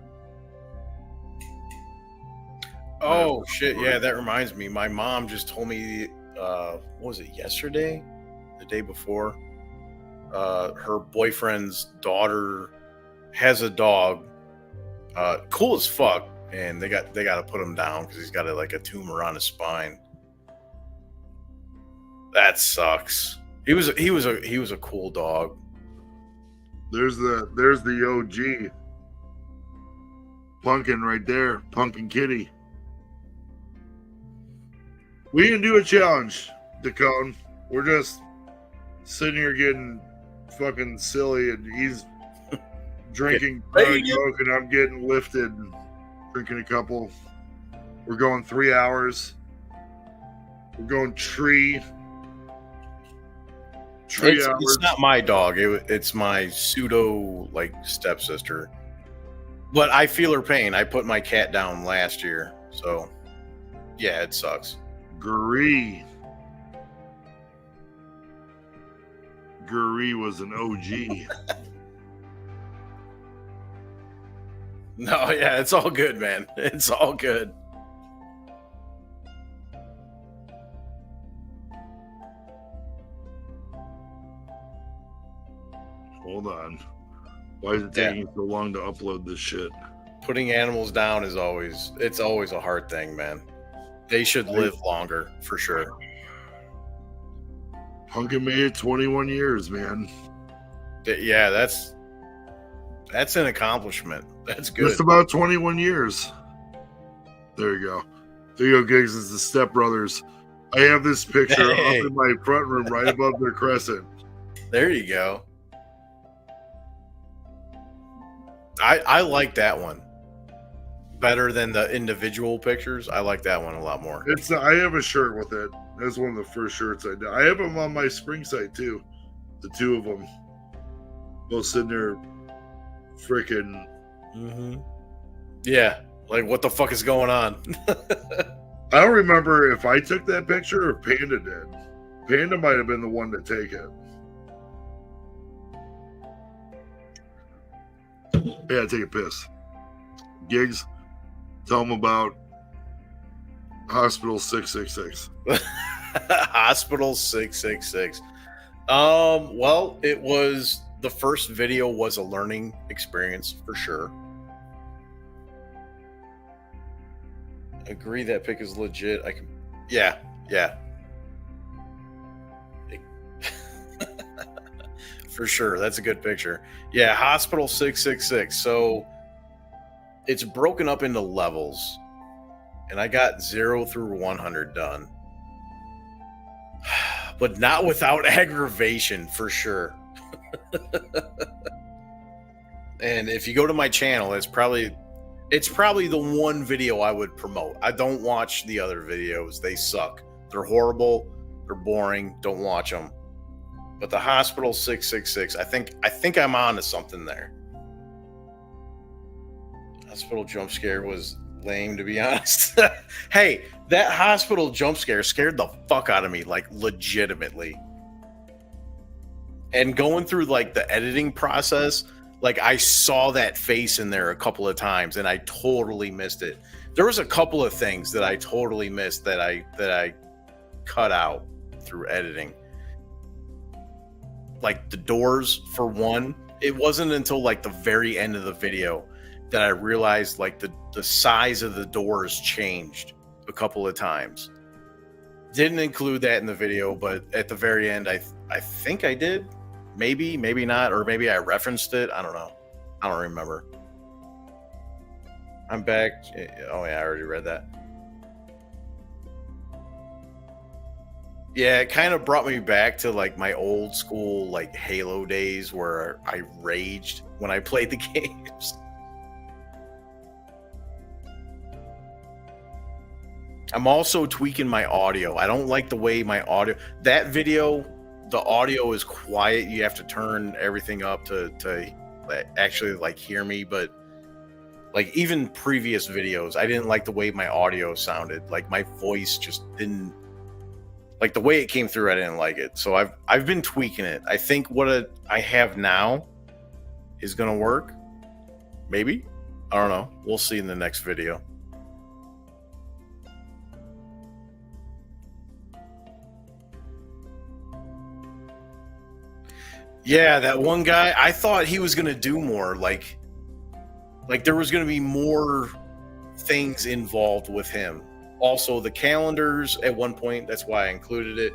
Oh shit, yeah, that reminds me. My mom just told me what was it, yesterday? The day before? Her boyfriend's daughter has a dog. Cool as fuck. And they got to put him down because he's got a tumor on his spine. That sucks. He was a cool dog. There's the OG Pumpkin right there, Pumpkin Kitty. We didn't do a challenge, Dacone. We're just sitting here getting fucking silly, and he's drinking Coke, and I'm getting lifted. And drinking a couple. We're going 3 hours. We're going tree hours. It's not my dog. It's my pseudo stepsister. But I feel her pain. I put my cat down last year, so yeah, it sucks. Gree. Guri was an OG. No, yeah, it's all good, man. It's all good. Hold on. Why is it taking so long to upload this shit? Putting animals down is always a hard thing, man. They should live longer for sure. Punkin made it 21 years, man. Yeah, that's an accomplishment. That's good. Just about 21 years. There you go. There you go, Gigs. It's the Step Brothers. I have this picture up in my front room right above their crescent. There you go. I like that one better than the individual pictures. I like that one a lot more. I have a shirt with it. That's one of the first shirts I did. I have them on my spring site too. The two of them, both sitting there, freaking. Mm-hmm. Yeah, like what the fuck is going on? I don't remember if I took that picture or Panda did. Panda might have been the one to take it. Yeah, take a piss. Gigs, tell them about Hospital 666. Hospital 666. Well, the first video was a learning experience for sure. Agree that pic is legit. Yeah. For sure. That's a good picture. Yeah, Hospital 666. So it's broken up into levels. And I got 0 through 100 done. But not without aggravation, for sure. And if you go to my channel, it's probably the one video I would promote. I don't watch the other videos. They suck. They're horrible. They're boring. Don't watch them. But the Hospital 666, I think I'm on to something there. Hospital jump scare was lame, to be honest. Hey, that hospital jump scare scared the fuck out of me, like legitimately. And going through like the editing process, like I saw that face in there a couple of times and I totally missed it. There was a couple of things that I totally missed that I cut out through editing. Like the doors, for one. It wasn't until like the very end of the video that I realized like the size of the doors changed a couple of times. Didn't include that in the video, but at the very end, I think I did. Maybe not, or maybe I referenced it. I don't know. I don't remember. I'm back. Oh yeah, I already read that. Yeah, it kind of brought me back to like my old school like Halo days where I raged when I played the games. I'm also tweaking my audio. I don't like the way my audio... That video, the audio is quiet. You have to turn everything up to actually like hear me. But like even previous videos, I didn't like the way my audio sounded. Like my voice just didn't... Like the way it came through, I didn't like it. So I've been tweaking it. I think what I have now is going to work. Maybe. I don't know. We'll see in the next video. Yeah, that one guy, I thought he was going to do more. Like there was going to be more things involved with him. Also, the calendars at one point, that's why I included it.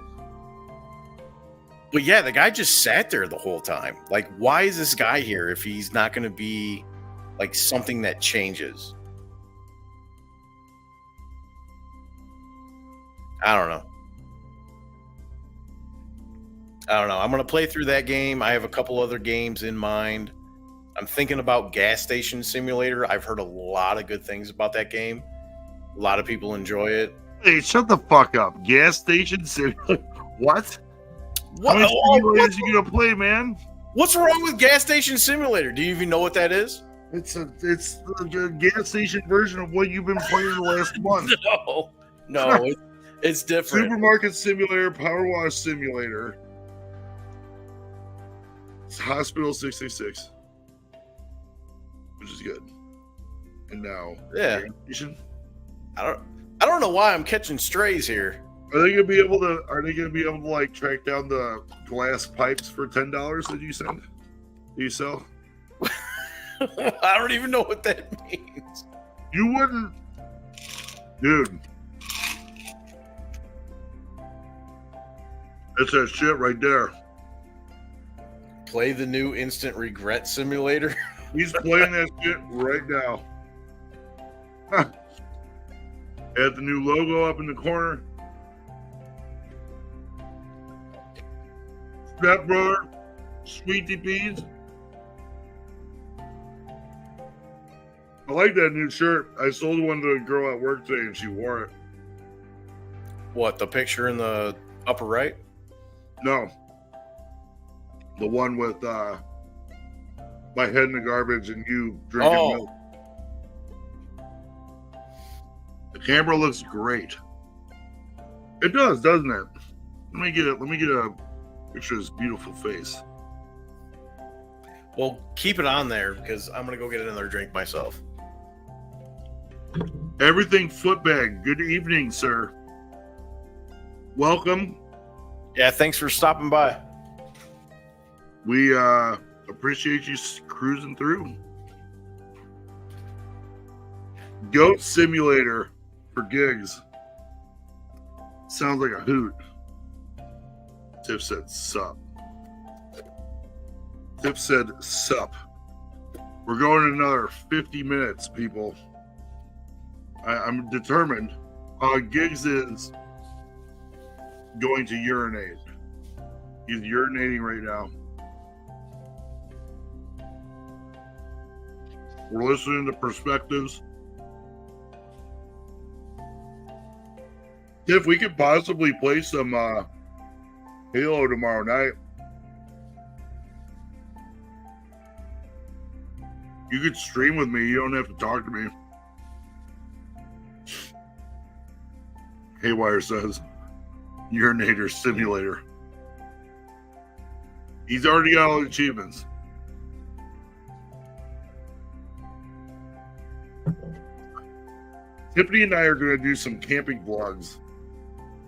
But yeah, the guy just sat there the whole time. Like, why is this guy here if he's not going to be like something that changes? I don't know. I'm going to play through that game. I have a couple other games in mind. I'm thinking about Gas Station Simulator. I've heard a lot of good things about that game. A lot of people enjoy it. Hey, shut the fuck up. Gas Station Simulator? What? What? How many simulators you gonna play, man? What's wrong with Gas Station Simulator? Do you even know what that is? It's the gas station version of what you've been playing the last month. No, it's different. Supermarket Simulator, Power Wash Simulator. It's Hospital 666, which is good. And now, Yeah. station. I don't know why I'm catching strays here. Are they gonna be able to? Are they gonna be able to like track down the glass pipes for $10 that you send? Do you sell? I don't even know what that means. You wouldn't, dude. That's that shit right there. Play the new instant regret simulator. He's playing that shit right now. Huh. Add the new logo up in the corner. Step Brother, Sweetie Peas. I like that new shirt. I sold one to a girl at work today and she wore it. What, the picture in the upper right? No. The one with my head in the garbage and you drinking milk. The camera looks great. It does, doesn't it? Let me get a picture of his beautiful face. Well, keep it on there because I'm gonna go get another drink myself. Everything Footbag. Good evening, sir. Welcome. Yeah, thanks for stopping by. We appreciate you cruising through. Goat Simulator for gigs. Sounds like a hoot. Tiff said sup. Tiff said sup. We're going another 50 minutes, people. I'm determined. Gigs is going to urinate. He's urinating right now. We're listening to perspectives. If we could possibly play some Halo tomorrow night, you could stream with me. You don't have to talk to me. Haywire says, Urinator Simulator. He's already got all the achievements. Tiffany and I are going to do some camping vlogs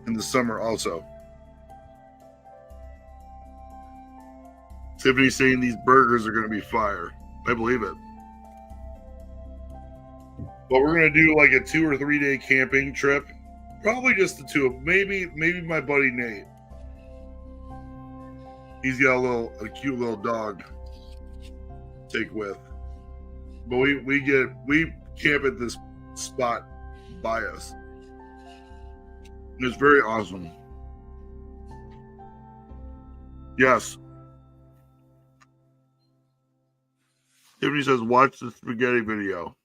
in the summer also. Tiffany's saying these burgers are going to be fire. I believe it. But we're going to do like a 2 or 3 day camping trip. Probably just the two of them. Maybe my buddy Nate. He's got a cute little dog to take with. But we camp at this spot by us. It's very awesome. Yes. Tiffany says, watch the spaghetti video.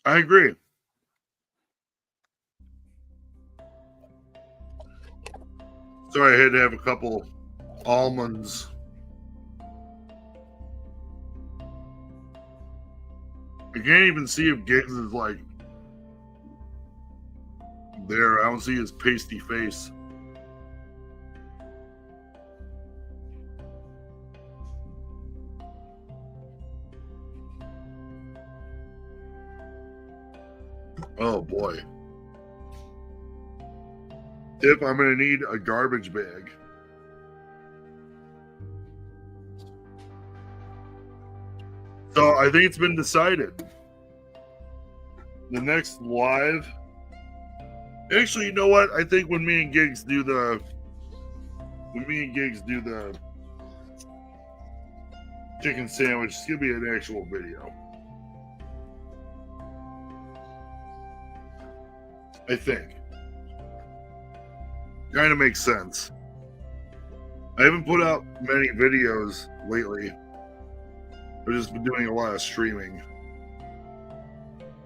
I agree. Sorry, I had to have a couple almonds. I can't even see if Giggs is like there. I don't see his pasty face. Oh boy. If I'm going to need a garbage bag. So I think it's been decided. The next live. Actually, you know what? I think when me and Giggs do the chicken sandwich, it's going to be an actual video. I think. Kind of makes sense. I haven't put out many videos lately. I've just been doing a lot of streaming.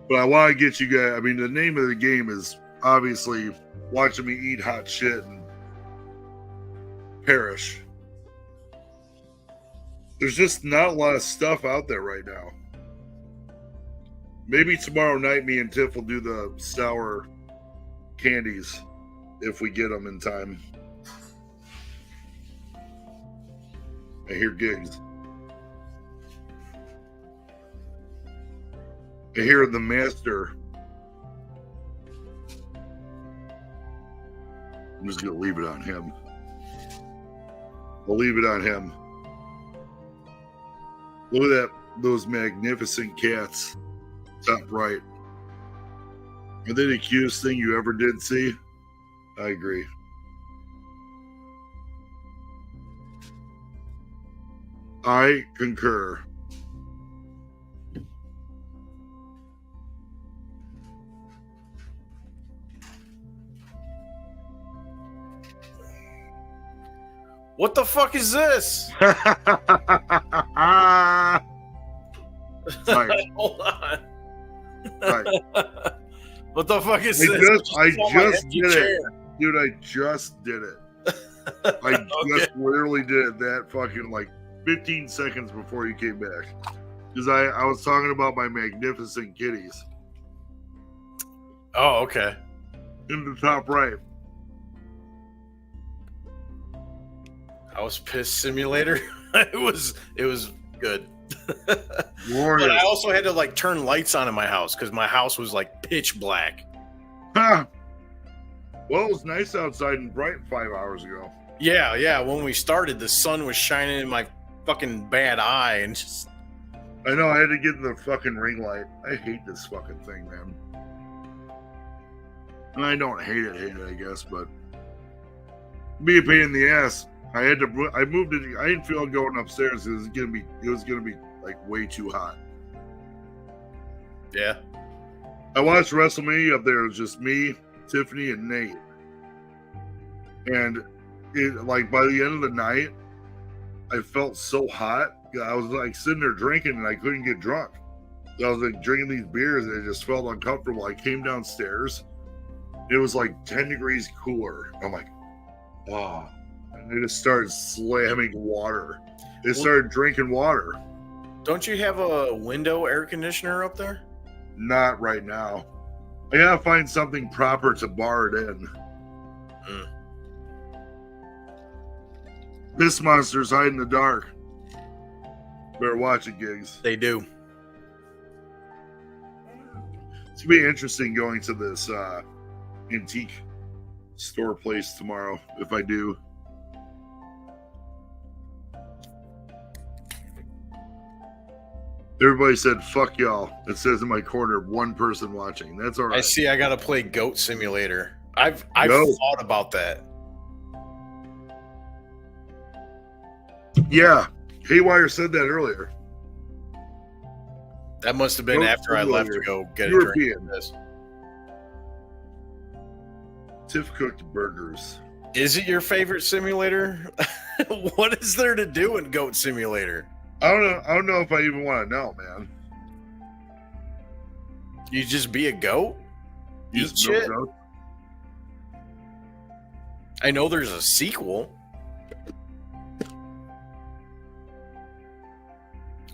But I want to get you guys, I mean, the name of the game is obviously watching me eat hot shit and perish. There's just not a lot of stuff out there right now. Maybe tomorrow night me and Tiff will do the sour candies if we get them in time. I hear gigs. I hear the master. I'm just going to leave it on him. I'll leave it on him. Look at that, those magnificent cats. Top right. Are they the cutest thing you ever did see? I agree. I concur. What the fuck is this? Sorry. Hold on. Sorry. What the fuck is I this? just did it. Dude, I just did it. I just literally did that fucking like 15 seconds before you came back. Because I was talking about my magnificent kitties. Oh, okay. In the top right. House Piss Simulator. it was good. Glorious. But I also had to like turn lights on in my house because my house was like pitch black. Huh. Well, it was nice outside and bright 5 hours ago. Yeah. When we started, the sun was shining in my fucking bad eye and just. I know, I had to get the fucking ring light. I hate this fucking thing, man. And I don't hate it, I guess, but be a pain in the ass. I moved it. I didn't feel like going upstairs because it was gonna be like way too hot. Yeah. I watched WrestleMania up there. It was just me, Tiffany, and Nate. And it, like, by the end of the night, I felt so hot. I was like sitting there drinking and I couldn't get drunk. I was like drinking these beers and it just felt uncomfortable. I came downstairs. It was like 10 degrees cooler. I'm like, wow. And they just started slamming water. They started drinking water. Don't you have a window air conditioner up there? Not right now. I gotta find something proper to bar it in. Piss monsters hide in the dark. Better watch it, gigs. They do. It's gonna be interesting going to this antique store place tomorrow if I do. Everybody said, fuck y'all. It says in my corner, one person watching. That's all right. I see. I gotta play Goat Simulator. I've No. thought about that. Yeah. Haywire said that earlier. That must have been Goat after I left to Simulator. go get a European. drink. This. Tiff cooked burgers. Is it your favorite simulator? What is there to do in Goat Simulator? I don't know if I even want to know, man. You just be a goat? You Eat just milk shit? goat? I know there's a sequel.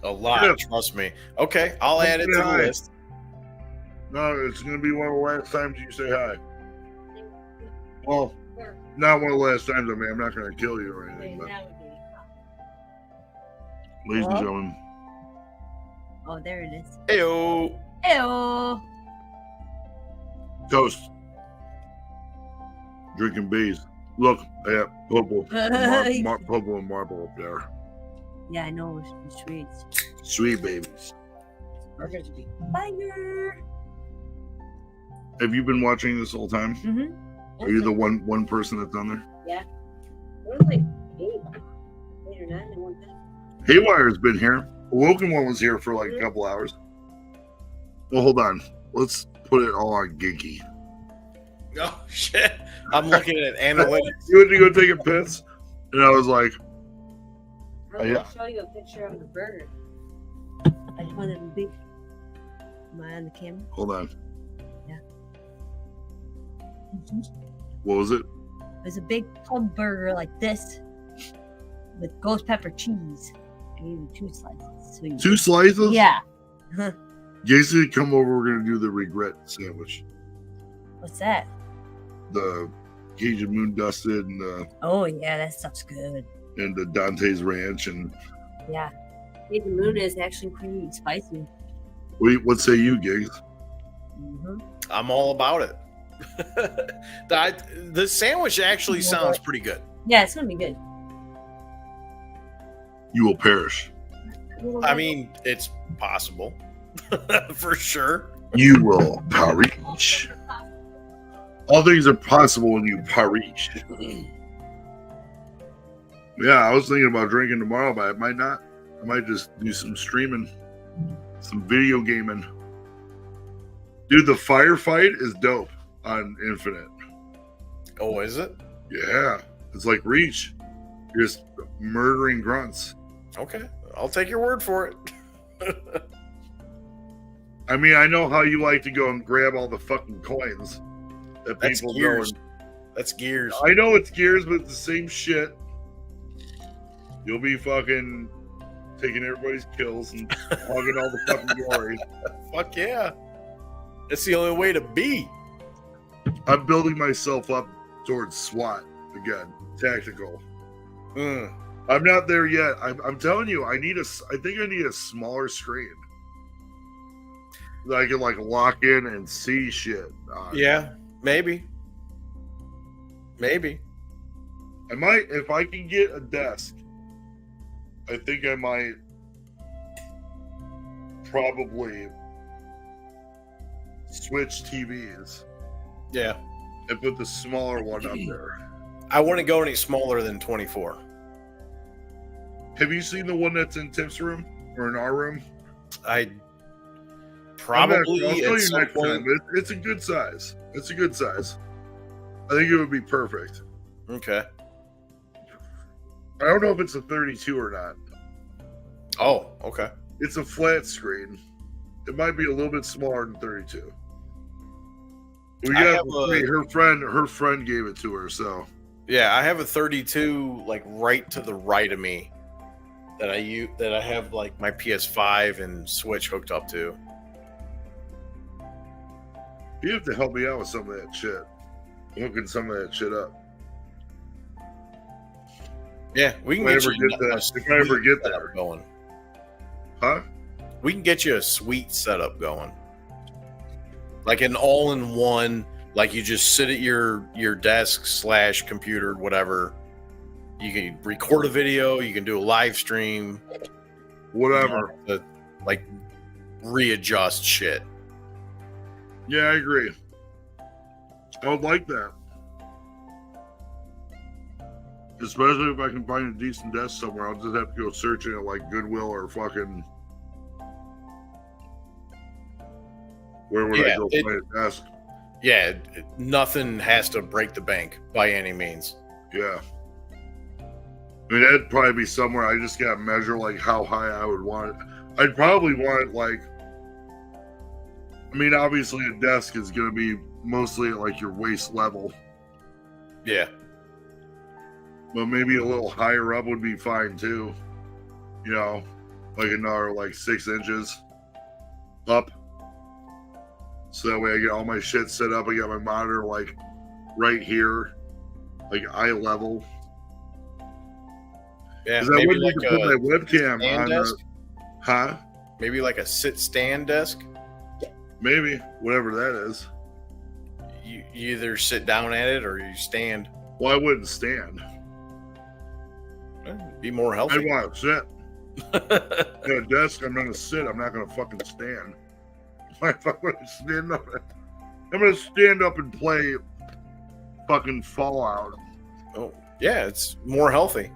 A lot, Yeah. trust me. Okay, I'll add it to the Hi. list. No, it's going to be one of the last times you say hi. Well, not one of the last times. I mean, I'm not going to kill you or anything, but That would be. ladies and gentlemen, Oh, there it is. Heyo. Ew. toast. Drinking bees. Look, I got Popo and Marble up there. Yeah, I know. It's sweets. Sweet babies. Burgers would be fire. Have you been watching this whole time? Mm-hmm. Are you the one person that's on there? Yeah. What was like 8 or 9 in one time? Haywire's been here. Woken One was here for like a couple hours. Well, hold on. Let's put it all on Ginky. Oh, shit. I'm looking at analytics. You went to go take a piss, and I was like, I was yeah. going to show you a picture of the burger. I just wanted to be. Am I on the camera? hold on. Yeah. What was it? It was a big plum burger like this with ghost pepper cheese. I gave you 2 slices. So you 2 slices? Yeah. Jason, come over. We're going to do the regret sandwich. What's that? The Cajun moon dusted and Oh, yeah, that stuff's good. and the Dante's Ranch. And Yeah. Hey, the moon is actually pretty spicy. what say you, Gigs? Mm-hmm. I'm all about it. The sandwich actually sounds pretty good. Yeah, it's gonna be good. You will perish. I mean, it's possible for sure. You will perish. All things are possible when you perish. Yeah, I was thinking about drinking tomorrow, but I might not. I might just do some streaming, some video gaming. Dude, the firefight is dope on Infinite. Oh, is it? Yeah, it's like Reach. You're just murdering grunts. Okay, I'll take your word for it. I mean, I know how you like to go and grab all the fucking coins that That's people go Gears. and... That's Gears. I know it's Gears, but it's the same shit. You'll be fucking taking everybody's kills and hogging all the fucking glory. Fuck yeah. That's the only way to be. I'm building myself up towards SWAT again, tactical. Mm. I'm not there yet. I'm telling you, I think I need a smaller screen that I can like lock in and see shit on. Yeah, maybe. I might, if I can get a desk, I think I might probably switch TVs Yeah. and put the smaller one up there. I wouldn't go any smaller than 24. Have you seen the one that's in Tip's room or in our room? I probably I'll show at you some next point. time. It's a good size. It's a good size. I think it would be perfect. Okay. I don't know if it's a 32 or not. Oh, okay. It's a flat screen. It might be a little bit smaller than 32. We I got have her friend gave it to her, so Yeah, I have a 32 like right to the right of me that I have like my PS5 and Switch hooked up to. you have to help me out with some of that shit. Hooking some of that shit up. Yeah, we can If I get ever you get a that, if sweet I ever get setup there. going. Huh? We can get you a sweet setup going. Like an all-in-one, like you just sit at your desk / computer, whatever. You can record a video, you can do a live stream. Whatever. You know, like readjust shit. Yeah, I agree. I would like that. Especially if I can find a decent desk somewhere. I'll just have to go searching at like Goodwill or fucking... Where would I go find a desk? Yeah, nothing has to break the bank by any means. Yeah. I mean, that'd probably be somewhere I just got to measure like how high I would want it. I'd probably want it like... I mean, obviously a desk is going to be mostly at like your waist level. Yeah. But maybe a little higher up would be fine too. You know, like another like 6 inches up. So that way I get all my shit set up. I got my monitor like right here, like eye level. Yeah, Because I maybe wouldn't like need to put my webcam stand on desk. Huh? Maybe like a sit-stand desk. Maybe. Whatever that is. You either sit down at it or you stand. Well, I wouldn't stand. Be more I'd healthy. want to sit. At a desk, I'm going to sit. I'm not going to fucking stand. If I'm going to stand up, I'm going to stand up and play fucking Fallout. Oh, yeah, it's more healthy.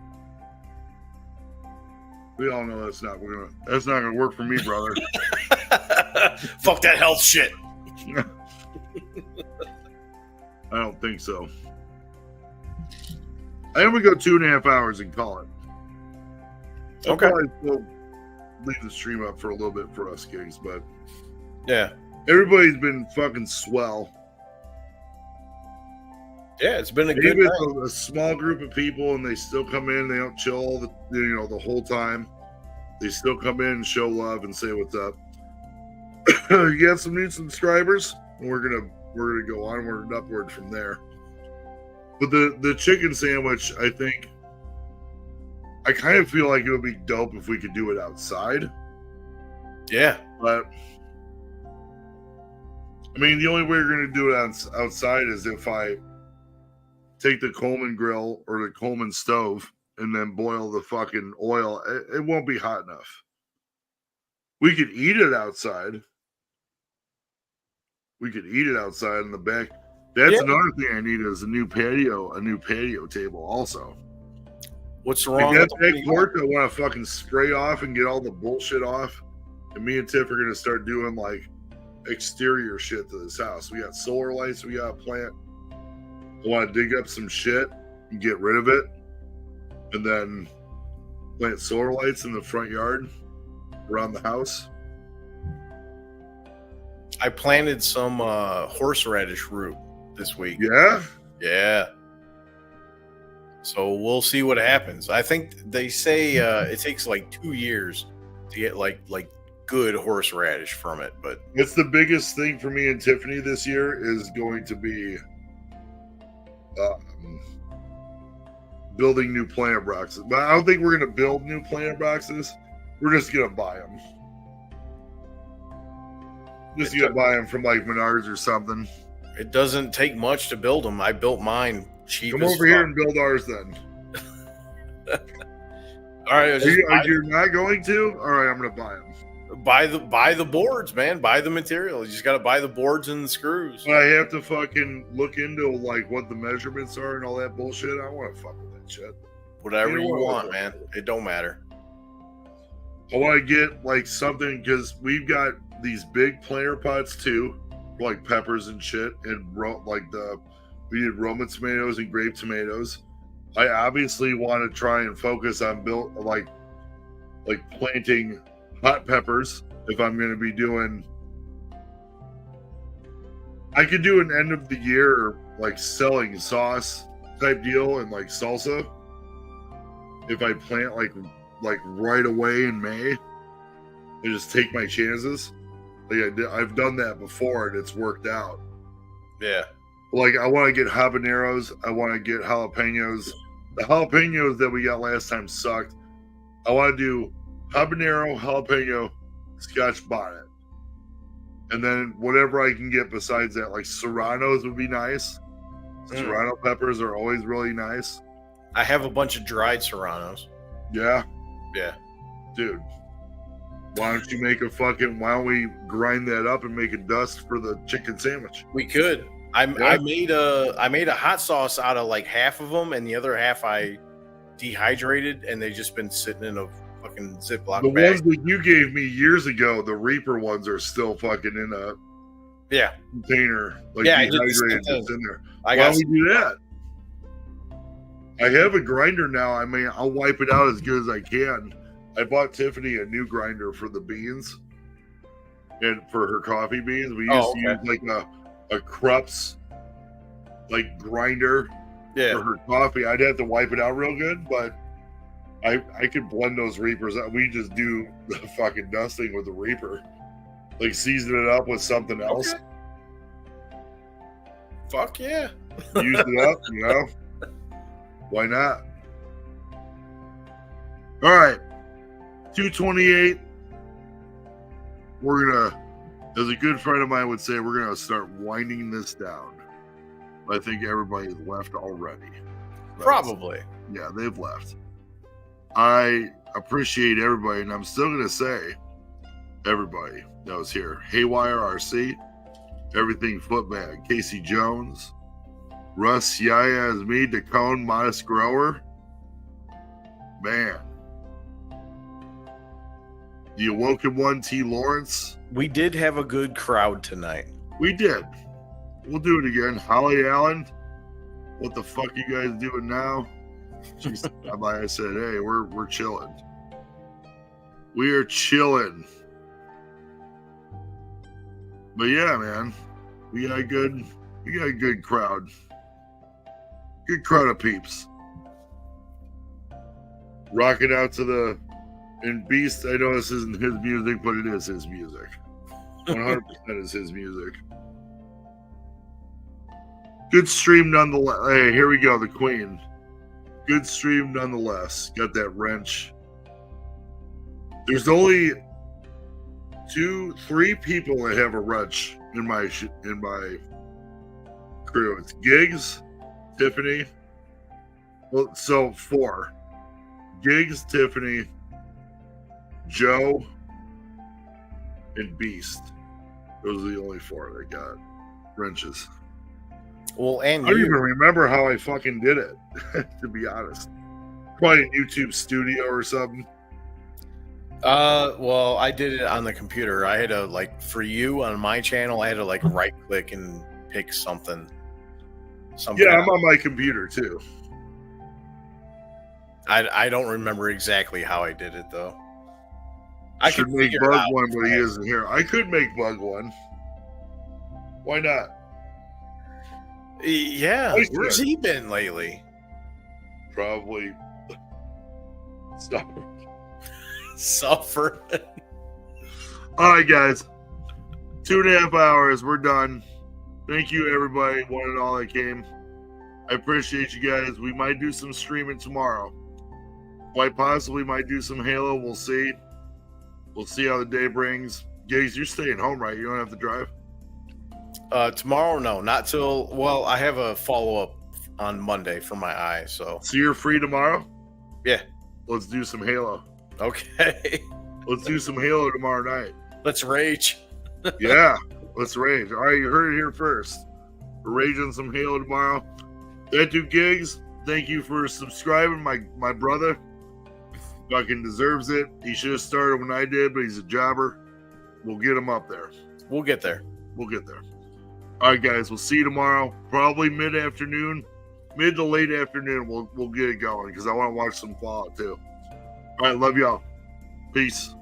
We all know that's not gonna work for me, brother. Fuck that health shit. I don't think so. I think we go 2.5 hours and call it. I'll Okay. probably still leave the stream up for a little bit for us gigs, but Yeah. everybody's been fucking swell. Yeah, it's been a good Even night. a small group of people, and they still come in. They don't chill all the whole time. They still come in and show love and say what's up. You got some new subscribers, and we're gonna go onward and upward from there. But the chicken sandwich, I think, I kind of feel like it would be dope if we could do it outside. Yeah. But I mean, the only way we're going to do it outside is if I take the Coleman grill or the Coleman stove and then boil the fucking oil. It won't be hot enough. We could eat it outside. We could eat it outside in the back. That's another thing I need is a new patio table also. What's wrong Like with that back porch I want to fucking spray off and get all the bullshit off. And me and Tiff are going to start doing like exterior shit to this house. We got solar lights we got to plant. I want to dig up some shit and get rid of it. And then plant solar lights in the front yard around the house. I planted some horseradish root this week. Yeah? Yeah. So we'll see what happens. I think they say it takes like 2 years to get like good horseradish from it, but It's the biggest thing for me and Tiffany this year is going to be building new planter boxes. But I don't think we're going to build new planter boxes. We're just going to buy them. Just going to buy them from like Menards or something. it doesn't take much to build them. I built mine cheap. Come as over here fuck. and build ours then. All right, Are you not going to? All right, I'm going to buy them. buy the boards, man. Buy the material. You just got to buy the boards and the screws. But I have to fucking look into like what the measurements are and all that bullshit. I don't want to fuck with that shit. Whatever You know you what? want, man. It don't matter. I want to get like something because we've got these big planter pots too, for, like peppers and shit, and we did Roma tomatoes and grape tomatoes. I obviously want to try and focus on like planting hot peppers if I'm going to be doing. I could do an end of the year like selling sauce type deal and like salsa. If I plant like right away in May and just take my chances. Like I've done that before and it's worked out. Yeah. Like I want to get habaneros. I want to get jalapenos. The jalapenos that we got last time sucked. I want to do habanero, jalapeno, Scotch bonnet. And then whatever I can get besides that, like serranos would be nice. Serrano peppers are always really nice. I have a bunch of dried serranos. Yeah. Yeah. Dude. Why don't we grind that up and make a dust for the chicken sandwich? We could. I made a hot sauce out of like half of them, and the other half I dehydrated, and they've just been sitting in a fucking Ziploc The bag. ones that you gave me years ago, the Reaper ones, are still fucking in a Yeah. container, like Yeah, I did the same dehydrated, thing. just in there. I Why got don't we do that? I have a grinder now. I mean, I'll wipe it out as good as I can. I bought Tiffany a new grinder for the beans and for her coffee beans. We used to use like a Krups like grinder yeah. for her coffee. I'd have to wipe it out real good, but I could blend those Reapers out. We just do the fucking dusting with the Reaper. Like season it up with something else. Okay. Fuck yeah. Use it up, you know? Why not? All right. 228. We're gonna, as a good friend of mine would say, we're gonna start winding this down. I think everybody's left already. Probably. Yeah, they've left. I appreciate everybody, and I'm still gonna say everybody that was here. Haywire RC, Everything Footbag, Casey Jones, Russ Yaya is me, Dacone Modest Grower. Man. The Awoken One, T. Lawrence. We did have a good crowd tonight. We did. We'll do it again. Holly Allen. What the fuck you guys doing now? She's, like I said, hey, we're chilling. We are chilling. But yeah, man, we got a good crowd. Good crowd of peeps. Rocking out to the and Beast. I know this isn't his music, but it is his music. 100% is his music. Good stream nonetheless. Hey, here we go. The Queen. Good stream nonetheless. Got that wrench. There's only 2-3 people that have a wrench in my crew. It's Gigs, Tiffany. Well, so 4. Gigs, Tiffany, Joe, and Beast. Those are the only 4 that got wrenches. Well, and I don't you. even remember how I fucking did it, to be honest. Probably a YouTube studio or something. Well, I did it on the computer. I had to for you on my channel. I had to right click and pick something. Yeah, I'm on my computer too. I don't remember exactly how I did it though. I should make figure it Bug out. one, but he isn't here. I could make Bug one. Why not? Yeah, I where's should. he been lately? Probably. Stop. Suffer. All right, guys. 2.5 hours. We're done. Thank you, everybody, one and all that came. I appreciate you guys. We might do some streaming tomorrow. Quite possibly might do some Halo. We'll see. We'll see how the day brings. Gigs, you're staying home, right? You don't have to drive? Tomorrow, no, not till. Well, I have a follow up on Monday for my eye. So You're free tomorrow? yeah, Let's do some Halo. okay. Let's do some Halo tomorrow night. Let's rage. Yeah, let's rage. All right, you heard it here first. We're raging some Halo tomorrow. That dude Gigs, thank you for subscribing. My brother fucking deserves it. He should have started when I did, but he's a jobber. We'll get him up there. We'll get there. We'll get there. All right, guys. We'll see you tomorrow. Probably mid-afternoon, mid to late afternoon. We'll get it going because I want to watch some Fallout too. All right, love y'all. Peace.